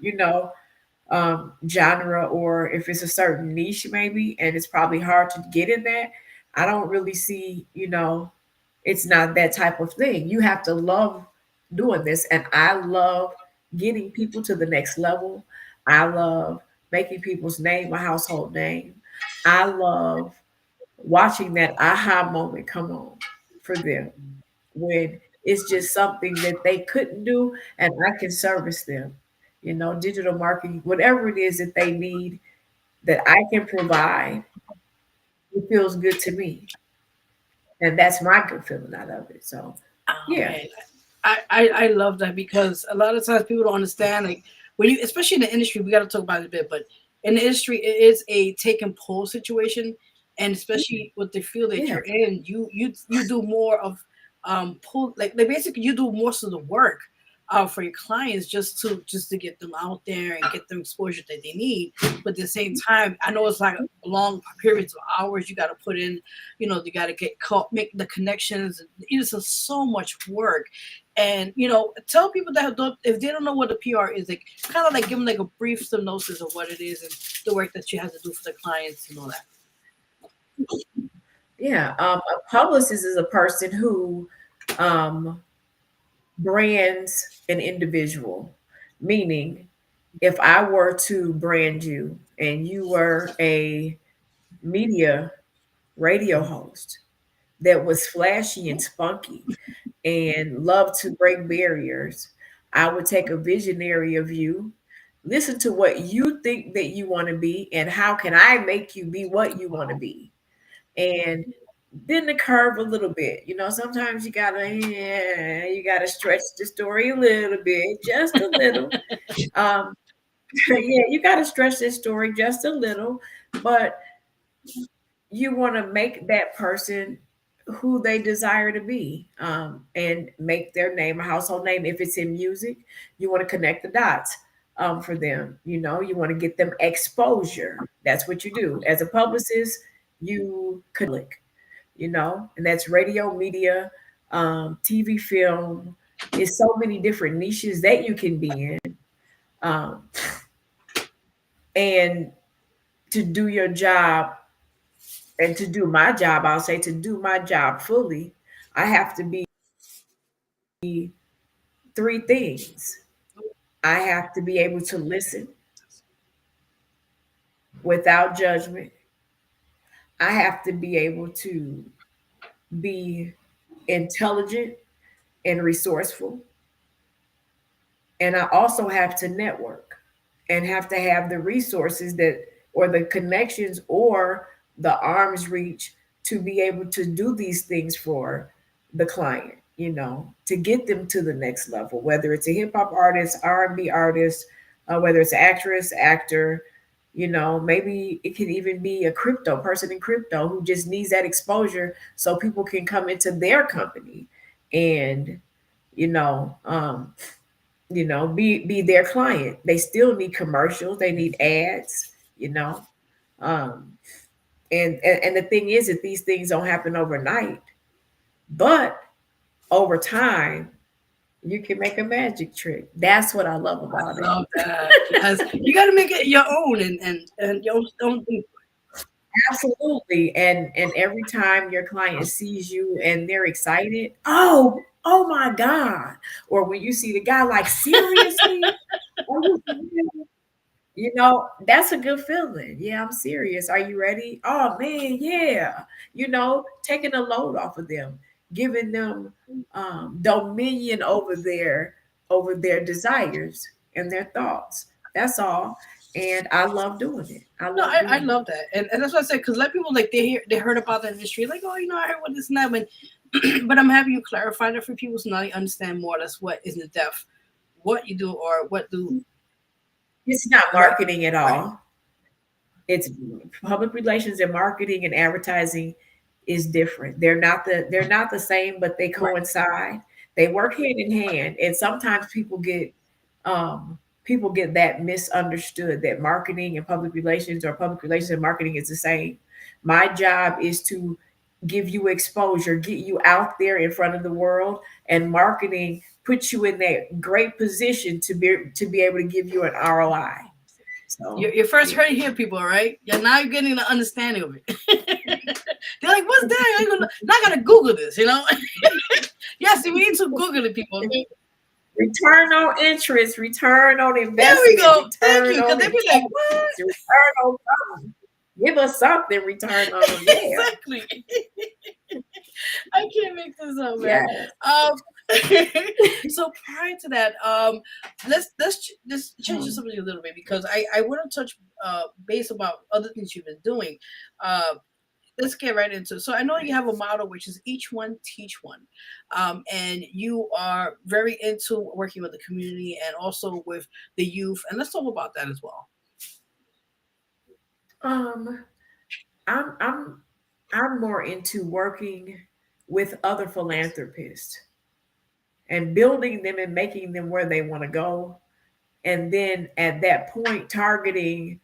genre, or if it's a certain niche maybe, and it's probably hard to get in that. I don't really see, it's not that type of thing. You have to love doing this, and I love getting people to the next level. I love making people's name a household name. I love watching that aha moment come on for them, when it's just something that they couldn't do and I can service them. Digital marketing, whatever it is that they need that I can provide, it feels good to me. And that's my good feeling out of it. So, yeah. Man. I love that, because a lot of times people don't understand, like, when you, especially in the industry, we got to talk about it a bit, but in the industry, it is a take and pull situation, and especially with the field that Yeah. you're in, you do more of pull, like basically you do most of the work for your clients just to get them out there and get them exposure that they need. But at the same time, I know it's like long periods of hours you got to put in. You got to get caught, make the connections. It's just so much work. And tell people that if they don't know what a PR is, like kind of like give them like a brief synopsis of what it is and the work that you have to do for the clients and all that. Yeah, a publicist is a person who brands an individual. Meaning, if I were to brand you and you were a media radio host that was flashy and spunky and loved to break barriers, I would take a visionary of you, listen to what you think that you want to be, and how can I make you be what you want to be, and bend the curve a little bit. Sometimes you gotta stretch the story a little bit, just a little. Yeah, you gotta stretch this story just a little, but you want to make that person who they desire to be, and make their name a household name. If it's in music, you want to connect the dots for them. You want to get them exposure. That's what you do as a publicist. You click, and that's radio, media, TV, film. It's so many different niches that you can be in, um, and to do your job. And to do my job, I'll say to do my job fully, I have to be three things. I have to be able to listen without judgment. I have to be able to be intelligent and resourceful. And I also have to network and have to have the resources or the connections or the arm's reach to be able to do these things for the client, to get them to the next level, whether it's a hip hop artist, R&B artist, whether it's an actress, actor, maybe it could even be a crypto person in crypto who just needs that exposure so people can come into their company and, be their client. They still need commercials, they need ads, um, and the thing is that these things don't happen overnight, but over time you can make a magic trick. That's what I love about it. Love that. Yes. You got to make it your own and your own thing. Absolutely. And every time your client sees you and they're excited, oh my God. Or when you see the guy like, seriously? Are you serious? That's a good feeling. Yeah, I'm serious. Are you ready? Oh man, yeah. Taking a load off of them, giving them dominion over their desires and their thoughts. That's all. And I love doing it. I love that. And that's what I said, because a lot of people like they heard about the industry, like, I heard what this and that, but I'm having you clarify that for people so now they understand more or less what is in the depth, what you do or what do. It's not marketing at all. It's public relations, and marketing and advertising is different. They're not the same, but they coincide. They work hand in hand. And sometimes people get that misunderstood, that marketing and public relations or public relations and marketing is the same. My job is to give you exposure, get you out there in front of the world, and marketing puts you in that great position to be able to give you an ROI. So you're first heard here, people, right? Yeah, now you're getting an understanding of it. They're like, what's that? I gotta Google this, Yes, we need to Google it, people. Return on interest, return on investment. There we go. Thank you. Because they be like, what? Return on something. Give us something, return on. Yeah. Exactly. I can't make this up, man. Yes. So prior to that, let's change the subject a little bit, because I want to touch base about other things you've been doing. Let's get right into it. So I know you have a motto, which is each one teach one, and you are very into working with the community and also with the youth. And let's talk about that as well. Um, I'm I'm more into working with other philanthropists and building them and making them where they want to go. And then at that point, targeting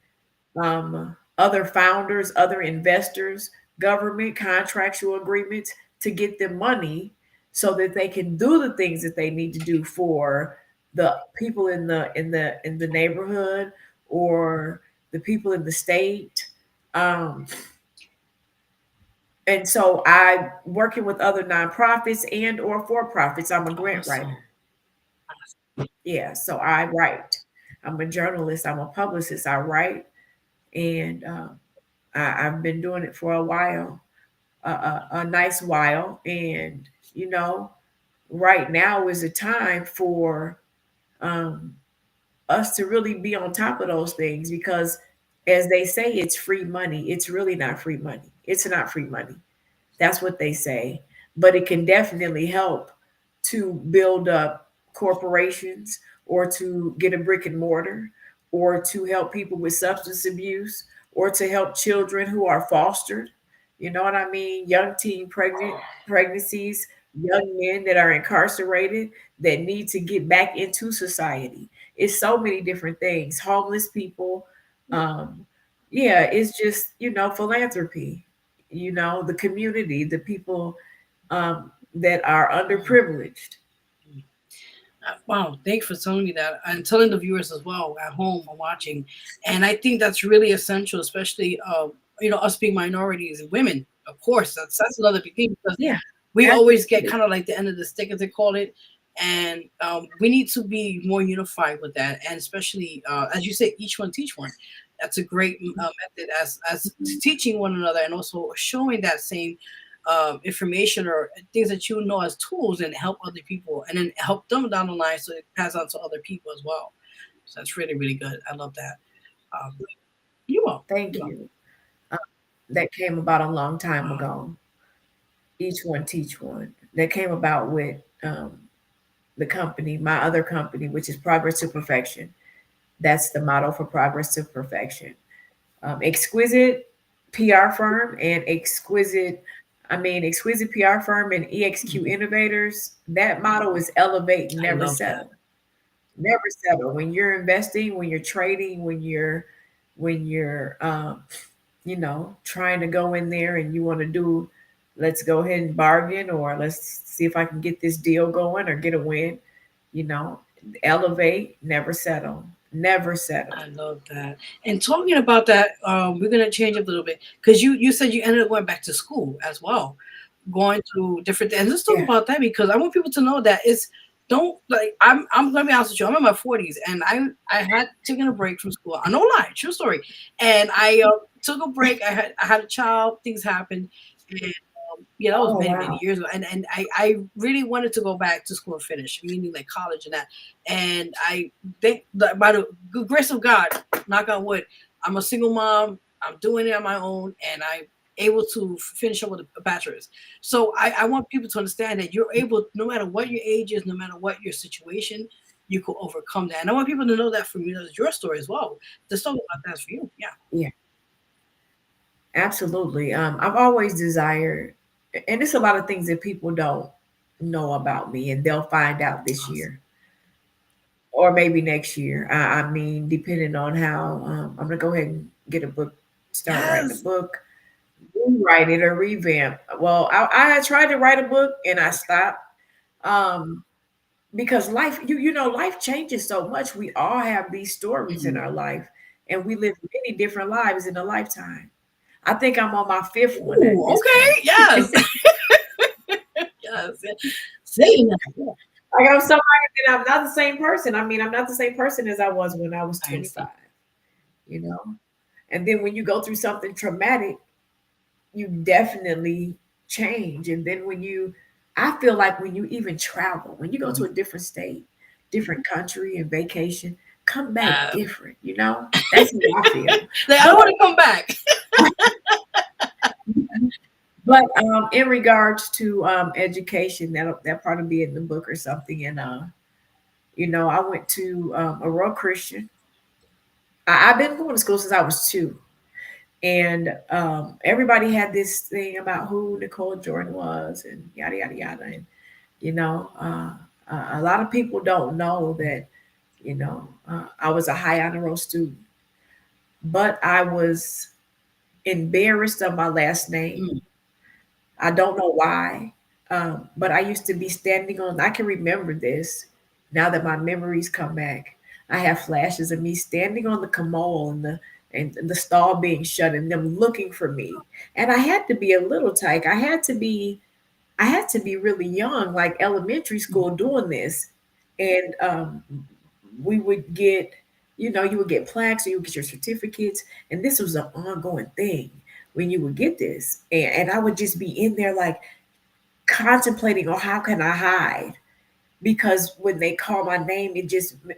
other founders, other investors, government contractual agreements to get them money so that they can do the things that they need to do for the people in the neighborhood or the people in the state. Um, and so I working with other nonprofits and or for profits. I'm a grant Awesome. writer. Yeah, so I write. I'm a journalist. I'm a publicist. I write, and I've been doing it for a while, a nice while. And right now is a time for um, us to really be on top of those things because, as they say, it's free money. It's really not free money. It's not free money. That's what they say. But it can definitely help to build up corporations or to get a brick and mortar or to help people with substance abuse or to help children who are fostered. You know what I mean? Young teen pregnancies, young men that are incarcerated that need to get back into society. It's so many different things. Homeless people. Um, yeah, it's just, philanthropy, the community, the people that are underprivileged. Wow, thanks for telling me that and telling the viewers as well at home or watching. And I think that's really essential, especially us being minorities and women. Of course, that's another big thing because Yeah, we always get absolutely. kind of like the end of the stick, as they call it, and we need to be more unified with that. And especially, as you say, each one teach one. That's a great method as teaching one another and also showing that same information or things that you know as tools and help other people and then help them down the line so it pass on to other people as well. So that's really, really good. I love that. Um, you will. Thank you. Uh, that came about a long time ago. Each one teach one. That came about with the company, my other company, which is Progress to Perfection. That's the motto for Progress to Perfection. Exquisite PR firm and exquisite PR firm and EXQ Innovators. That motto is elevate, I never love that. settle. Never settle. When you're investing, when you're trading, when you're trying to go in there and you want to do, let's go ahead and bargain, or let's see if I can get this deal going or get a win. You know, elevate, never settle. Never settle. I love that. And talking about that, we're gonna change up a little bit because you said you ended up going back to school as well, going through different things. Let's talk Yeah. about that because I want people to know that it's don't like I'm gonna be honest with you. I'm in my 40s and I had taken a break from school. I no lie, true story. And I took a break. I had a child. Things happened. And, yeah, that was Oh many, many wow. years ago. And I really wanted to go back to school and finish, meaning like college and that. And I think that by the good grace of God, knock on wood, I'm a single mom. I'm doing it on my own, and I'm able to finish up with a bachelor's. So I want people to understand that you're able, no matter what your age is, no matter what your situation, you can overcome that. And I want people to know that from you. That's your story as well. The story about that's for you. Yeah. Yeah. Absolutely. I've always desired, and it's a lot of things that people don't know about me, and they'll find out this Awesome. year or maybe next year. I mean, depending on how I'm gonna go ahead and get a book, start writing a Yes. book, rewrite it or revamp. Well, I had tried to write a book and I stopped um, because life, life changes so much. We all have these stories in Mhm. our life, and we live many different lives in a lifetime. I think I'm on my fifth one at Ooh, this okay. point. Yes. Yes. Saying that. Yeah. Like I'm somebody that I'm not the same person. I mean, I'm not the same person as I was when I was I understand. 25, you know? And then when you go through something traumatic, you definitely change. And then I feel like when you even travel, when you go to Mhm. a different state, different country and vacation, come back Uh, different, you know? That's how I feel. like, I don't want But to come back. in regards to education, that probably be in the book or something. And I went to a rural Christian. I've been going to school since I was 2. And everybody had this thing about who Nicole Jordan was and yada, yada, yada. And, a lot of people don't know that, I was a high honor roll student, but I was embarrassed of my last name. I don't know why, but I used to be standing on, I can remember this now that my memories come back. I have flashes of me standing on the commode and the stall being shut and them looking for me. And I had to be a little tyke. I had to be really young, like elementary school doing this. And we would get, you would get plaques or you would get your certificates. And this was an ongoing thing when you would get this. And I would just be in there like contemplating on how can I hide? Because when they call my name,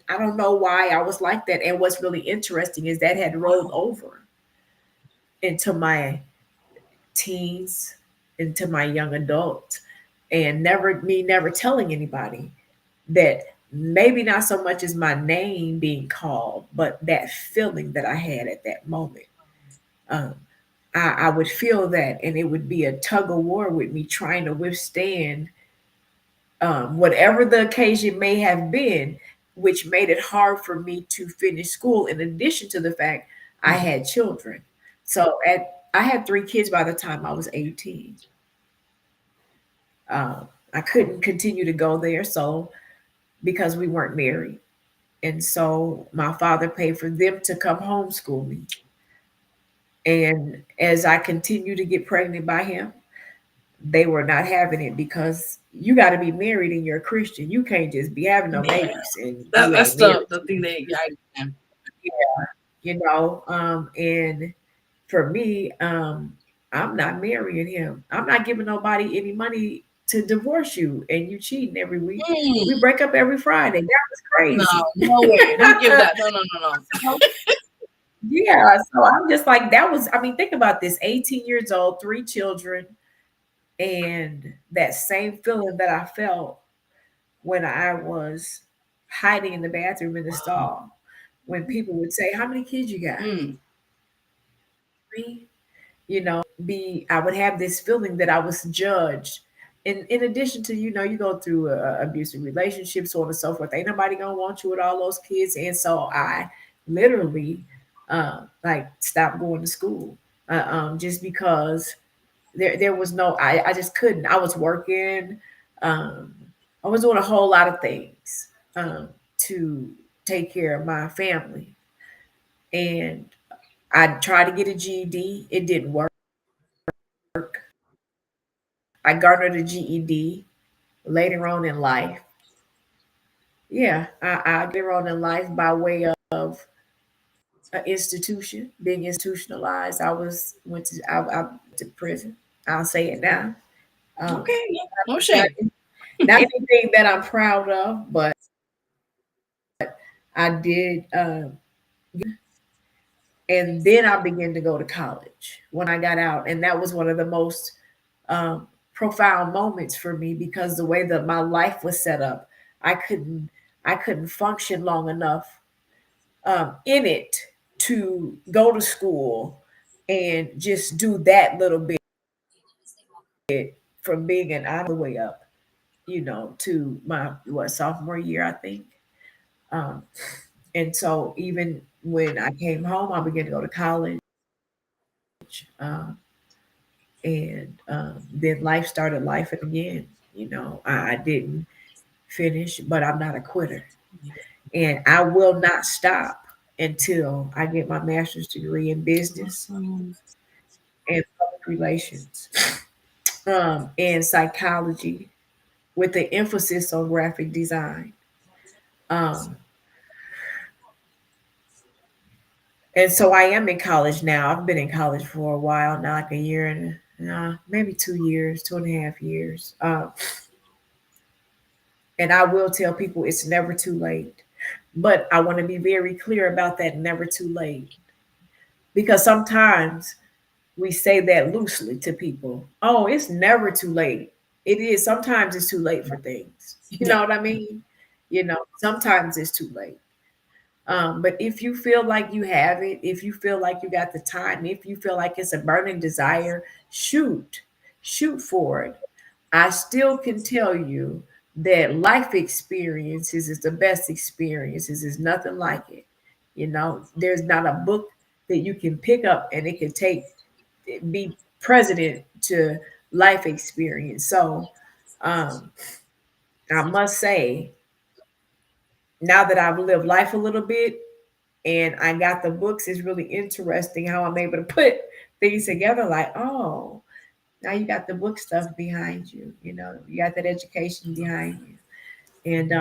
I don't know why I was like that. And what's really interesting is that had rolled over into my teens, into my young adult, and never telling anybody that maybe not so much as my name being called, but that feeling that I had at that moment. Um, I would feel that, and it would be a tug of war with me trying to withstand whatever the occasion may have been, which made it hard for me to finish school. In addition to the fact I had children, so I had 3 kids by the time I was 18. I couldn't continue to go there, so because we weren't married, and so my father paid for them to come homeschool me. And as I continued to get pregnant by him, they were not having it because you got to be married and you're a Christian. You can't just be having no Yeah. babies and That's you ain't the thing that and for me, I'm not marrying him. I'm not giving nobody any money to divorce you and you cheating every week. We break up every Friday. That was crazy. No way. Don't give that. No. Yeah, so I'm just like, think about this, 18 years old, 3 children, and that same feeling that I felt when I was hiding in the bathroom in the stall, when people would say, "How many kids you got?" 3. I would have this feeling that I was judged. In addition to, you go through abusive relationships, so on and so forth. Ain't nobody gonna want you with all those kids. And so I literally stopped going to school just because there was I just couldn't. I was working. I was doing a whole lot of things to take care of my family. And I tried to get a GED. It didn't work. I garnered a GED later on in life. Yeah, I later on in life by way of an institution, being institutionalized. I went to prison. I'll say it now. Okay, no shame. Not anything that I'm proud of, but I did. And then I began to go to college when I got out, and that was one of the most profound moments for me because the way that my life was set up, I couldn't function long enough in it to go to school and just do that little bit from being an all the way up, to my sophomore year, I think. And so even when I came home, I began to go to college. And then life started life again. I didn't finish, but I'm not a quitter. And I will not stop until I get my master's degree in business and public relations and psychology with the emphasis on graphic design. And so I am in college now. I've been in college for a while now, like a year and maybe 2 years, 2.5 years. And I will tell people it's never too late. But I want to be very clear about that never too late. Because sometimes we say that loosely to people. Oh, it's never too late. It is. Sometimes it's too late for things. You know what I mean? Sometimes it's too late. But if you feel like you have it, if you feel like you got the time, if you feel like it's a burning desire, shoot for it. I still can tell you that life experiences is the best experiences. There's nothing like it. There's not a book that you can pick up and it can be president to life experience. So I must say, now that I've lived life a little bit and I got the books, it's really interesting how I'm able to put things together like, oh, now you got the book stuff behind you. You got that education behind you. And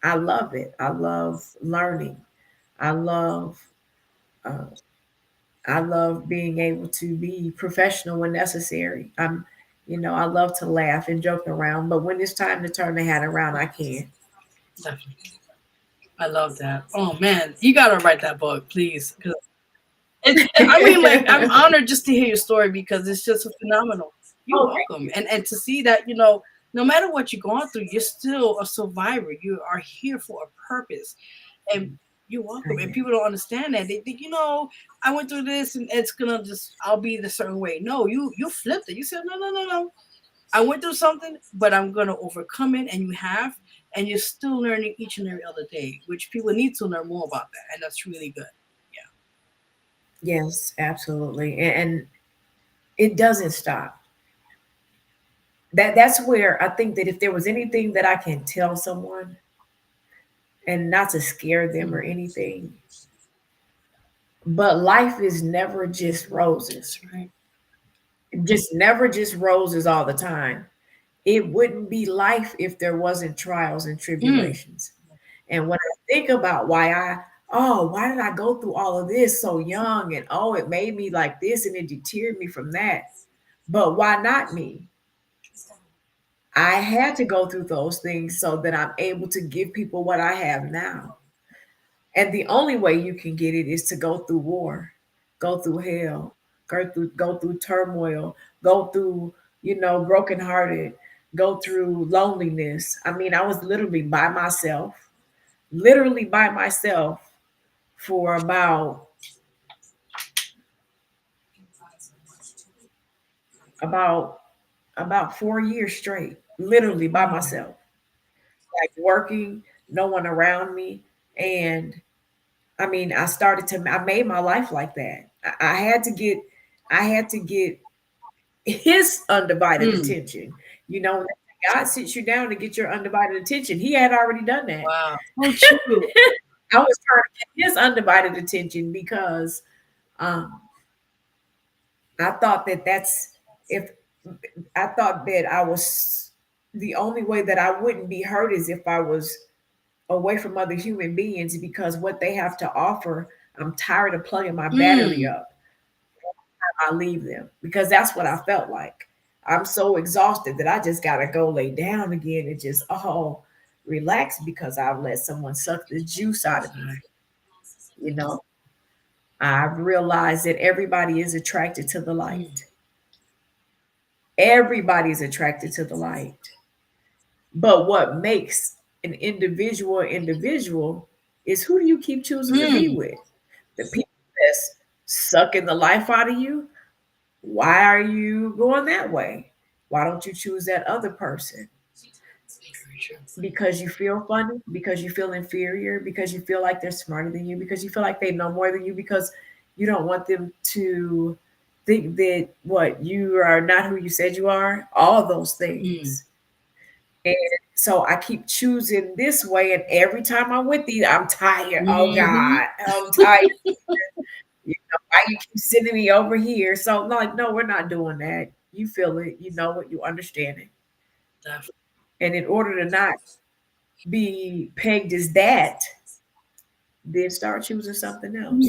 I love it. I love learning. I love uh, I love being able to be professional when necessary. I love to laugh and joke around, but when it's time to turn the hat around, I can. Definitely. I love that. Oh man, you gotta write that book, please. 'Cause I mean, like, I'm honored just to hear your story because it's just phenomenal. You're Oh, welcome, and to see that no matter what you're going through, you're still a survivor. You are here for a purpose, and you're welcome. And people don't understand that. They think, I went through this, and it's gonna I'll be the certain way. No, you flipped it. You said, no, no, no, no. I went through something, but I'm gonna overcome it, and you have, and you're still learning each and every other day, which people need to learn more about that, and that's really good. Yes, absolutely. And it doesn't stop. That's where I think that if there was anything that I can tell someone and not to scare them or anything, but life is never just roses. Right. Just never just roses all the time. It wouldn't be life if there wasn't trials and tribulations. And when I think about why did I go through all of this so young? And it made me like this and it deterred me from that. But why not me? I had to go through those things so that I'm able to give people what I have now. And the only way you can get it is to go through war, go through hell, go through turmoil, go through, brokenhearted, go through loneliness. I mean, I was literally by myself for about about 4 years straight, literally by myself, like working, no one around me. And I mean, I made my life like that. I had to get his undivided attention. When God sits you down to get your undivided attention, he had already done that. Wow. Oh, true. I was trying to get his undivided attention because I thought if I thought that I was the only way that I wouldn't be hurt is if I was away from other human beings, because what they have to offer, I'm tired of plugging my battery up. I leave them, because that's what I felt like. I'm so exhausted that I just gotta go lay down again and just relax, because I've let someone suck the juice out of me. I've realized that everybody is attracted to the light. Everybody's attracted to the light. But what makes an individual is, who do you keep choosing to be with? The people that's sucking the life out of you. Why are you going that way? Why don't you choose that other person? Because you feel funny, because you feel inferior, because you feel like they're smarter than you, because you feel like they know more than you, because you don't want them to think that you are not who you said you are, all those things. And so I keep choosing this way, and every time I'm with these, I'm tired. Oh God, I'm tired. Why you keep sending me over here? So like, no, we're not doing that. You feel it, you know it, you understand it. Definitely. And in order to not be pegged as that, then start choosing something else.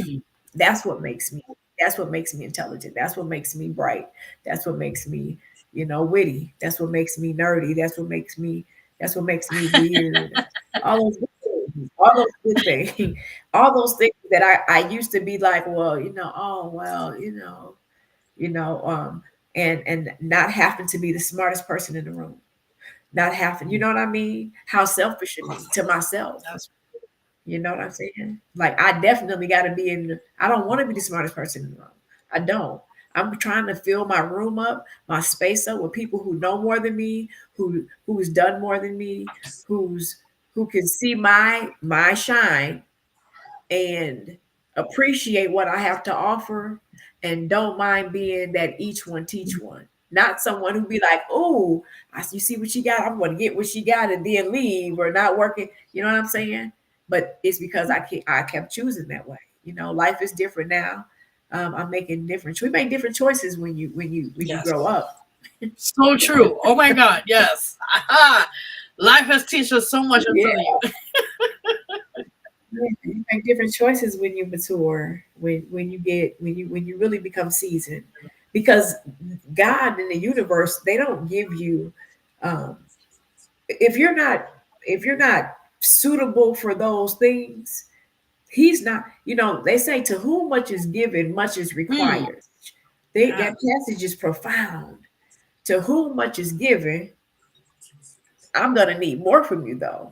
That's what makes me intelligent. That's what makes me bright. That's what makes me, witty. That's what makes me nerdy. That's what makes me weird. All those good things. All those things that I used to be like, and not having to be the smartest person in the room. Not having, you know what I mean? How selfish of me to myself. You know what I'm saying? Like I definitely got to be I don't want to be the smartest person in the room. I don't. I'm trying to fill my room up, my space up with people who know more than me, who's done more than me, who can see my shine and appreciate what I have to offer and don't mind being that each one teach one. Not someone who be like, oh, you see what she got, I'm going to get what she got and then leave or not working. You know what I'm saying? But it's because I kept choosing that way. You know, life is different now. I'm making different. We make different choices when you grow up. So true. Oh my God. Yes. Life has taught us so much. I'm telling you. You make different choices when you mature, when you really become seasoned, because God in the universe, they don't give you if you're not suitable for those things, he's not. You know, they say to whom much is given, much is required. That passage is profound. To whom much is given, I'm gonna need more from you though.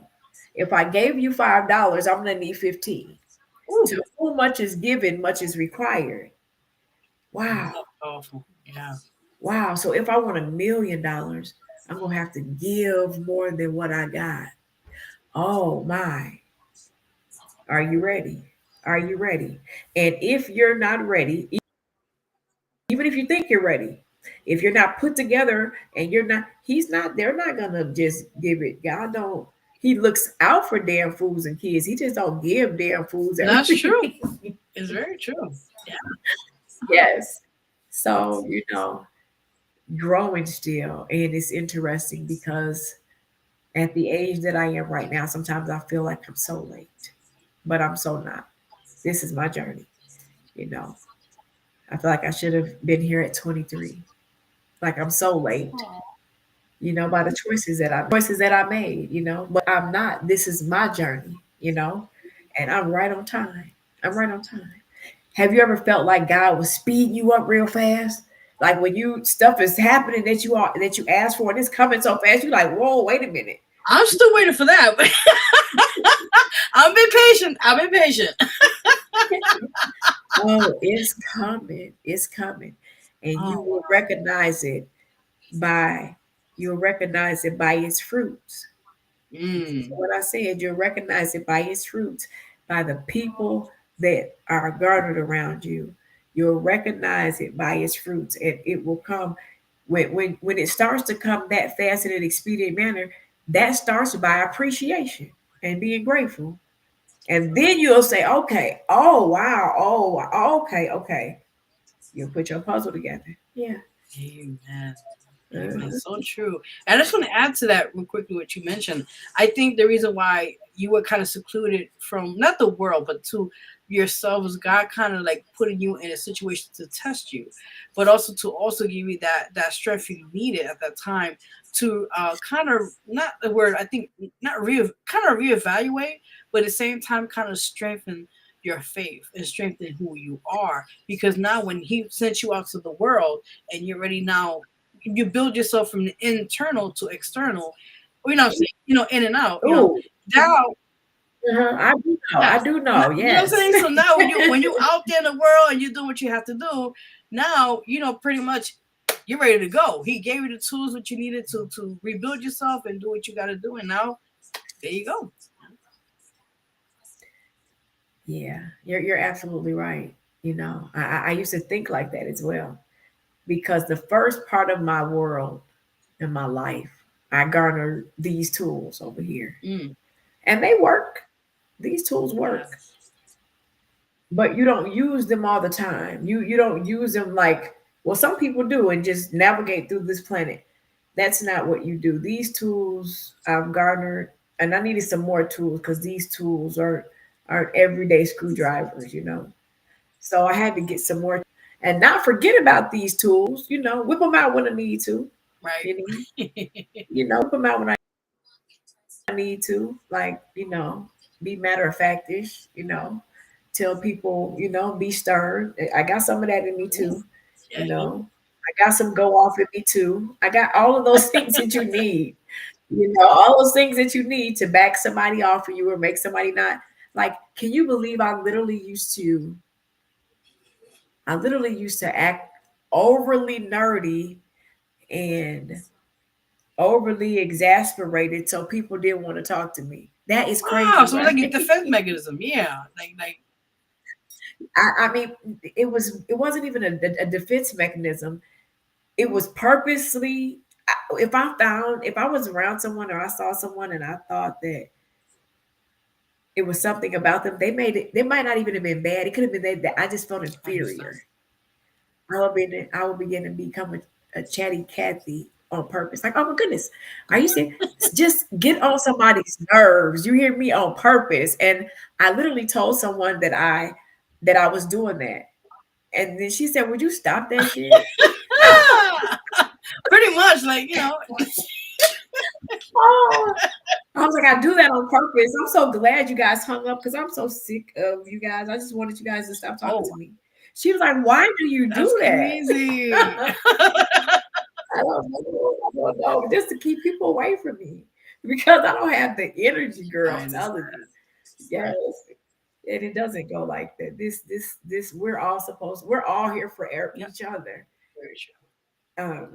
If I gave you $5, I'm gonna need 15. To whom much is given, much is required. Wow. That's powerful. Yeah. Wow. So if I want $1 million, I'm gonna have to give more than what I got. Oh my. Are you ready? Are you ready? And if you're not ready, even if you think you're ready, if you're not put together and they're not gonna just give it. God don't. He looks out for damn fools and kids. He just don't give damn fools everything. That's true. It's very true. Yeah. Yes. So, growing still. And it's interesting because at the age that I am right now, sometimes I feel like I'm so late, but I'm so not. This is my journey. I feel like I should have been here at 23. Like I'm so late, by the choices that I made, but I'm not. This is my journey, and I'm right on time. I'm right on time. Have you ever felt like God was speeding you up real fast? Like when stuff is happening that you asked for and it's coming so fast, you're like, whoa, wait a minute. I'm still waiting for that. I've been patient. Oh, it's coming. It's coming. And you will recognize it by its fruits. So what I said, you'll recognize it by its fruits, by the people that are gathered around you. You'll recognize it by its fruits, and it will come when it starts to come that fast in an expedient manner. That starts by appreciation and being grateful, and then you'll say, "Okay, oh wow, oh okay." You'll put your puzzle together. Yeah. Amen. That's so true. And I just want to add to that real quickly what you mentioned. I think the reason why you were kind of secluded from not the world, but to yourself was God kind of like putting you in a situation to test you, but also to give you that strength you needed at that time to kind of not the word I think not kind of reevaluate, but at the same time kind of strengthen your faith and strengthen who you are, because now when he sent you out to the world and you're ready now, you build yourself from the internal to external, in and out. Now I do know. Yes. You know what I'm saying? So now when you out there in the world and you do what you have to do, now pretty much you're ready to go. He gave you the tools that you needed to rebuild yourself and do what you got to do, and now there you go. Yeah, you're absolutely right. I used to think like that as well, because the first part of my world in my life, I garnered these tools over here, and they work. These tools work, but you don't use them all the time. You don't use them like, well, some people do and just navigate through this planet. That's not what you do. These tools I've garnered, and I needed some more tools because these tools aren't everyday screwdrivers, So I had to get some more and not forget about these tools, whip them out when I need to. Right. Whip them out when I need to, like, be matter of fact-ish, tell people, be stern. I got some of that in me too, I got some go off in me too. I got all of those things that you need, all those things that you need to back somebody off for you or make somebody not Like, can you believe I literally used to act overly nerdy and overly exasperated so people didn't want to talk to me. That is crazy. Wow, so it's like a Right? defense mechanism. Yeah. Like I mean, it wasn't even a defense mechanism. It was purposely. If I was around someone or I saw someone and I thought that it was something about them, they might not even have been bad. It could have been that I just felt inferior. I would begin to become a chatty Cathy on purpose. Like, oh my goodness, are you serious? Just get on somebody's nerves. You hear me, on purpose. And I literally told someone that I was doing that. And then she said, would you stop that shit? pretty much, like, Oh, I was like, I do that on purpose. I'm so glad you guys hung up because I'm so sick of you guys. I just wanted you guys to stop talking to me. She was like, why do you do that? Crazy. I don't know. Just to keep people away from me because I don't have the energy, girl. I'm telling you. Yes. And it doesn't go like that. This we're all here for each other. Very true.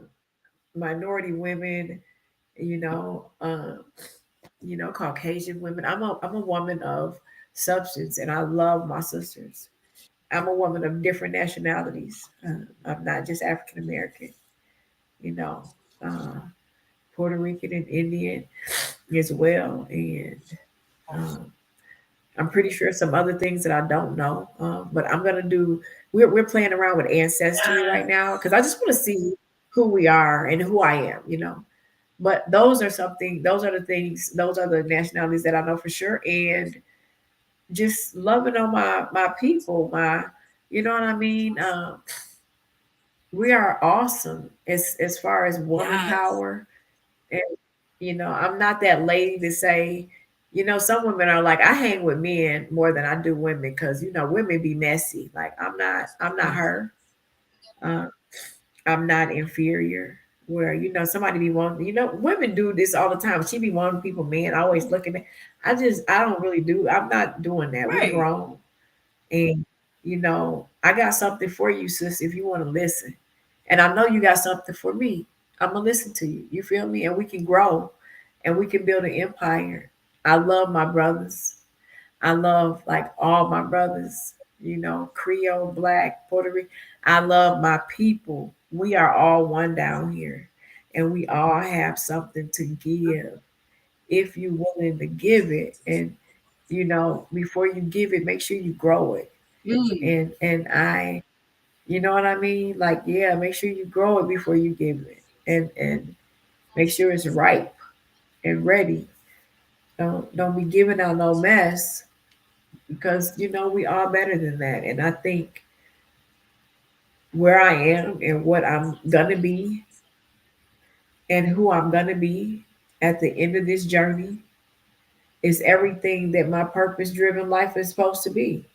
Minority women, Caucasian women. I'm a woman of substance, and I love my sisters. I'm a woman of different nationalities. I'm not just African American, Puerto Rican and Indian as well, and I'm pretty sure some other things that I don't know. But I'm gonna do. We're playing around with ancestry right now because I just want to see who we are and who I am. But those are the things, those are the nationalities that I know for sure. And just loving on my people, you know what I mean? We are awesome as far as woman power. And I'm not that lady to say, some women are like, I hang with men more than I do women because women be messy. Like I'm not her. I'm not inferior. Where somebody be wanting, women do this all the time. She be wanting people, man, always looking at. I don't really do. I'm not doing that. Right. We're grown, and I got something for you, sis. If you want to listen, and I know you got something for me, I'm gonna listen to you. You feel me? And we can grow, and we can build an empire. I love my brothers. I love like all my brothers. Creole, Black, Puerto Rican. I love my people. We are all one down here, and we all have something to give. If you're willing to give it, and before you give it, make sure you grow it. And I, you know what I mean? Like, yeah, make sure you grow it before you give it, and make sure it's ripe and ready. Don't be giving out no mess because we are better than that. And I think where I am and what I'm gonna be and who I'm gonna be at the end of this journey is everything that my purpose-driven life is supposed to be.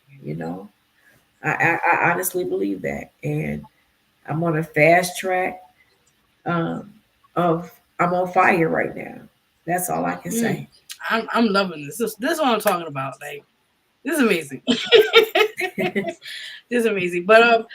I honestly believe that, and I'm on a fast track. Of I'm on fire right now. That's all I can say. I'm loving this. This is what I'm talking about. Like, this is amazing. This is amazing. But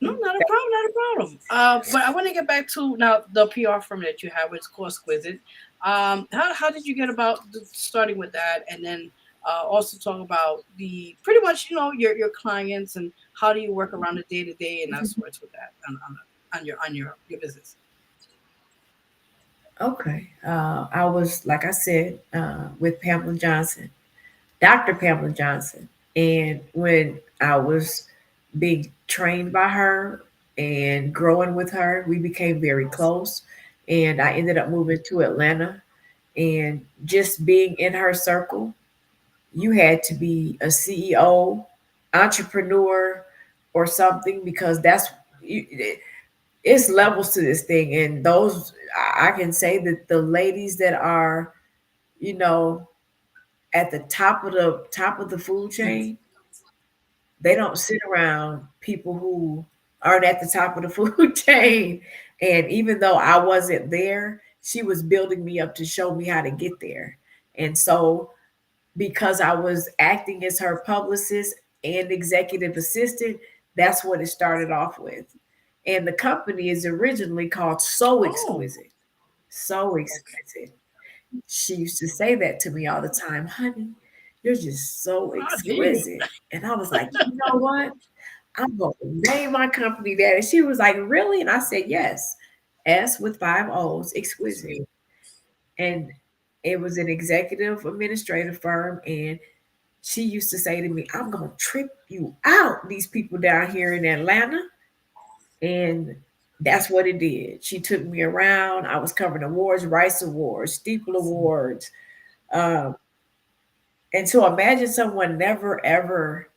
no, not a problem. But I want to get back to now the PR firm that you have. It's called Exquisite. How did you get about starting with that, and then also talk about the pretty much your clients and how do you work around the day to day and that sorts with that on your business. Okay. I was, like I said, with Pamela Johnson, Dr. Pamela Johnson. And when I was being trained by her and growing with her, we became very close. And I ended up moving to Atlanta. And just being in her circle, you had to be a CEO, entrepreneur, or something because it's levels to this thing. And those, I can say that the ladies that are, at the top of the food chain, they don't sit around people who aren't at the top of the food chain. And even though I wasn't there, she was building me up to show me how to get there. And so because I was acting as her publicist and executive assistant. That's what it started off with. And the company is originally called So Exquisite. So Exquisite. She used to say that to me all the time, honey, you're just so exquisite. And I was like, you know what? I'm going to name my company that. And she was like, really? And I said, yes. S with 5 O's, Exquisite. And it was an executive administrative firm. And she used to say to me, I'm going to trip you out, these people down here in Atlanta. And that's what it did. She took me around. I was covering awards, Rice Awards, Steeple Awards. Um, and so imagine someone never, ever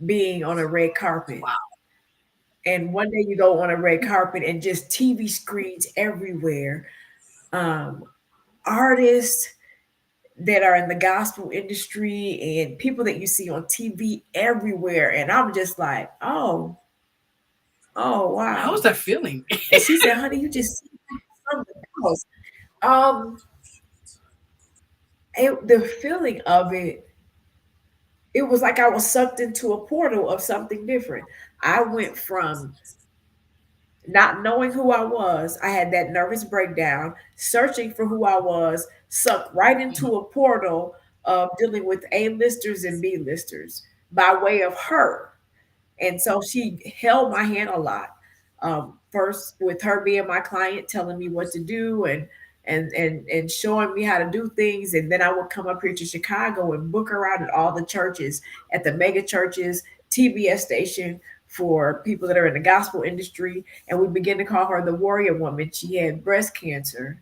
being on a red carpet. Wow. And one day you go on a red carpet and just TV screens everywhere. Artists that are in the gospel industry and people that you see on TV everywhere. And I'm just like, oh wow. How was that feeling? And she said, honey, you just see something else. The feeling of it was like I was sucked into a portal of something different. I went from not knowing who I was, I had that nervous breakdown, searching for who I was, sucked right into a portal of dealing with A-listers and B-listers by way of her. And so she held my hand a lot. First, with her being my client, telling me what to do and showing me how to do things. And then I would come up here to Chicago and book her out at all the churches, at the mega churches, TBS station for people that are in the gospel industry. And we began to call her the warrior woman. She had breast cancer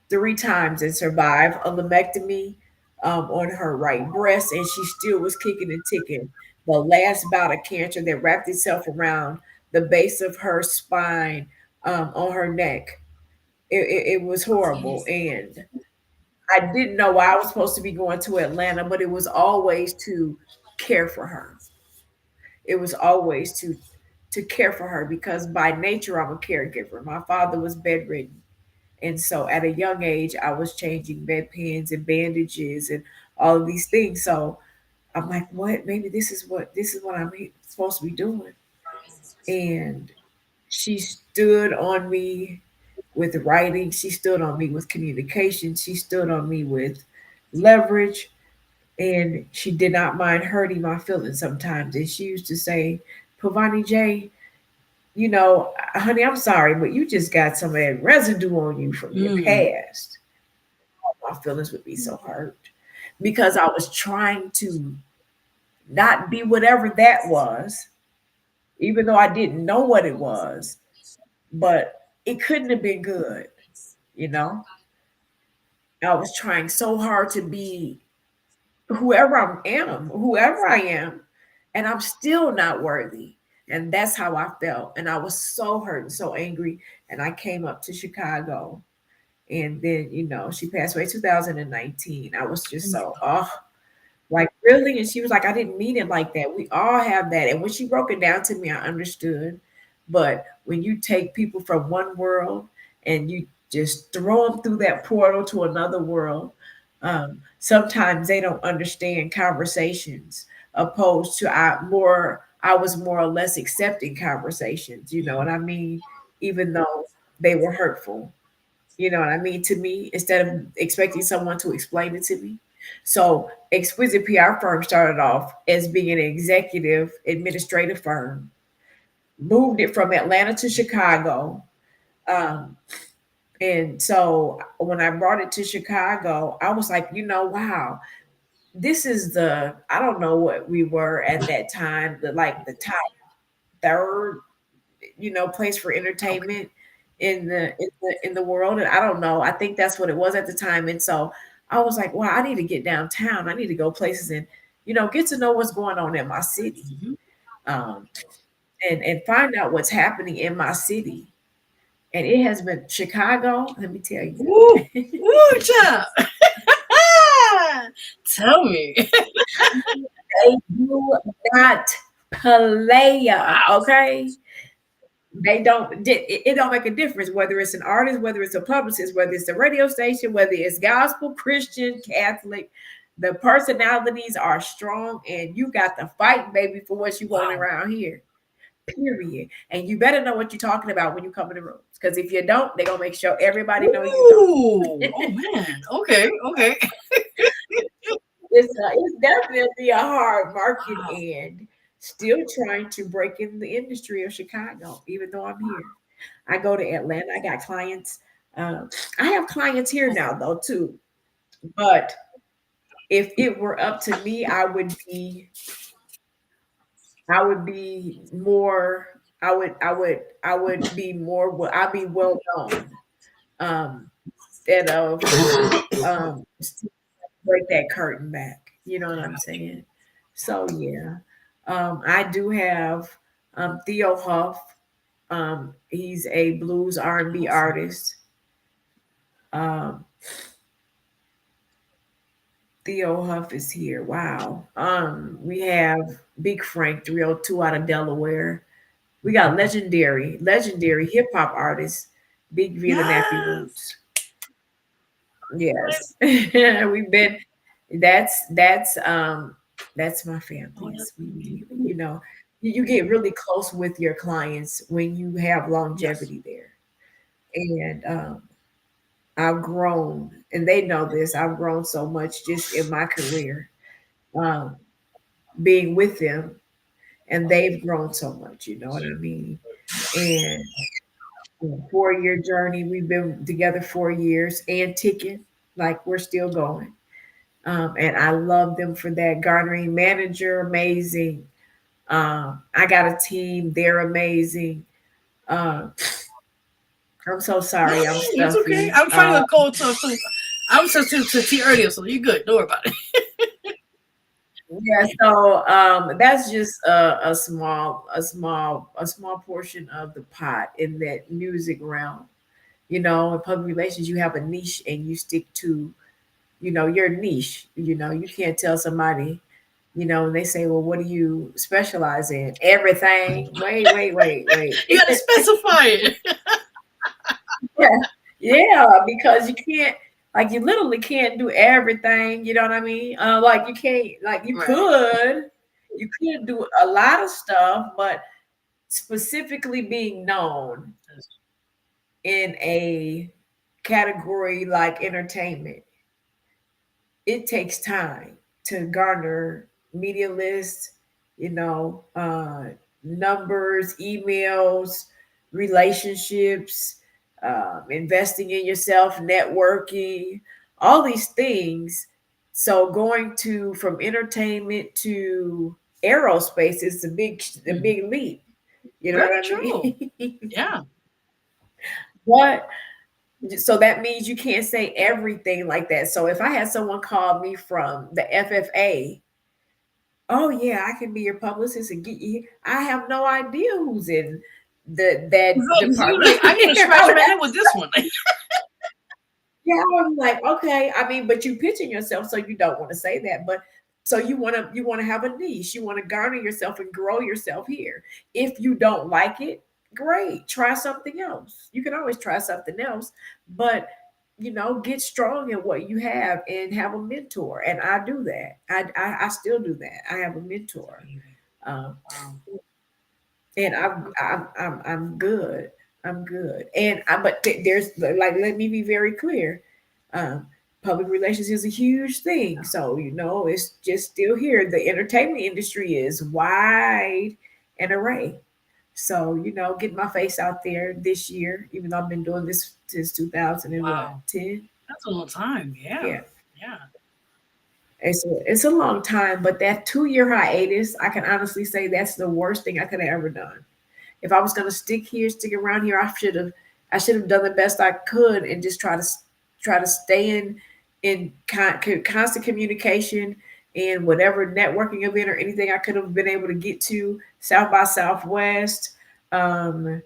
3 times and survived a lumpectomy on her right breast. And she still was kicking and ticking. The last bout of cancer that wrapped itself around the base of her spine on her neck. It was horrible. And I didn't know why I was supposed to be going to Atlanta, but it was always to care for her. It was always to care for her because by nature I'm a caregiver. My father was bedridden. And so at a young age, I was changing bedpans and bandages and all of these things. So I'm like, what? Maybe this is what I'm supposed to be doing. And she stood on me with writing. She stood on me with communication. She stood on me with leverage. And she did not mind hurting my feelings sometimes. And she used to say, Pavani J, you know, honey, I'm sorry, but you just got some of that residue on you from your past. My feelings would be so hurt because I was trying to not be whatever that was, even though I didn't know what it was, but it couldn't have been good, you know? I was trying so hard to be whoever I am, and I'm still not worthy. And that's how I felt. And I was so hurt and so angry. And I came up to Chicago. And then, you know, she passed away 2019. I was just so, like, really? And she was like, I didn't mean it like that. We all have that. And when she broke it down to me, I understood. But when you take people from one world and you just throw them through that portal to another world, sometimes they don't understand conversations opposed to I was more or less accepting conversations, you know what I mean? Even though they were hurtful, you know what I mean, to me, instead of expecting someone to explain it to me. So Exquisite PR firm started off as being an executive administrative firm, moved it from Atlanta to Chicago. And so when I brought it to Chicago, I was like, you know, wow, this is I don't know what we were at that time, the top 3rd, you know, place for entertainment in the world. And I don't know, I think that's what it was at the time. And so I was like, wow, I need to get downtown. I need to go places and, you know, get to know what's going on in my city. And find out what's happening in my city. And it has been Chicago, let me tell you. Woo, child. Tell me. They do not play, okay? They don't, it don't make a difference whether it's an artist, whether it's a publicist, whether it's a radio station, whether it's gospel, Christian, Catholic. The personalities are strong, and you got to fight, baby, for what you want around here. Period. And you better know what you're talking about when you come in the rooms. Because if you don't, they're gonna make sure everybody know you don't. Oh man. Okay. Okay. It's definitely a hard market and still trying to break in the industry of Chicago, even though I'm here. I go to Atlanta. I got clients. I have clients here now though too. But if it were up to me, I would be more I would be more I'd be well known instead of break that curtain back. You know what I'm saying? So yeah. I do have Theo Huff. He's a blues R&B artist. Um, Theo Huff is here. Wow. We have Big Frank 302 out of Delaware. We got legendary hip hop artist, Big V the Nappy Roots. Yes. We've been that's my family. You know, you get really close with your clients when you have longevity there. And I've grown, and they know this. I've grown so much just in my career, um, being with them, and they've grown so much. You know what I mean? And 4-year journey. We've been together 4 years and ticking, like we're still going. And I love them for that. Garnering manager, amazing. I got a team; they're amazing. Uh, I'm so sorry, I'm It's okay. stuffy. I'm trying to go to I'm sensitive to tea earlier, so you're good. Don't worry about it. Yeah, so that's just a small portion of the pot in that music realm. You know, in public relations, you have a niche and you stick to, your niche. You can't tell somebody, and they say, well, what do you specialize in? Everything. Wait. You got to specify it. Yeah, yeah, because you can't, like, you literally can't do everything. You know what I mean? Like, you can't, like, you could do a lot of stuff, but specifically being known in a category like entertainment, it takes time to garner media lists, numbers, emails, relationships, investing in yourself, networking, all these things. So going to from entertainment to aerospace is a big leap. You know Very what I mean? true. Yeah. But so that means you can't say everything like that. So if I had someone call me from the FFA, oh yeah, I can be your publicist and get you. I have no idea who's in that department. Like, I need to scratch my head with this one. Yeah, I'm like, okay. I mean, but you pitching yourself, so you don't want to say that. But so you want to have a niche. You want to garner yourself and grow yourself here. If you don't like it, great. Try something else. You can always try something else, but get strong in what you have and have a mentor. And I do that. I still do that. I have a mentor. Um, and I'm good. I'm good. And but there's like, let me be very clear. Um, Public relations is a huge thing. So it's just still here. The entertainment industry is wide and array. So get my face out there this year, even though I've been doing this since 2010. That's a long time. Yeah. Yeah. It's a long time, but that 2-year hiatus, I can honestly say that's the worst thing I could have ever done. If I was going to stick around here, I should have done the best I could and just try to stay in constant communication and whatever networking event or anything I could have been able to get to. South by Southwest, I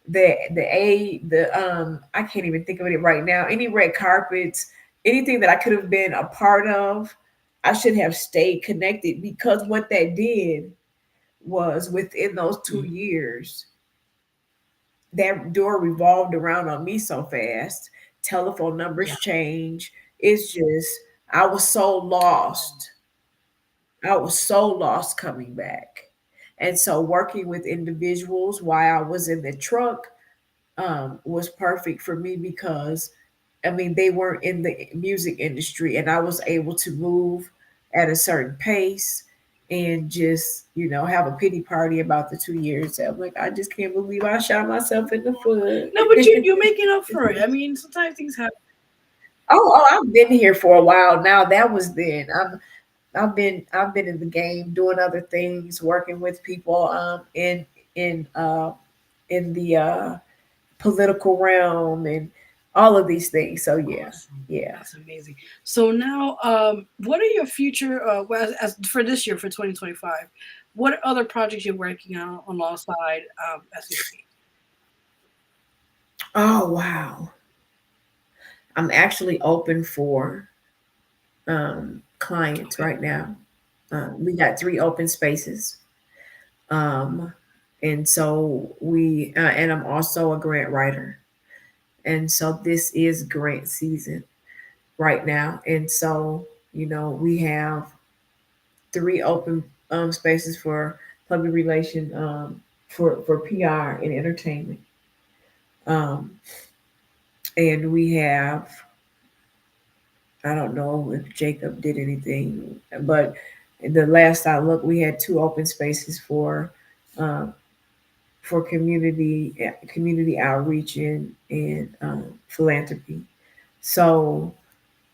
can't even think of it right now. Any red carpets, anything that I could have been a part of, I should have stayed connected, because what that did was within those 2 years, that door revolved around on me so fast. Telephone numbers change. It's just, I was so lost. I was so lost coming back. And so working with individuals while I was in the truck was perfect for me because, I mean, they weren't in the music industry and I was able to move at a certain pace and just, have a pity party about the 2 years. I'm like, I just can't believe I shot myself in the foot. No, but you're making up for it. I mean, sometimes things happen. Oh, I've been here for a while now. That was then. I've been in the game doing other things, working with people in in the political realm and all of these things. So yeah, yeah. That's amazing. So now, what are your future? Well, as for this year, for 2025, what other projects you're working on the side as we speak? Oh wow. I'm actually open for clients right now. We got 3 open spaces. Um, and so and I'm also a grant writer. And so this is grant season right now. And so, we have 3 open spaces for public relation, for PR and entertainment. Um, and we have, I don't know if Jacob did anything, but the last I looked, we had 2 open spaces um, for community outreach and philanthropy. So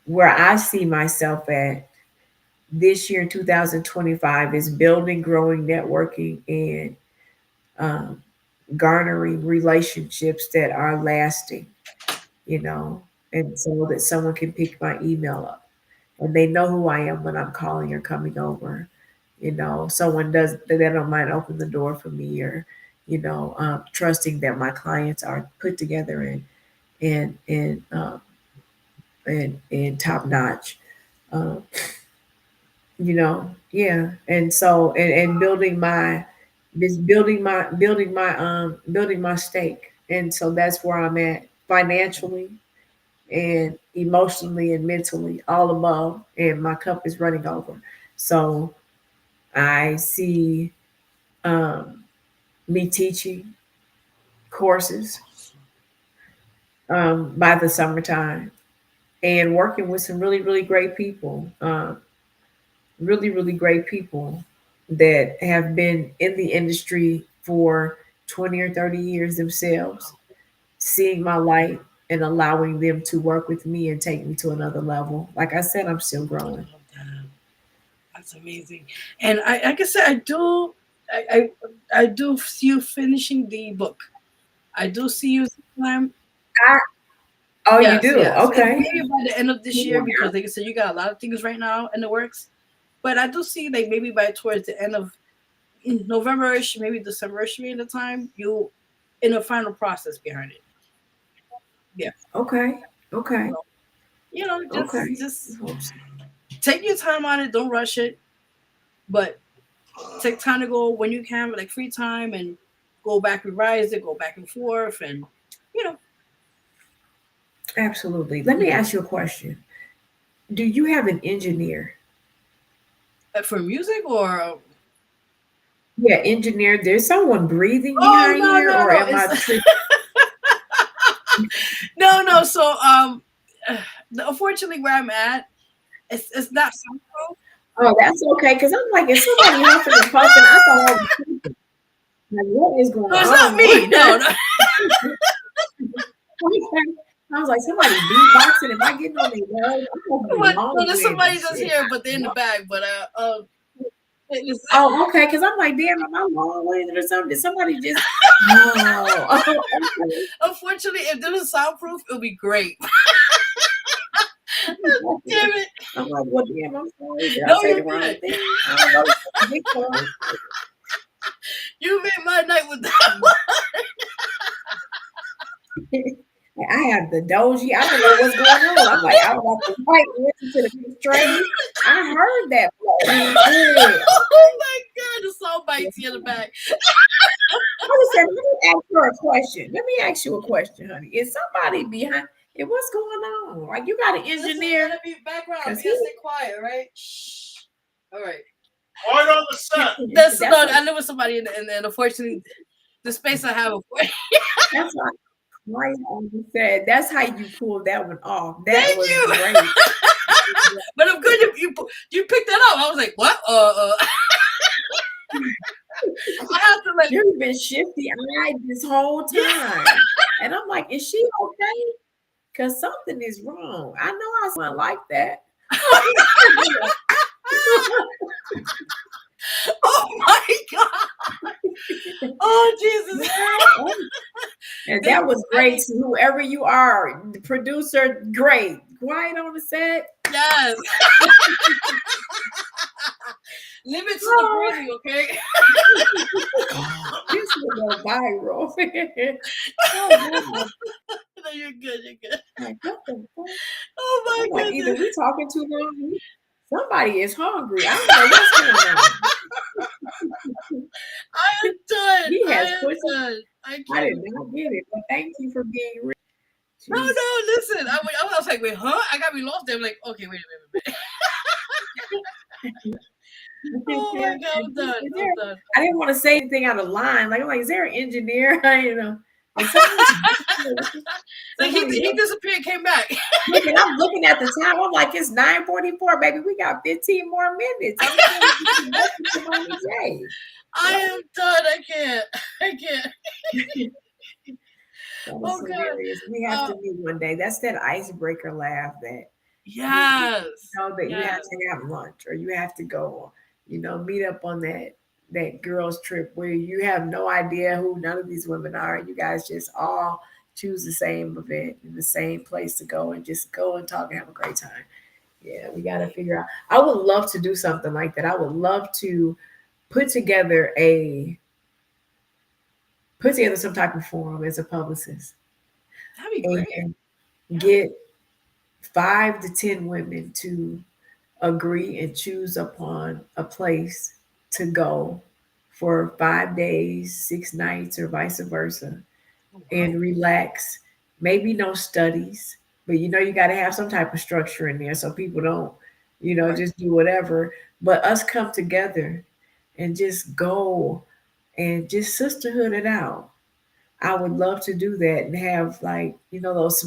where I see myself at this year in 2025 is building, growing, networking, and um, garnering relationships that are lasting, and so that someone can pick my email up and they know who I am when I'm calling or coming over. Someone they don't mind open the door for me, or trusting that my clients are put together and top notch. Um, yeah. And so and building my stake. And so that's where I'm at financially and emotionally and mentally, all above, and my cup is running over. So I see me teaching courses by the summertime and working with some really, really great people, really, really great people that have been in the industry for 20 or 30 years themselves, seeing my light and allowing them to work with me and take me to another level. Like I said, I'm still growing. That's amazing. And like I said, I do see you finishing the book. I do see you sometime. Oh, you Yes, do? yes. And Okay. maybe by the end of this year, because like I said, you got a lot of things right now in the works. But I do see like maybe by towards the end of November-ish, maybe December-ish, maybe the time you in a final process behind it. Yeah. Okay. Okay. Okay. Just take your time on it. Don't rush it, but take time to go when you can, like free time, and go back, revise it, go back and forth, and you know. Absolutely. Let me ask you a question. Do you have an engineer? For music or Yeah, engineer. There's someone breathing oh behind no here, no or no am I tripping? no. So unfortunately, where I'm at, it's not soundproof. Oh, that's okay. Because I'm like, is somebody huffing and puffing? I thought I was tripping. Like, what is going No, it's on? not me. No, no. I was like, somebody beatboxing. Am I getting on their nerves? No, there's somebody just here, but they're in the back. But oh, okay. Because I'm like, damn, am I long-winded or something? Did somebody just? Oh, okay. Unfortunately, if this was soundproof, it would be great. Damn it! I'm like, well, damn, I'm sorry. Did No, I say you're the wrong good. thing? I don't know. You made my night with that one. I have the doji. I don't know what's going on. I'm like, I was about to fight and listen to the big train. I heard that. Oh my god, the song bites you in the back. I was saying, let me ask her a question. Let me ask you a question, honey. Is somebody behind? what's going on? Like, you got an engineer. Listen, be background. You gotta He- stay quiet, right? Shh. All right. Right on the set. That's no, I live with somebody, and unfortunately, the space I have. That's why I said that's how you pulled that one off. That Thank was you. great. But I'm good. You picked that up. I was like, what? I have to like. You've been shifty-eyed this whole time, and I'm like, is she okay? Because something is wrong. I know I sound like that. Oh my God. Oh Jesus. And that was great to whoever you are, the producer, great. Quiet on the set. Yes. Limit to the breathing, okay? This will go viral. No, you're good. You're good. Like, what the fuck? Oh my Like, goodness. either we talking too long. Somebody is hungry. I don't know what's going on. I am done. He has I am put done. I did not get it, but thank you for being real. No, listen. I was like, wait, huh? I got me lost there. I'm like, okay, wait a minute. Oh my God, I'm done. I'm done. I didn't want to say anything out of line. Like, I'm like, is there an engineer? You know. Like he disappeared, came back. And I'm looking at the time. I'm like, it's 9:44, baby. We got 15 more minutes. I'm I am done. I can't. Oh, God. We have to meet one day. That's that icebreaker laugh that yes. You know that you have to have lunch or you have to go, meet up on that girls trip where you have no idea who none of these women are. You guys just all choose the same event in the same place to go and just go and talk and have a great time. Yeah, we got to figure out. I would love to do something like that. I would love to put together some type of forum as a publicist. That'd be great. And get 5 to 10 women to agree and choose upon a place to go for 5 days, 6 nights, or vice versa, and relax. Maybe no studies, but you got to have some type of structure in there so people don't, just do whatever. But us come together and just go and just sisterhood it out. I would love to do that and have those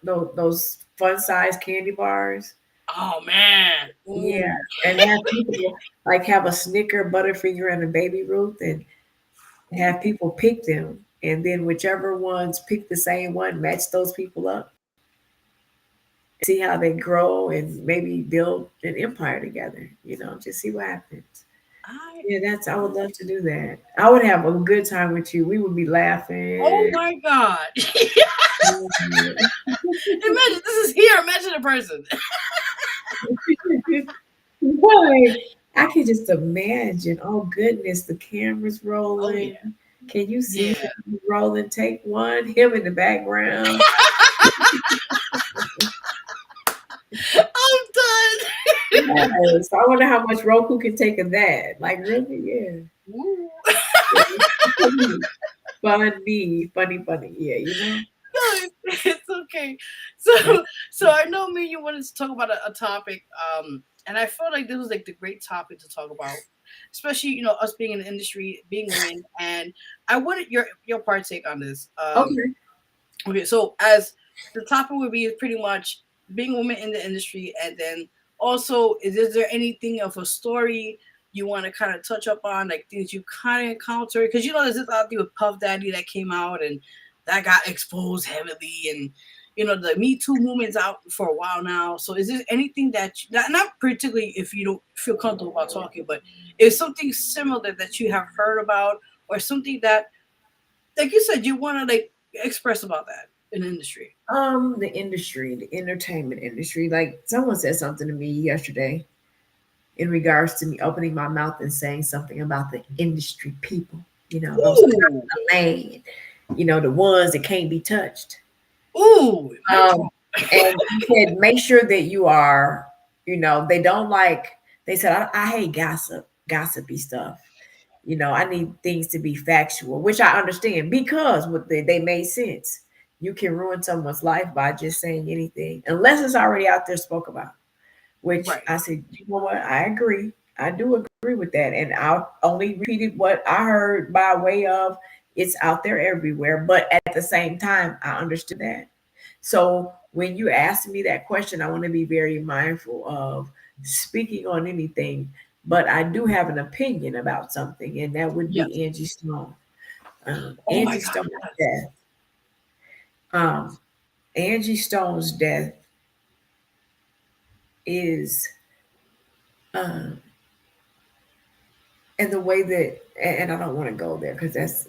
those fun size candy bars. Oh man. Ooh. Yeah. And have people have a Snicker, Butterfinger, and a Baby Ruth and have people pick them. And then whichever ones pick the same one, match those people up. See how they grow and maybe build an empire together. Just see what happens. I would love to do that. I would have a good time with you. We would be laughing. Oh my God. Imagine this is here. Imagine a person. Boy, I can just imagine. Oh goodness, the camera's rolling. Oh, yeah. Can you see him rolling? Take one, him in the background. I'm done. Yes. I wonder how much Roku can take of that. Like, really? Yeah. Funny. Yeah, No, it's okay. So I know me and you wanted to talk about a topic, and I felt like this was the great topic to talk about, especially us being in the industry, being women, and I wanted your partake on this. Okay. So as the topic would be pretty much being a woman in the industry, and then also is there anything of a story you want to kind of touch up on, like things you kind of encountered? Because there's this out there with Puff Daddy that came out and that got exposed heavily, and the Me Too movement's out for a while now. So is there anything that not particularly if you don't feel comfortable about talking, but is something similar that you have heard about, or something that, like you said, you want to express about that in the industry? The industry, the entertainment industry. Like someone said something to me yesterday in regards to me opening my mouth and saying something about the industry people. Those the lane. The ones that can't be touched. Ooh. And he said, make sure that you are, they don't they said, I hate gossipy stuff. I need things to be factual, which I understand because they made sense. you can ruin someone's life by just saying anything, unless it's already out there spoke about. Which I said, you know what? I agree. I do agree with that. And I only repeated what I heard by way of it's out there everywhere. But at the same time, I understood that. So when you ask me that question, I want to be very mindful of speaking on anything. But I do have an opinion about something, and that would be Angie Stone. Angie Stone's death. Angie Stone's death is, and the way that, and I don't want to go there because that's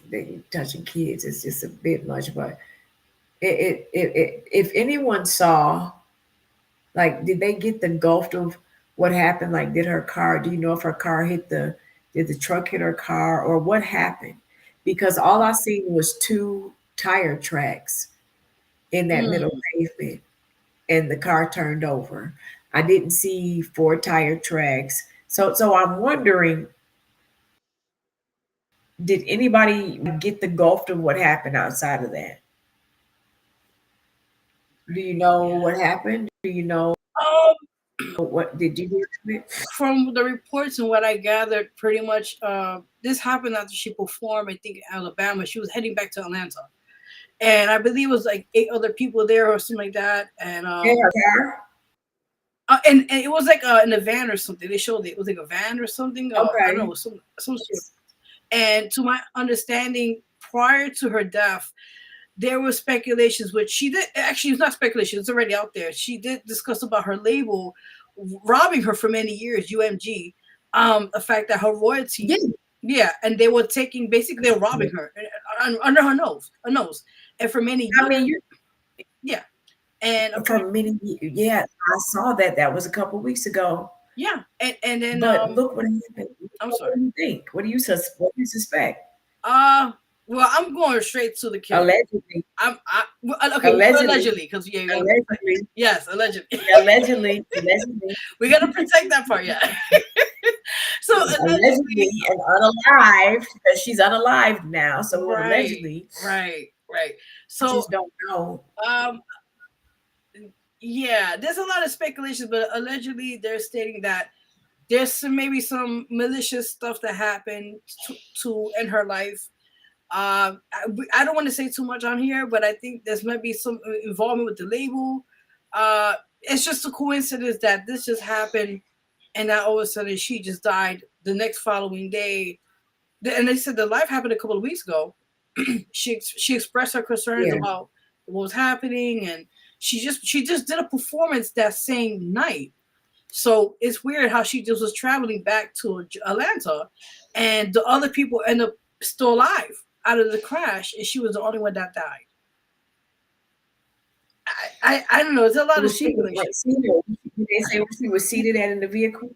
touching kids. It's just a bit much. But if anyone saw, like, did they get the gulf of what happened? Like, did her car? Do you know if her car did the truck hit her car, or what happened? Because all I seen was 2 tire tracks in that middle pavement, and the car turned over. I didn't see 4 tire tracks. So I'm wondering, did anybody get the gulf of what happened outside of that? Do you know what happened? Do you know what did you hear? From the reports and what I gathered, pretty much this happened after she performed, I think, in Alabama. She was heading back to Atlanta. And I believe it was like 8 other people there or something like that. And in her car? And it was like in a van or something. They showed it was like a van or something. I don't know, some sort. And to my understanding, prior to her death, there were speculations, which she did actually, it's not speculation, it's already out there. She did discuss about her label robbing her for many years, UMG, the fact that her royalties, and they were taking, basically they were robbing her under her nose, and for many years. I mean, and for many years, I saw that was a couple weeks ago. Yeah, and then look what happened. I'm sorry. What do you think? What do you suspect? Well, I'm going straight to the killer. Allegedly. Okay, allegedly, because allegedly. Yes, allegedly. Allegedly. We're gonna protect that part, yeah. So allegedly and unalived, because she's unalived now. So allegedly. Right. So I just don't know. Yeah, there's a lot of speculations, but allegedly they're stating that there's maybe some malicious stuff that happened to in her life. I don't want to say too much on here, but I think there's might be some involvement with the label. It's just a coincidence that this just happened, and now all of a sudden she just died the next following day. And they said the life happened a couple of weeks ago. she expressed her concerns about what was happening, and she just did a performance that same night. So it's weird how she just was traveling back to Atlanta, and the other people end up still alive out of the crash, and she was the only one that died. I don't know. There's a lot of speculation. Did they say where she was seated at in the vehicle?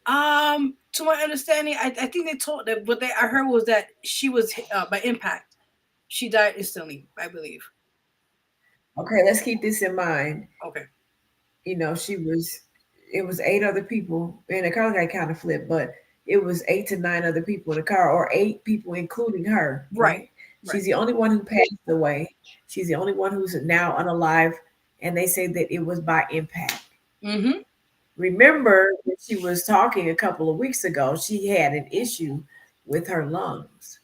To my understanding, I think they told that what I heard was that she was by impact. She died instantly, I believe. Okay, let's keep this in mind. Okay. It was 8 other people, and the car got kind of flipped, but it was 8 to 9 other people in the car, or 8 people, including her. Right. She's the only one who passed away. She's the only one who's now unalive, and they say that it was by impact. Mm-hmm. Remember when she was talking a couple of weeks ago, she had an issue with her lungs.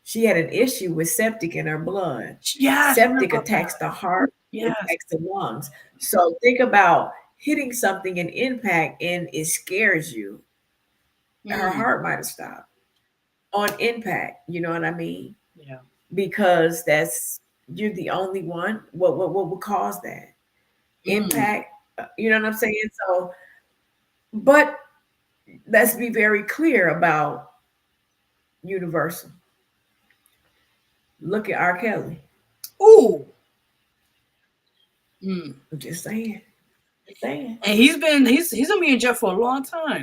She had an issue with septic in her blood. Yeah, septic attacks the heart, attacks the lungs. So think about hitting something in impact and it scares you. Her heart might have stopped on impact. You know what I mean? Yeah. Because you're the only one. What would cause that? Impact. You know what I'm saying? So, but let's be very clear about Universal. Look at R. Kelly. Ooh. I'm just saying. And he's gonna be in jail for a long time.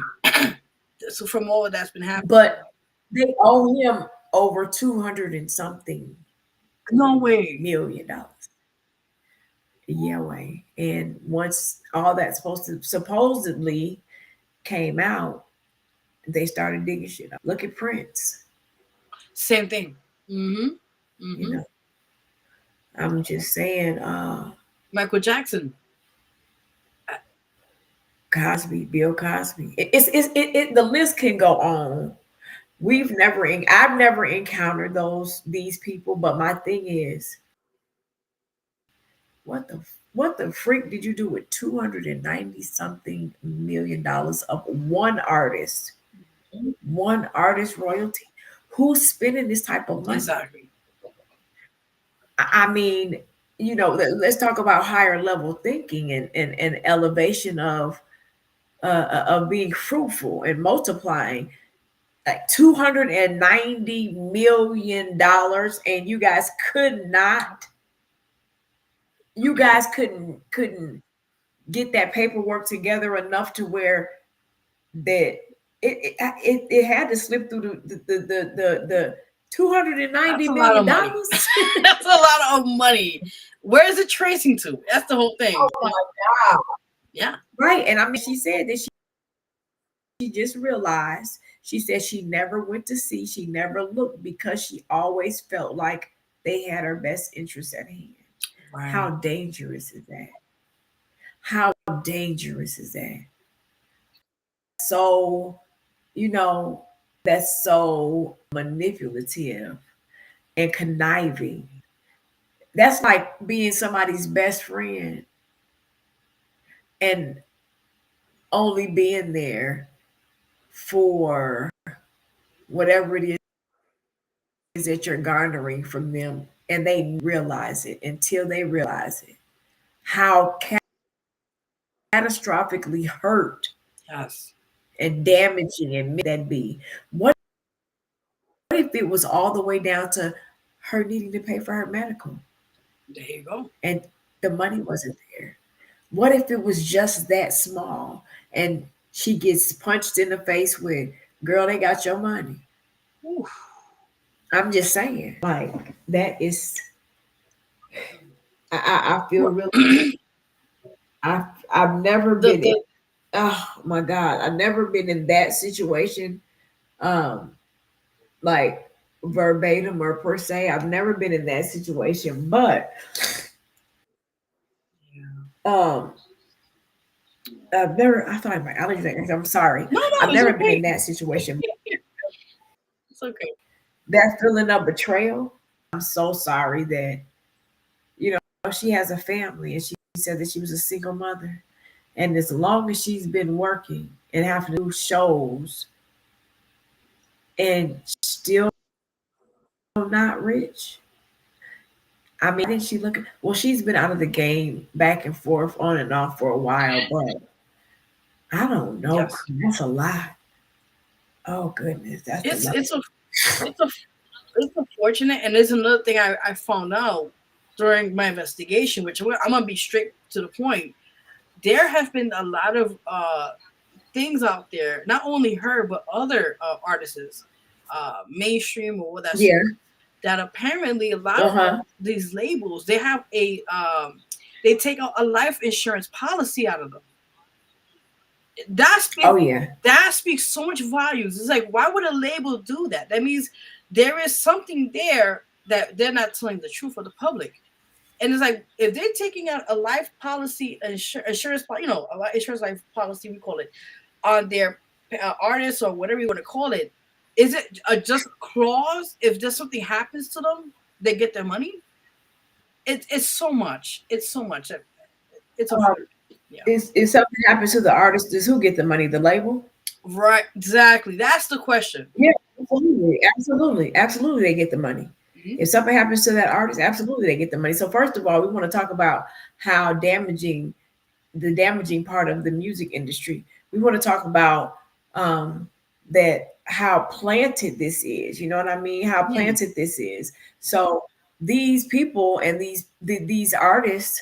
So from all that's been happening. But they owe him over 200 and something. No way. $1 million. Yeah, way. And once all that supposedly came out, they started digging shit up. Look at Prince. Same thing. You know, I'm just saying, Michael Jackson. Cosby, Bill Cosby. The list can go on. I've never encountered these people, but my thing is, what the freak did you do with $290 something million of one artist royalty? Who's spending this type of money? Exactly. I mean, let's talk about higher level thinking and elevation of being fruitful and multiplying. Like $290 million, and you guys couldn't get that paperwork together enough to where that it had to slip through the $290 million. That's a lot of money. Where is it tracing to? That's the whole thing. Oh my God. Yeah. Right. And I mean, she said that she just realized, she said she never went to see, she never looked because she always felt like they had her best interests at hand. Right. How dangerous is that? How dangerous is that? So, that's so manipulative and conniving. That's like being somebody's best friend and only being there for whatever it is that you're garnering from them, and they realize it. Until they realize it, how catastrophically hurt, yes, and damaging and that be. What if it was all the way down to her needing to pay for her medical? There you go. And the money wasn't there. What if it was just that small and she gets punched in the face with, girl, they got your money? Oof. I'm just saying, like, that is, I feel really, I've never been in, oh my God, I've never been in that situation, like verbatim or per se. I've never been in that situation, but I thought my allergies. I'm sorry. No, I've never been in that situation. It's okay. That feeling of betrayal. I'm so sorry that, she has a family, and she said that she was a single mother. And as long as she's been working and having to do shows and still not rich. I mean, didn't she look? Well, she's been out of the game back and forth on and off for a while, but I don't know. Yes. That's a lot. Oh goodness, it's unfortunate. And there's another thing I found out during my investigation, which I'm gonna be straight to the point. There have been a lot of things out there, not only her but other artists, mainstream or whatever. Yeah. That apparently a lot of these labels, they have they take a life insurance policy out of them. That speaks so much volumes. It's like, why would a label do that? That means there is something there that they're not telling the truth for the public. And it's like, if they're taking out a life policy, insurance, a insurance life policy, we call it, on their artists or whatever you want to call it, is it just a clause? If just something happens to them, they get their money? It's so much. It's so much. It's a yeah. If something happens to the artist, does who get the money? The label? Right. Exactly. That's the question. Yeah, absolutely. They get the money. Mm-hmm. If something happens to that artist, absolutely they get the money. So first of all, we want to talk about how the damaging part of the music industry. We want to talk about that, how planted this is. You know what I mean? How planted this is. So these people and these artists,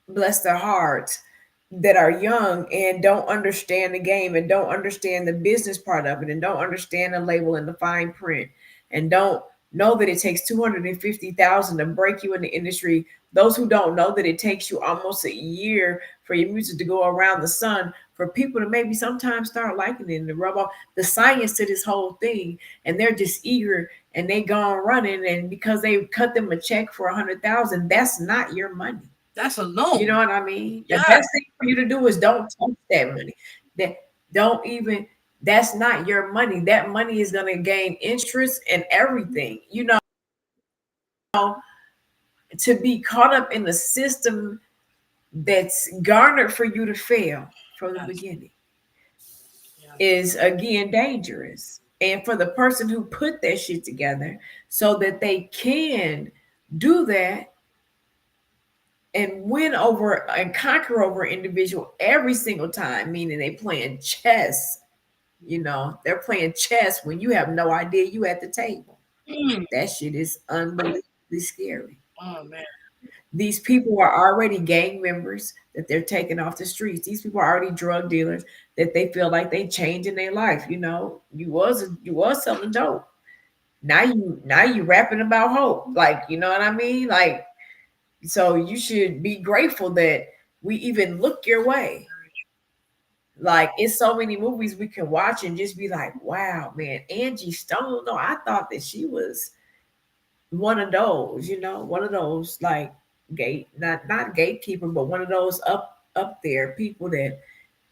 bless their hearts, that are young and don't understand the game and don't understand the business part of it and don't understand the label and the fine print and don't know that it takes $250,000 to break you in the industry. Those who don't know that it takes you almost a year for your music to go around the sun, for people to maybe sometimes start liking it and to rub off the science to this whole thing. And they're just eager and they gone running, and because they cut them a check for 100,000, that's not your money. That's a loan. You know what I mean? Yeah. The best thing for you to do is don't touch that money. Don't even. That's not your money. That money is going to gain interest and everything. You know, to be caught up in the system that's garnered for you to fail from the beginning is again dangerous. And for the person who put that shit together so that they can do that and win over and conquer over individual every single time, meaning they playing chess. You know, they're playing chess when you have no idea you at the table. That shit is unbelievably scary. Oh man. These people are already gang members that they're taking off the streets. These people are already drug dealers that they feel like they changing their life. You know, you was selling dope. Now you rapping about hope. Like, you know what I mean? Like, so you should be grateful that we even look your way. Like, it's so many movies we can watch and just be like, wow, man, Angie Stone. No, I thought that she was one of those, you know, one of those like not gatekeeper, but one of those up there people that,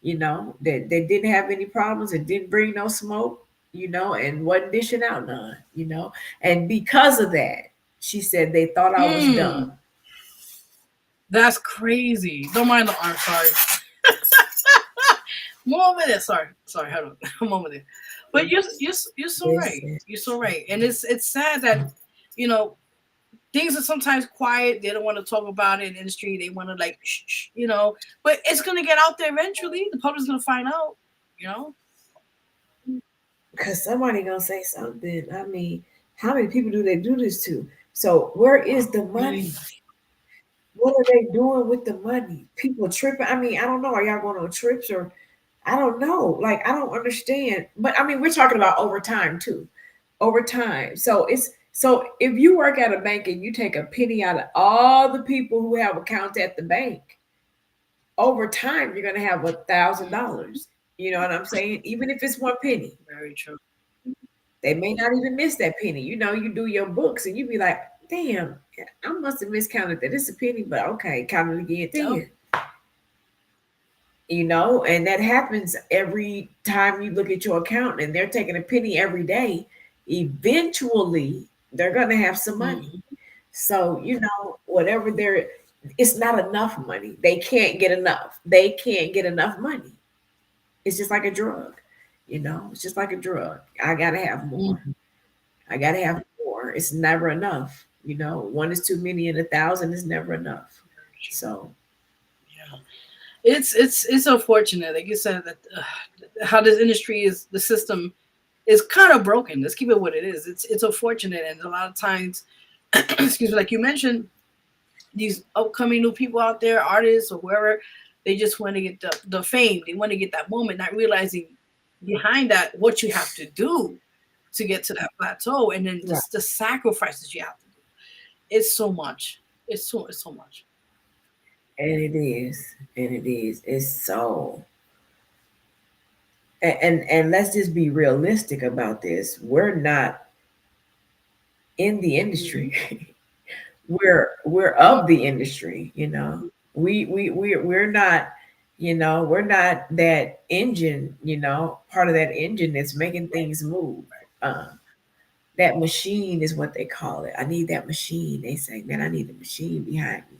you know, that didn't have any problems and didn't bring no smoke, you know, and wasn't dishing out none, you know. And because of that, she said they thought I was dumb. That's crazy. Don't mind the arm, sorry. Moment there. Sorry, hold on. A moment there. But you're so right. You're so right. And it's sad that, you know, things are sometimes quiet. They don't want to talk about it in the industry. They want to like, shh, you know. But it's gonna get out there eventually. The public's gonna find out, you know. Because somebody gonna say something. I mean, how many people do they do this to? So where is the money? What are they doing with the money? People tripping. I mean, I don't know. Are y'all going on trips or I don't know. Like, I don't understand. But I mean, we're talking about over time too. Over time. So if you work at a bank and you take a penny out of all the people who have accounts at the bank, over time you're gonna have $1,000. You know what I'm saying? Even if it's one penny. Very true. They may not even miss that penny. You know, you do your books and you be like, damn, I must have miscounted that. It's a penny, but okay, count it again. Then. You know, and that happens every time you look at your account and they're taking a penny every day. Eventually, they're going to have some money. So, you know, whatever it's not enough money. They can't get enough. They can't get enough money. It's just like a drug, you know, it's just like a drug. I got to have more. I got to have more. It's never enough. You know, one is too many and 1,000 is never enough. So, yeah, it's unfortunate. Like you said, that how this industry is, the system is kind of broken. Let's keep it what it is. It's unfortunate, and a lot of times, excuse me, like you mentioned, these upcoming new people out there, artists or whoever, they just want to get the fame. They want to get that moment, not realizing behind that what you have to do to get to that plateau, and then just the sacrifices you have to do. It's so much. It's so much. And it is. It's so. And let's just be realistic about this. We're not in the industry. we're of the industry, you know. We're not, you know, we're not that engine, you know, part of that engine that's making things move. That machine is what they call it. I need that machine. They say, man, I need a machine behind me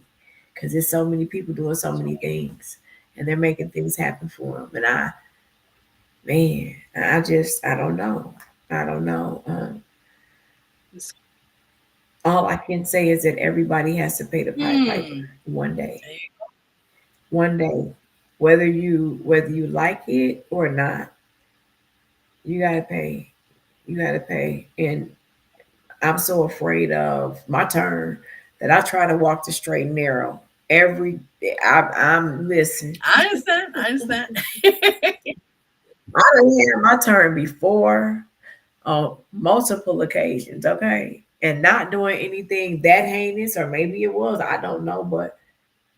because there's so many people doing so many things and they're making things happen for them. And I don't know. All I can say is that everybody has to pay the piper one day. One day, whether you like it or not, you gotta pay. You gotta pay. And I'm so afraid of my turn that I try to walk the straight and narrow every day. I'm listen. I understand. I done had my turn before on multiple occasions, okay? And not doing anything that heinous, or maybe it was, I don't know, but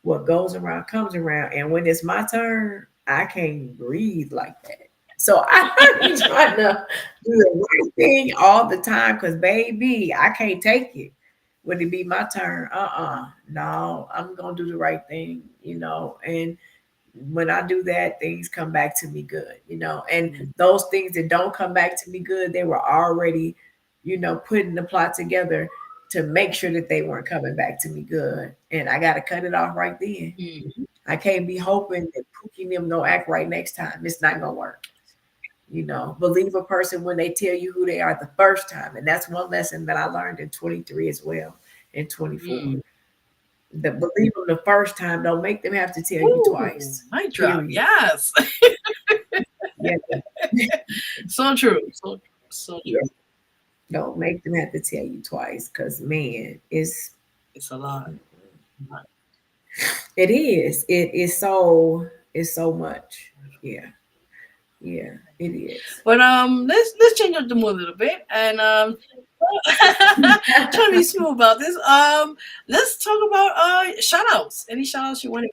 what goes around comes around. And when it's my turn, I can't breathe like that. So I be trying to do the right thing all the time because, baby, I can't take it when it be my turn. No, I'm going to do the right thing, and when I do that, things come back to me good, and those things that don't come back to me good, they were already, putting the plot together to make sure that they weren't coming back to me good. And I got to cut it off right then. I can't be hoping that Pookie and them don't act right next time. It's not going to work. Believe a person when they tell you who they are the first time. And that's one lesson that I learned in 23 as well, in 24. The believe them the first time, don't make them have to tell you twice. Mic drop. Period. Yes. Yeah. So true. So true. Don't make them have to tell you twice, because man, it's a lot. It is. It's so much. Yeah. Yeah, it is. But let's change up the mood a little bit and trying to be smooth about this. Let's talk about shout outs. Any shout outs you want to?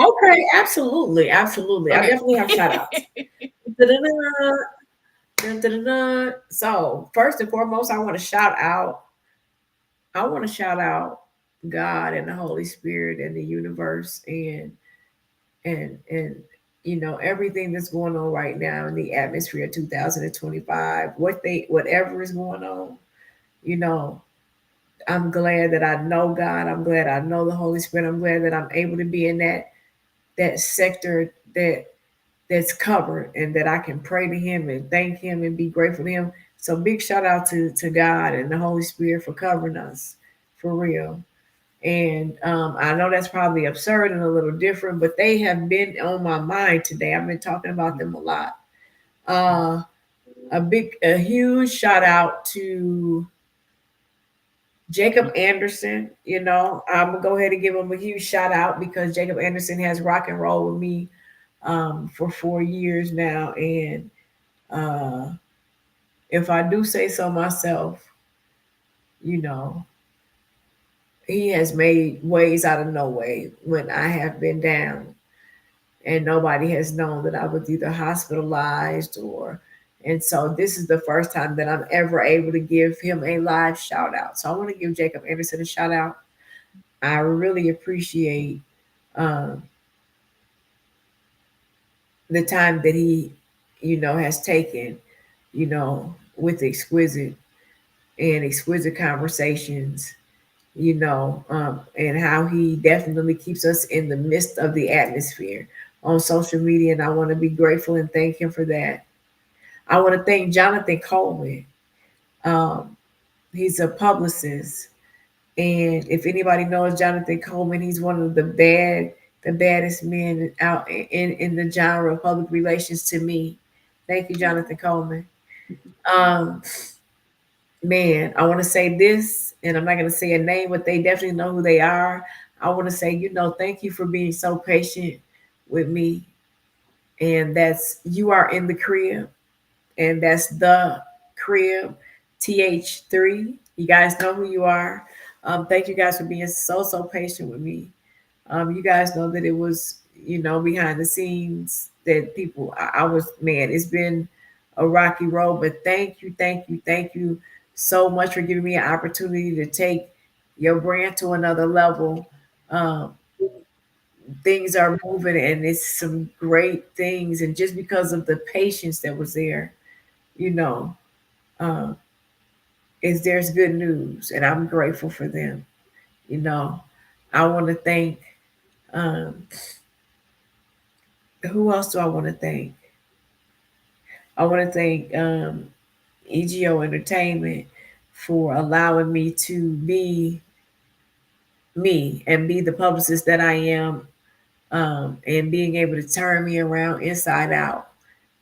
Okay, absolutely. Okay. I definitely have shout outs. So first and foremost, I want to shout out God and the Holy Spirit and the universe and everything that's going on right now in the atmosphere of 2025, whatever is going on, I'm glad that I know God. I'm glad I know the Holy Spirit. I'm glad that I'm able to be in that sector that's covered, and that I can pray to him and thank him and be grateful to him. So big shout out to God and the Holy Spirit for covering us, for real. And I know that's probably absurd and a little different, but they have been on my mind today. I've been talking about them a lot. A huge shout out to Jacob Anderson. I'm gonna go ahead and give him a huge shout out because Jacob Anderson has rock and roll with me for 4 years now. And if I do say so myself, he has made ways out of no way when I have been down and nobody has known that I was either hospitalized and so this is the first time that I'm ever able to give him a live shout out. So I want to give Jacob Anderson a shout out. I really appreciate the time that he, has taken, with Exquisite and Exquisite Conversations, and how he definitely keeps us in the midst of the atmosphere on social media. And I want to be grateful and thank him for that. I want to thank Jonathan Coleman. He's a publicist. And if anybody knows Jonathan Coleman, he's one of the baddest men out in the genre of public relations to me. Thank you, Jonathan Coleman. Man, I want to say this, and I'm not going to say a name, but they definitely know who they are. I want to say, thank you for being so patient with me. And that's You Are in the Crib. And that's The Crib, TH3. You guys know who you are. Thank you guys for being so patient with me. You guys know that it was, behind the scenes that people, I was, man, it's been a rocky road, but thank you so much for giving me an opportunity to take your brand to another level. Things are moving and it's some great things. And just because of the patience that was there, there's good news, and I'm grateful for them. I want to thank, who else do I want to thank? I want to thank EGO Entertainment for allowing me to be me and be the publicist that I am, and being able to turn me around inside out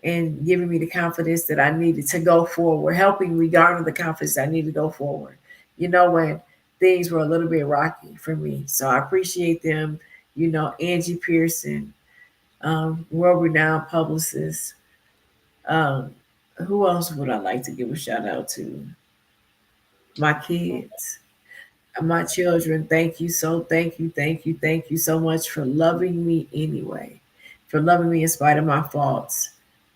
and giving me the confidence that I needed to go forward, helping me garner the confidence I need to go forward, when things were a little bit rocky for me. So I appreciate them, Angie Pearson, world-renowned publicist. Who else would I like to give a shout out to? My kids, my children. Thank you so much for loving me anyway, for loving me in spite of my faults.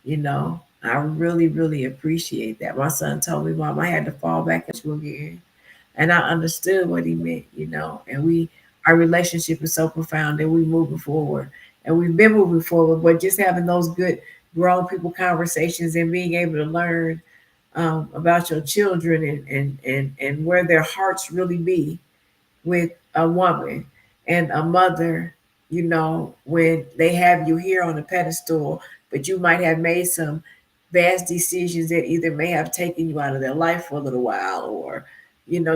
I really, really appreciate that. My son told me, Mom, I had to fall back into again. And I understood what he meant. And our relationship is so profound that we moving forward. And we've been moving forward, but just having those good grown people conversations and being able to learn about your children and where their hearts really be with a woman and a mother, when they have you here on a pedestal, but you might have made some vast decisions that either may have taken you out of their life for a little while or,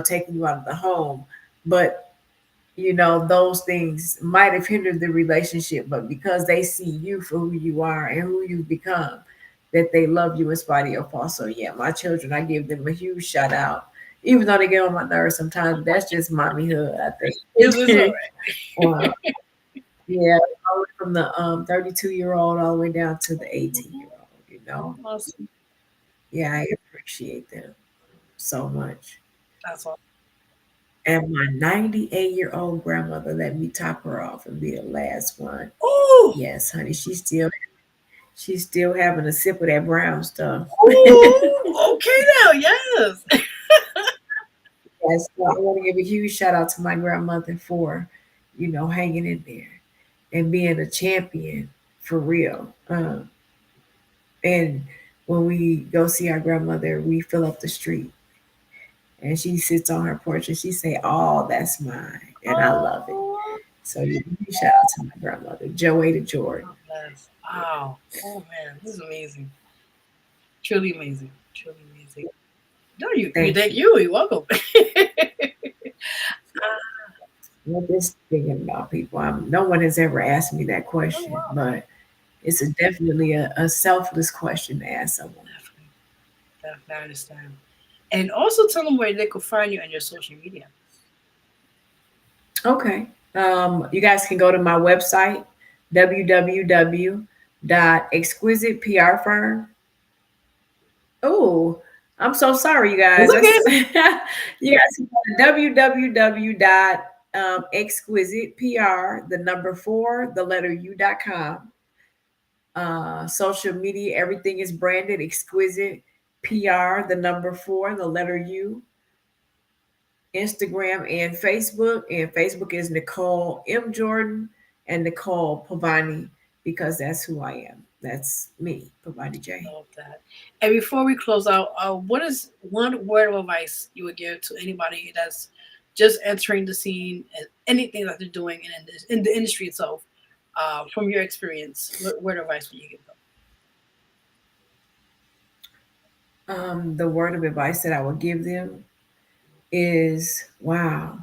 taken you out of the home. But, those things might have hindered the relationship, but because they see you for who you are and who you've become, that they love you in spite of your faults. So yeah, my children, I give them a huge shout out, even though they get on my nerves sometimes. That's just mommyhood, I think. It's all right. Yeah, all the way from the 32-year-old all the way down to the 18-year-old. Awesome. Yeah, I appreciate them so much. That's all. And my 98-year-old grandmother let me top her off and be the last one. Oh yes, honey, she's still having a sip of that brown stuff. Ooh, okay now, yes. Yes, so I want to give a huge shout out to my grandmother for, hanging in there and being a champion for real. And when we go see our grandmother, we fill up the street. And she sits on her porch and she say, "Oh, that's mine." And I love it. So shout out to my grandmother, Joey to Jordon. Yes. Wow. Oh man, this is amazing. Truly amazing. Truly amazing. No, thank you. You're welcome. I'm just thinking about people. No one has ever asked me that question, but it's definitely a selfless question to ask someone. Definitely, I understand. And also tell them where they could find you on your social media. Okay. You guys can go to my website, www.exquisiteprfirm. Oh, I'm so sorry, you guys. You guys can go to www.exquisitepr, the number 4, the letter U.com. Social media, everything is branded Exquisite PR, the number 4, the letter U. Instagram and Facebook. And Facebook is Nicole M. Jordon and Nicole Pavani, because that's who I am. That's me, Pavani J. I love that. And before we close out, what is one word of advice you would give to anybody that's just entering the scene and anything that they're doing in the industry itself? From your experience, what word of advice would you give them? The word of advice that I would give them is, wow,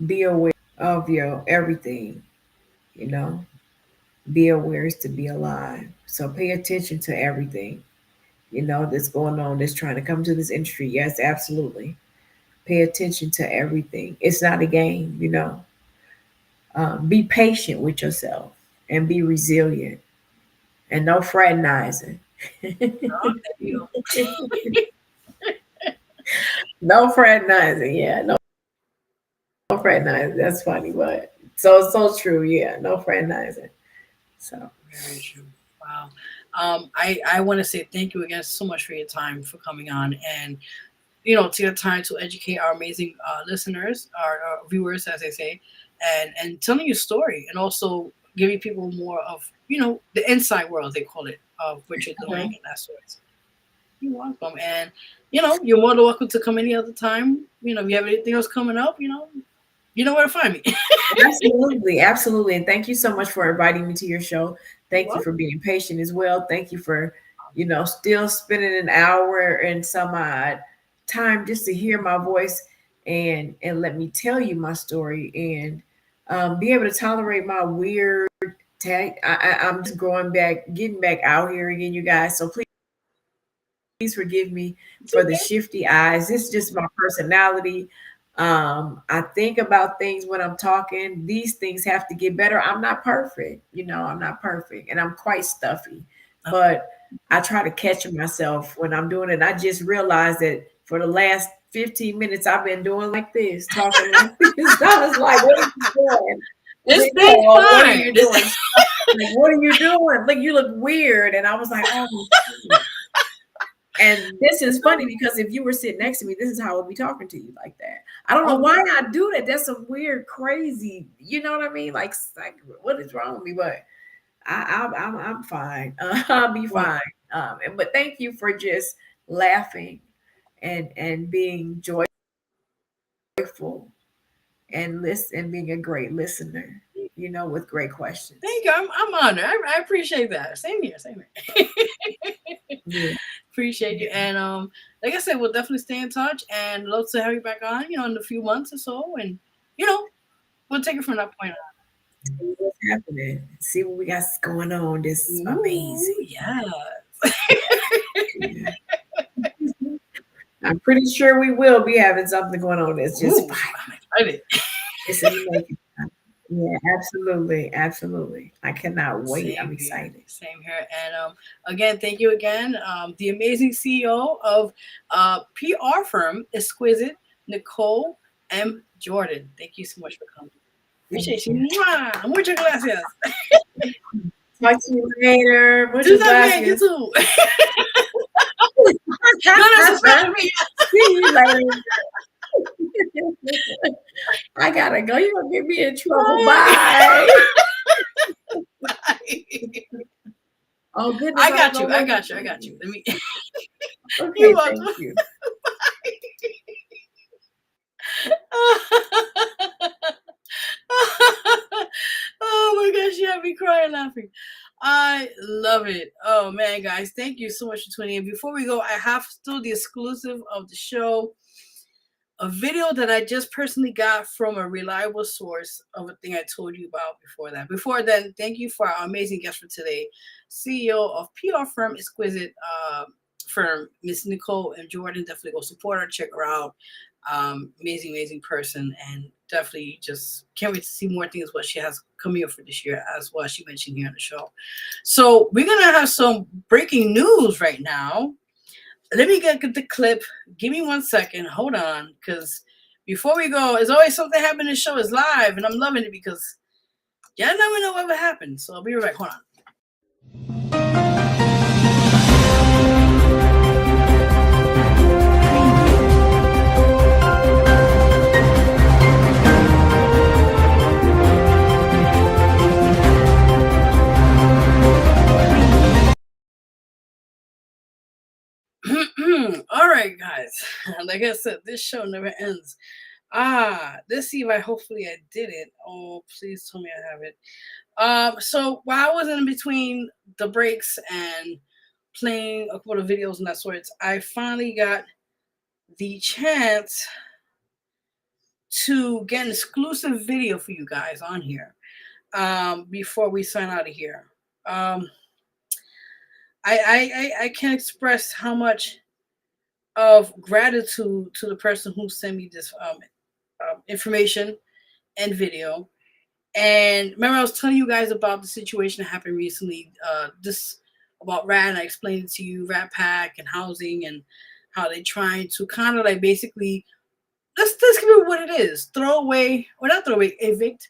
be aware of your everything, be aware is to be alive. So pay attention to everything, that's going on, that's trying to come to this industry. Yes, absolutely. Pay attention to everything. It's not a game, Be patient with yourself and be resilient and no fraternizing. No fraternizing. Yeah, no fraternizing. That's funny, but so true. Yeah, no fraternizing. So very true. Wow. I want to say thank you again so much for your time, for coming on, and to your time to educate our amazing listeners, our viewers, as they say, and telling your story, and also giving people more of the inside world, they call it, of what you're doing and that sort. You're welcome, and you're more than welcome to come any other time. If you have anything else coming up, you know where to find me. Absolutely. And thank you so much for inviting me to your show. Thank you for being patient as well. Thank you for, still spending an hour and some odd time just to hear my voice and let me tell you my story and be able to tolerate my weird tag. I'm just getting back out here again, you guys. So please forgive me for the shifty eyes. This is just my personality. I think about things when I'm talking. These things have to get better. I'm not perfect. I'm not perfect, and I'm quite stuffy, but I try to catch myself when I'm doing it. And I just realized that for the last 15 minutes, I've been doing like this, talking like this. I was like, what are you doing? It's Nicole, what are you fine. doing? Like, what are you doing? Like, you look weird. And I was like, oh. And this is funny because if you were sitting next to me, this is how I would be talking to you like that. I don't know why I do that. That's some weird, crazy. You know what I mean? Like what is wrong with me? But I'm fine. I'll be fine. But thank you for just laughing and being joyful and being a great listener. You know, with great questions. Thank you. I'm honored. I appreciate that. Same here. Yeah. Appreciate you. And like I said, we'll definitely stay in touch and love to have you back on, in a few months or so. And we'll take it from that point on. See what's happening. See what we got going on. This is amazing. Yeah. I'm pretty sure we will be having something going on. It's just fine. It's amazing. Yeah, absolutely. I cannot wait. I'm excited. Same here. And again, thank you again. The amazing CEO of PR firm Exquisite, Nicole M. Jordon. Thank you so much for coming. Appreciate you. Mwah! Muchas gracias. Talk to you later. Muchas gracias. You too. See you later. I gotta go. You're gonna get me in trouble. Bye. Oh goodness. I got you. Let me. Okay, thank you. Oh my gosh, you have me crying laughing. I love it. Oh man, guys, thank you so much for tuning in. Before we go, I have still the exclusive of the show. A video that I just personally got from a reliable source of a thing I told you about before that. Before then, thank you for our amazing guest for today, CEO of PR firm Exquisite firm, Miss Nicole and Jordon. Definitely go support her, check her out. Amazing person, and definitely just can't wait to see more things what she has coming up for this year as well. She mentioned here on the show. So we're gonna have some breaking news right now. Let me get the clip. Give me 1 second. Hold on, because before we go, there's always something happening. The show is live, and I'm loving it because y'all never know what will happen. So I'll be right back. Hold on. All right, guys. Like I said, this show never ends. Let's see if hopefully I did it. Oh, please tell me I have it. So while I was in between the breaks and playing a couple of videos and that sorts, I finally got the chance to get an exclusive video for you guys on here before we sign out of here. I can't express how much of gratitude to the person who sent me this information and video. And remember, I was telling you guys about the situation that happened recently. This about Rat, and I explained it to you, Rat Pack and housing, and how they trying to kind of like basically let's give it what it is: evict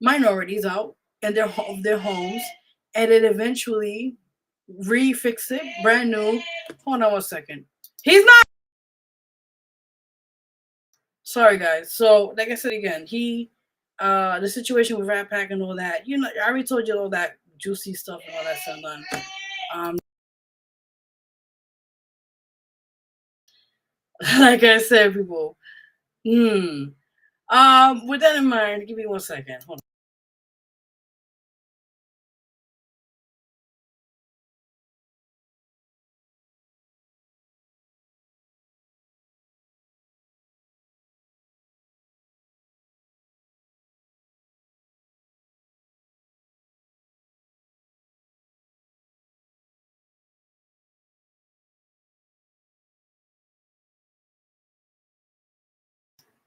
minorities out and their homes, and then eventually refix it brand new. Hold on 1 second. He's not. Sorry, guys. So, like I said again, the situation with Rat Pack and all that. I already told you all that juicy stuff and all that stuff done. Like I said, people. With that in mind, give me 1 second. Hold on.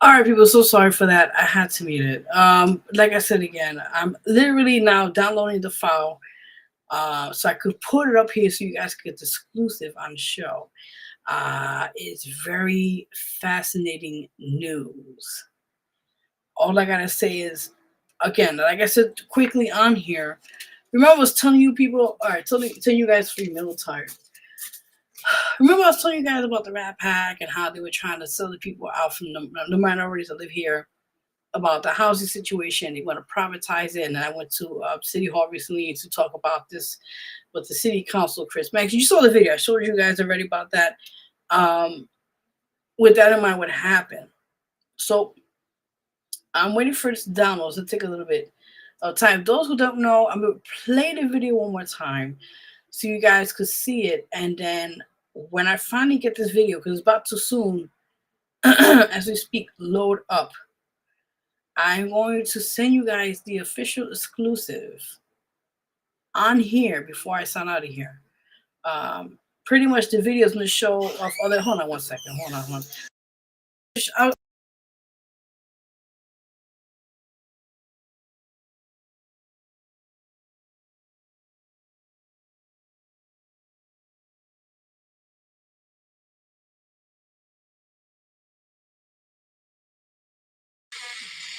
All right, people. So sorry for that. I had to mute it. Like I said again, I'm literally now downloading the file, so I could put it up here so you guys could get the exclusive on the show. It's very fascinating news. All I gotta say is again, like I said quickly on here, remember I was telling you people, all right, telling you guys free middle tired. Remember I was telling you guys about the Rat Pack and how they were trying to sell the people out from the minorities that live here, about the housing situation. They want to privatize it. And I went to City Hall recently to talk about this with the city council, Chris Max. You saw the video. I showed you guys already about that. With that in mind, what happened? So I'm waiting for this download. So take a little bit of time. Those who don't know, I'm going to play the video one more time so you guys could see it. And then when I finally get this video, because it's about to soon, as we speak, load up, I'm going to send you guys the official exclusive on here before I sign out of here. Pretty much the video is going to show off other. Hold on one second. Hold on.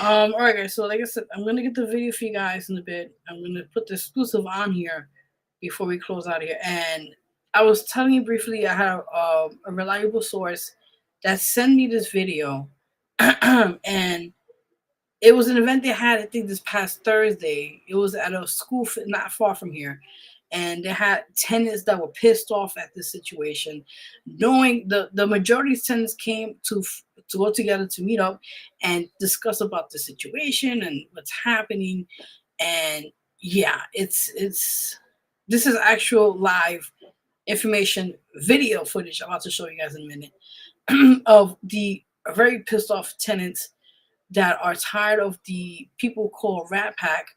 All right, guys. So, like I said, I'm gonna get the video for you guys in a bit. I'm gonna put the exclusive on here before we close out here. And I was telling you briefly, I have a reliable source that sent me this video, and it was an event they had, I think, this past Thursday. It was at a school not far from here. And they had tenants that were pissed off at this situation, knowing the majority of tenants came to go together to meet up and discuss about the situation and what's happening. And yeah, it's this is actual live information video footage I'm about to show you guys in a minute of the very pissed off tenants that are tired of the people called Rat Pack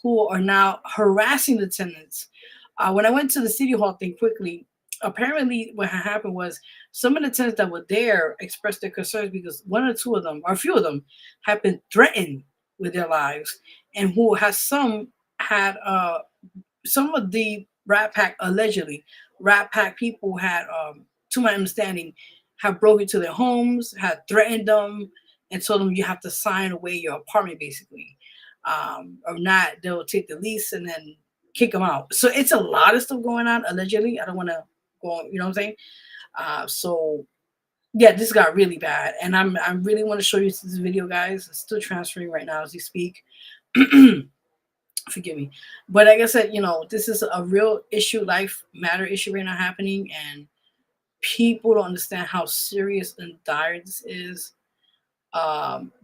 who are now harassing the tenants. When I went to the City Hall thing quickly, apparently what had happened was some of the tenants that were there expressed their concerns because one or two of them, or a few of them, have been threatened with their lives, and who has some of the Rat Pack, allegedly, Rat Pack people had, to my understanding, have broken into their homes, had threatened them, and told them you have to sign away your apartment, basically. Or not, they'll take the lease and then kick them out. So it's a lot of stuff going on, allegedly. I don't want to go, you know what I'm saying? So yeah, this got really bad. And I really want to show you this video, guys. It's still transferring right now as we speak. Forgive me. But like I said, this is a real issue, life matter issue right now happening. And people don't understand how serious and dire this is.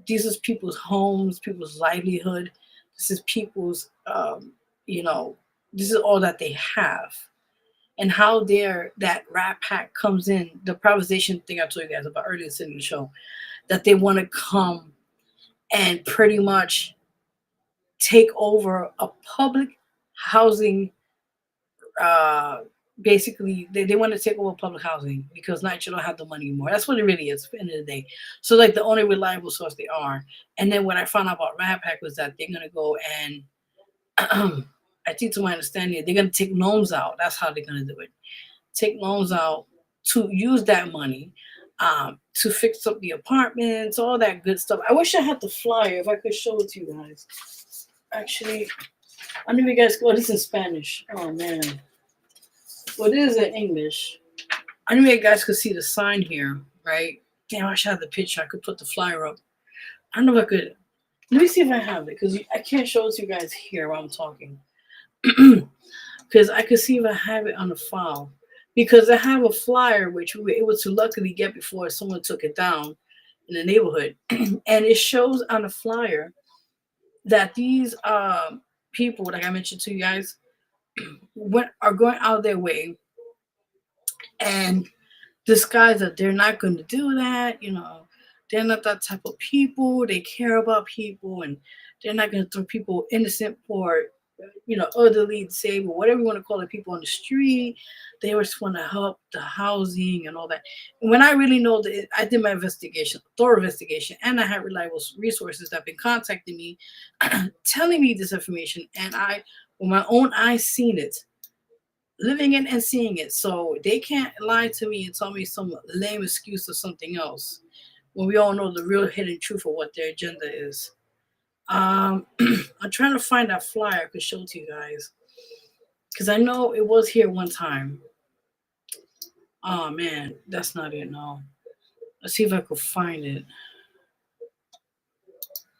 These is people's homes, people's livelihood. This is people's, this is all that they have. And how that Rat Pack comes in, the privatization thing I told you guys about earlier in the show, that they want to come and pretty much take over a public housing. Basically, they want to take over public housing because NYCHA don't have the money anymore. That's what it really is at the end of the day. So, like, the only reliable source they are. And then what I found out about Rat Pack was that they're going to go and, I think to my understanding, they're going to take loans out. That's how they're going to do it. Take loans out to use that money to fix up the apartments, all that good stuff. I wish I had the flyer if I could show it to you guys. Actually, I know you guys go. This is in Spanish. Oh, man. Well, this is in English. I know you guys could see the sign here, right? Damn, I should have the picture. I could put the flyer up. I don't know if I could. Let me see if I have it, because I can't show it to you guys here while I'm talking. Because I could see if I have it on the file. Because I have a flyer, which we were able to luckily get before someone took it down in the neighborhood. And it shows on the flyer that these people, like I mentioned to you guys, are going out of their way and disguise that they're not going to do that. They're not that type of people. They care about people, and they're not going to throw people innocent for, elderly, disabled, whatever you want to call it, people on the street. They just want to help the housing and all that. And when I really know that, I did my investigation, thorough investigation, and I had reliable resources that have been contacting me, telling me this information, and I, with my own eyes, seen it, living it and seeing it. So they can't lie to me and tell me some lame excuse or something else, when we all know the real hidden truth of what their agenda is. I'm trying to find that flyer I could show to you guys. Because I know it was here one time. Oh, man. That's not it, no. Let's see if I could find it.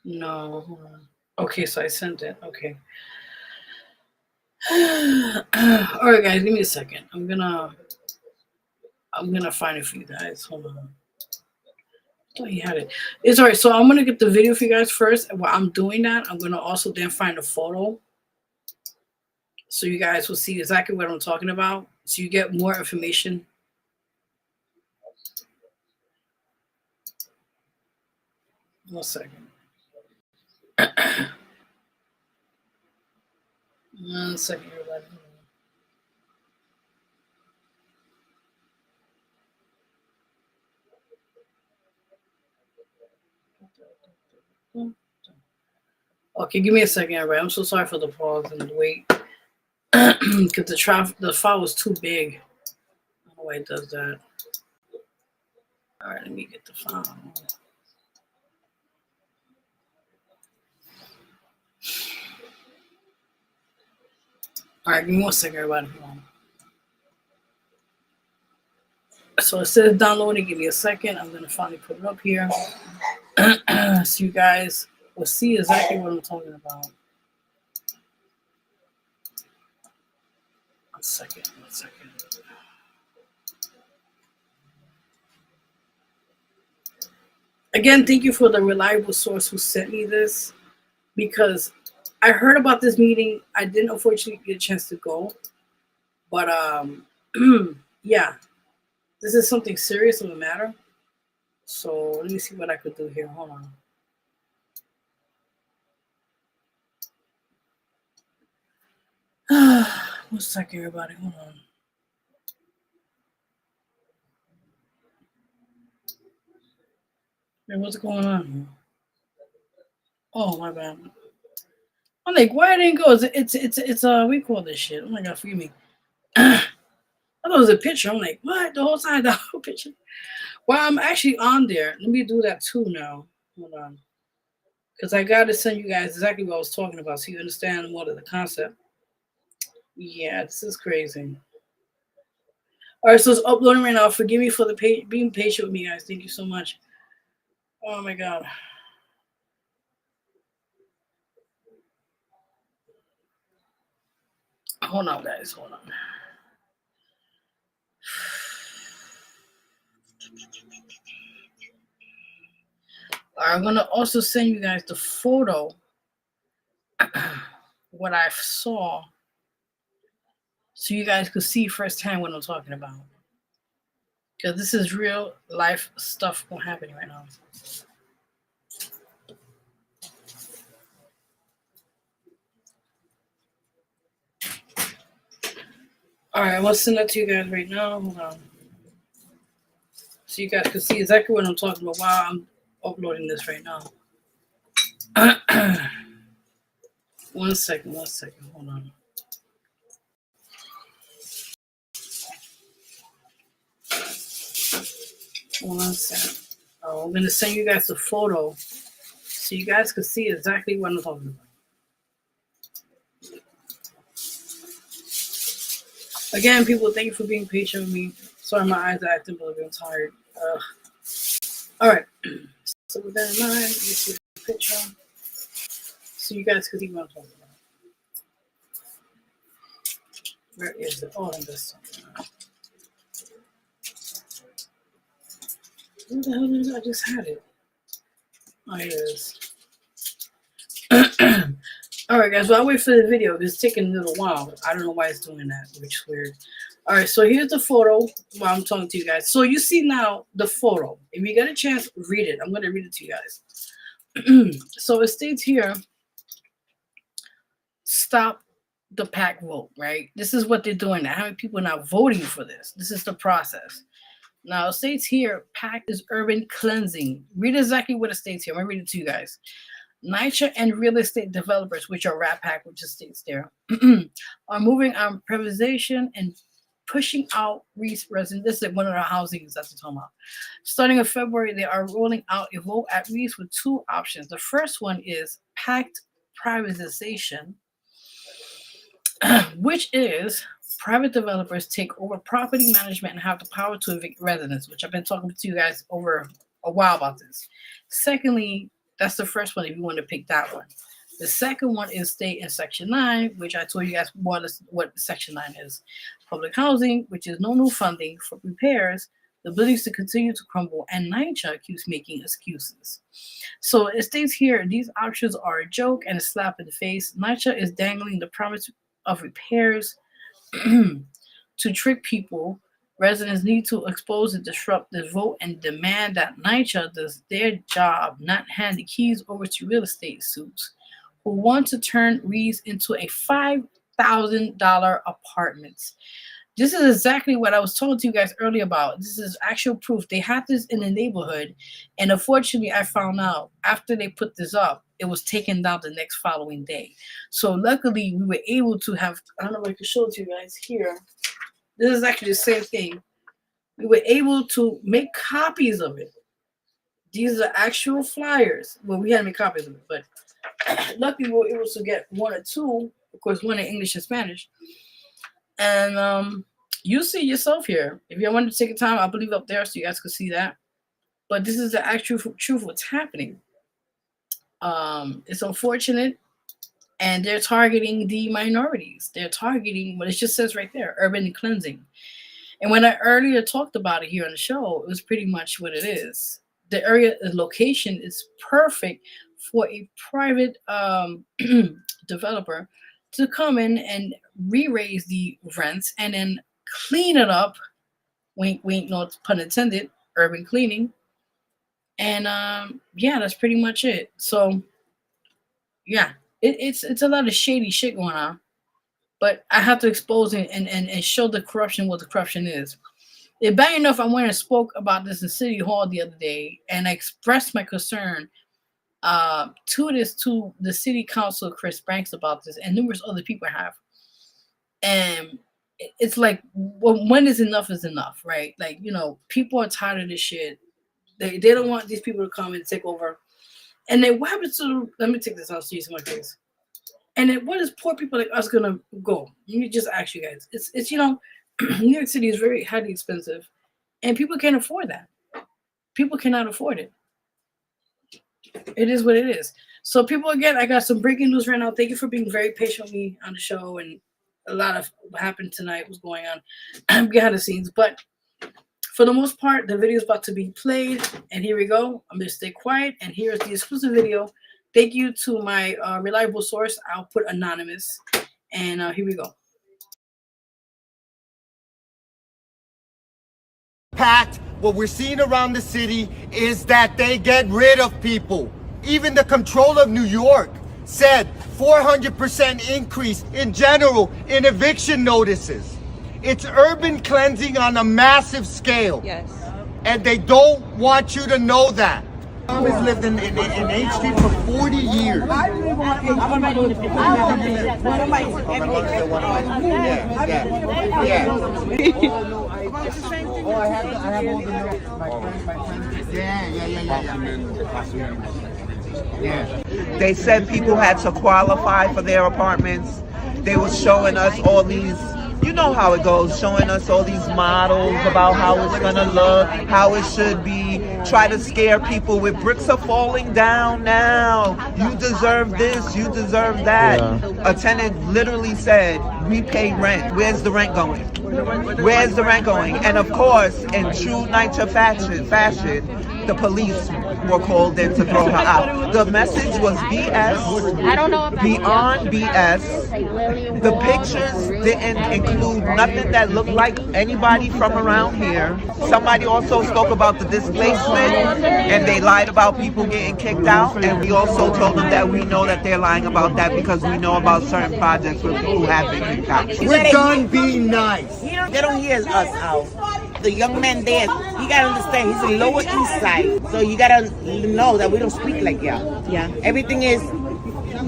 No. Hold on. Okay, so I sent it. Okay. All right, guys, give me a second. I'm gonna find it for you guys. Hold on. I thought he had it. It's all right. So I'm gonna get the video for you guys first. And while I'm doing that, I'm gonna also then find a photo, so you guys will see exactly what I'm talking about. So you get more information. One second. One second, everybody. Okay, give me a second, everybody. I'm so sorry for the pause and the wait. Because the file was too big. I don't know why it does that. All right, let me get the file. All right, give me one second, everybody. Hold on. So it says downloading. Give me a second. I'm gonna finally put it up here, so you guys will see exactly what I'm talking about. One second. Again, thank you for the reliable source who sent me this, because I heard about this meeting. I didn't unfortunately get a chance to go, but yeah, this is something serious of a matter. So let me see what I could do here. Hold on. One second, everybody. Hold on. Man, what's going on here? Oh, my bad. I'm like, why it didn't go? It's we call this shit. Oh my god, forgive me. I thought it was a picture. I'm like, what? The whole time, the whole picture. Well, I'm actually on there. Let me do that too now. Hold on. Because I got to send you guys exactly what I was talking about so you understand more of the concept. Yeah, this is crazy. All right, so it's uploading right now. Forgive me for the being patient with me, guys. Thank you so much. Oh my god. Hold on, guys. Hold on. I'm going to also send you guys the photo, what I saw, so you guys could see firsthand what I'm talking about. Because this is real life stuff going happening right now. All right, I'm going to send that to you guys right now. Hold on. So you guys can see exactly what I'm talking about while I'm uploading this right now. One second. Hold on. One second. Oh, I'm going to send you guys the photo so you guys can see exactly what I'm talking about. Again, people, thank you for being patient with me. Sorry, my eyes are acting a little bit. I'm tired. All right. So with that in mind, let me see the picture so you guys can see what I'm talking about. Where is it? Oh, this one. Where the hell did I just had it? Oh, here it is. All right, guys. While I wait for the video, it's taking a little while. I don't know why it's doing that, which is weird. All right, so here's the photo while I'm talking to you guys. So you see now the photo. If you get a chance, read it. I'm going to read it to you guys. So it states here, stop the PAC vote, right? This is what they're doing now. How many people are now voting for this? This is the process. Now, it states here, PAC is urban cleansing. Read exactly what it states here. I'm going to read it to you guys. NYCHA and real estate developers, which are Rat Pack, which states there, are moving on privatization and pushing out residents. This is one of the housings that's what I'm talking about. Starting in February, they are rolling out a vote at Reese with two options. The first one is pact privatization, which is private developers take over property management and have the power to evict residents, which I've been talking to you guys over a while about this. Secondly, that's the first one if you want to pick that one. The second one is state in Section 9, which I told you guys what Section 9 is. Public housing, which is no new funding for repairs, the abilities to continue to crumble, and NYCHA keeps making excuses. So it states here, these options are a joke and a slap in the face. NYCHA is dangling the promise of repairs to trick people. Residents need to expose and disrupt this vote and demand that NYCHA does their job, not hand the keys over to real estate suits who want to turn Reeds into a $5,000 apartment. This is exactly what I was talking to you guys earlier about. This is actual proof. They had this in the neighborhood, and unfortunately, I found out after they put this up, it was taken down the next following day. So luckily, we were able to have, I don't know if I can show it to you guys here. This is actually the same thing. We were able to make copies of it. These are actual flyers. Well, we had to make copies of it, but luckily we were able to get one or two, of course, one in English and Spanish. And you see yourself here. If you want to take a time, I'll leave up there so you guys can see that. But this is the actual truth what's happening. It's unfortunate. And they're targeting the minorities. They're targeting what it just says right there, urban cleansing. And when I earlier talked about it here on the show, it was pretty much what it is. The area, the location is perfect for a private developer to come in and re-raise the rents and then clean it up. Wink, wink, no pun intended, urban cleaning. And yeah, that's pretty much it. So yeah. It's a lot of shady shit going on, but I have to expose it and show the corruption what the corruption is. If bad enough, I went and spoke about this in City Hall the other day, and I expressed my concern to the City Council, Chris Banks, about this, and numerous other people have. And it's like, well, when is enough, right? Like, you know, people are tired of this shit. They don't want these people to come and take over. And then what happens to, let me take this out so you see my face. And then what is poor people like us gonna go? Let me just ask you guys. It's you know, New York City is very highly expensive and people can't afford that. People cannot afford it. It is what it is. So people, again, I got some breaking news right now. Thank you for being very patient with me on the show, and a lot of what happened tonight was going on behind the scenes. But for the most part, the video is about to be played, and here we go. I'm going to stay quiet, and here's the exclusive video. Thank you to my reliable source. I'll put anonymous, and here we go. Packed, what we're seeing around the city is that they get rid of people. Even the Comptroller of New York said 400% increase in general in eviction notices. It's urban cleansing on a massive scale. Yes. And they don't want you to know that. I've lived in H Street for 40 years. Yeah. They said people had to qualify for their apartments. They were showing us all these, you know how it goes, showing us all these models about how it's gonna look, how it should be, try to scare people with bricks are falling down now, you deserve this, you deserve that. Yeah. A tenant literally said, we pay rent, where's the rent going? Where's the rent going? And of course, in true NYCHA fashion, the police were called in to throw her out. The message was BS, beyond BS. The pictures didn't include nothing that looked like anybody from around here. Somebody also spoke about the displacement, and they lied about people getting kicked out, and we also told them that we know that they're lying about that because we know about certain projects where people have been kicked out. We're done being nice. They don't hear us out. The young man there, you gotta understand, he's in Lower East Side, so you gotta know that we don't speak like y'all. Yeah. Everything is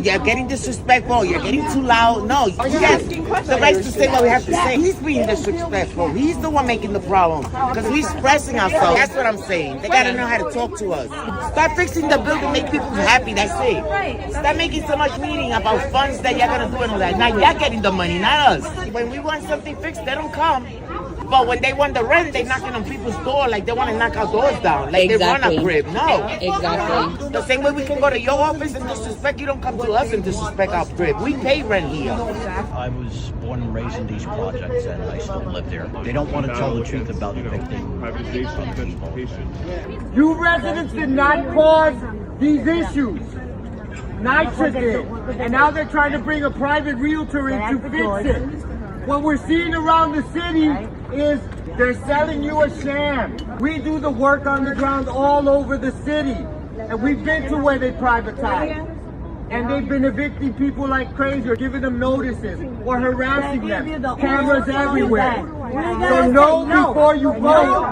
You're getting disrespectful. You're getting too loud. No, he has the right to say what we have to say. He's being disrespectful. He's the one making the problem because we're expressing ourselves. That's what I'm saying. They gotta know how to talk to us. Start fixing the building, make people happy. That's it. Stop making so much meeting about funds that you're gonna do and all that. Now you're getting the money, not us. When we want something fixed, they don't come. But when they want the rent, they knocking on people's door like they want to knock our doors down. Like they run a crib. No. Exactly. The same way we can go to your office and disrespect, you don't come to us and disrespect our crib. We pay rent here. I was born and raised in these projects and I still live there. They don't want to tell the truth about evicting people. You residents did not cause these issues. NYCRA did. And now they're trying to bring a private realtor in to fix it. What we're seeing around the city is they're selling you a sham. We do the work on the ground all over the city. And we've been to where they privatize. And they've been evicting people like crazy or giving them notices or harassing them. Cameras everywhere. So know before you vote.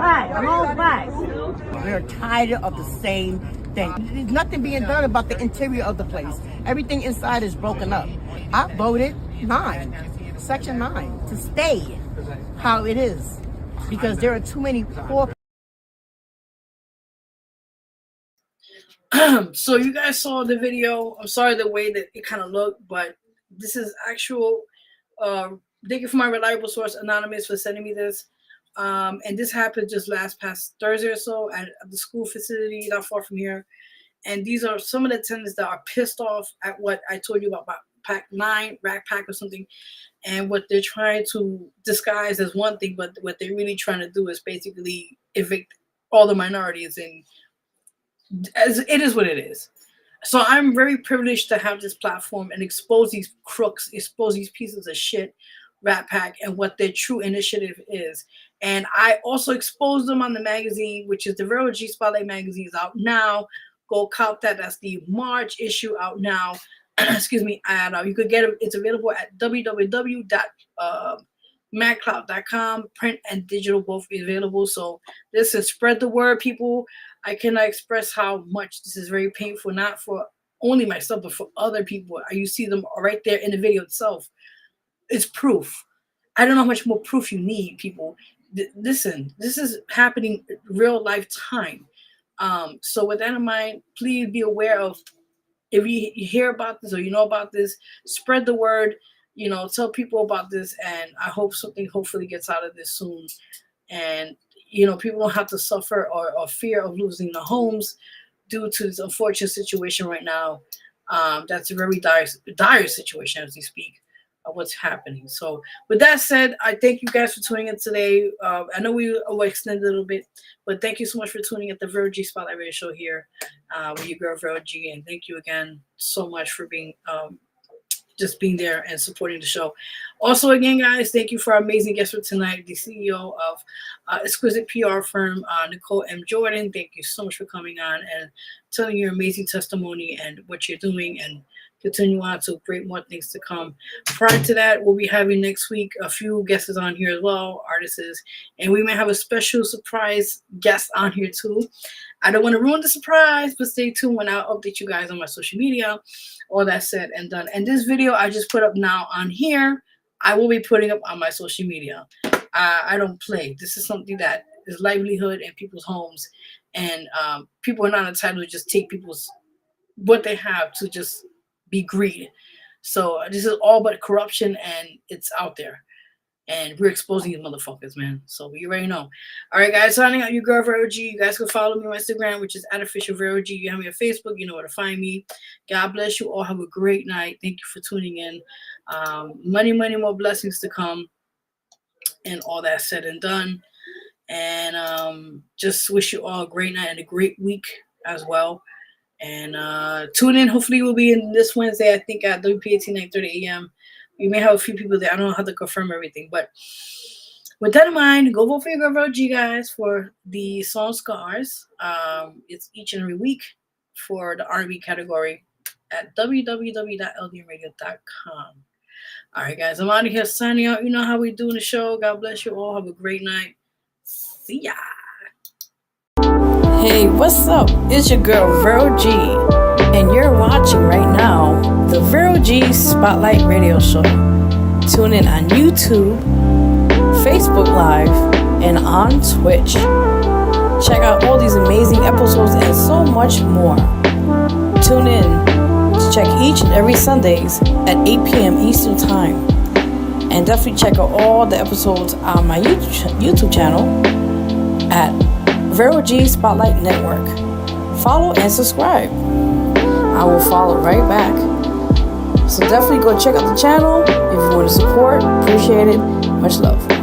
We're tired of the same thing. There's nothing being done about the interior of the place. Everything inside is broken up. I voted 9, Section 9, to stay how it is because there are too many poor. So you guys saw the video. I'm sorry the way that it kind of looked, but this is actual. Thank you for my reliable source, Anonymous, for sending me this. And this happened just past Thursday or so at the school facility not far from here. And these are some of the tenants that are pissed off at what I told you about Pack 9, Rack Pack or something. And what they're trying to disguise as one thing, but what they're really trying to do is basically evict all the minorities. And as it is what it is. So I'm very privileged to have this platform and expose these crooks, expose these pieces of shit, Rat Pack, and what their true initiative is. And I also exposed them on the magazine, which is the Vero G Spotlight magazine, is out now. Go cop that. That's the March issue out now. Excuse me. And you could get it. It's available at www.magcloud.com. Print and digital both available. So listen, spread the word, people. I cannot express how much this is very painful, not for only myself, but for other people. You see them right there in the video itself. It's proof. I don't know how much more proof you need, people. Listen, this is happening real life time. So with that in mind, please be aware of, if you hear about this or you know about this, spread the word, tell people about this. And I hope something hopefully gets out of this soon. And, people don't have to suffer or fear of losing their homes due to this unfortunate situation right now. That's a very dire situation as we speak. What's happening. So with that said, I thank you guys for tuning in today. I know we overextended a little bit, but thank you so much for tuning in at the Vero G Spotlight Radio Show here with your girl Vero G, and thank you again so much for being just being there and supporting the show. Also, again, guys, thank you for our amazing guest for tonight, the CEO of Exquisite PR firm, Nicole M. Jordon. Thank you so much for coming on and telling your amazing testimony and what you're doing, and continue on to great more things to come. Prior to that, we'll be having next week a few guests on here as well, artists, and we may have a special surprise guest on here too. I don't want to ruin the surprise, but stay tuned when I'll update you guys on my social media. All that said and done. And this video I just put up now on here, I will be putting up on my social media. I don't play. This is something that is livelihood in people's homes, and people are not entitled to just take people's what they have to just be greed. So this is all but corruption, and it's out there. And we're exposing these motherfuckers, man. So you already know. All right, guys, signing out your girl, Vero G. You guys can follow me on Instagram, which is @officialVeroG. You have me on Facebook. You know where to find me. God bless you all. Have a great night. Thank you for tuning in. Many more blessings to come. And all that said and done. And just wish you all a great night and a great week as well. And tune in. Hopefully we'll be in this Wednesday, I think, at WPAT 9:30 a.m. We may have a few people there. I don't know how to confirm everything. But with that in mind, go vote for your girl Vero G, guys, for the song Scars. It's each and every week for the R&B category at www.ldmradio.com. All right, guys, I'm out of here signing out. You know how we do in the show. God bless you all. Have a great night. See ya. Hey, what's up? It's your girl Vero G, and you're watching right now the Vero G Spotlight Radio Show. Tune in on YouTube, Facebook Live, and on Twitch. Check out all these amazing episodes and so much more. Tune in to check each and every Sundays at 8 p.m. Eastern Time. And definitely check out all the episodes on my YouTube channel at Vero G Spotlight Network. Follow and subscribe. I will follow right back. So definitely go check out the channel if you want to support. Appreciate it. Much love.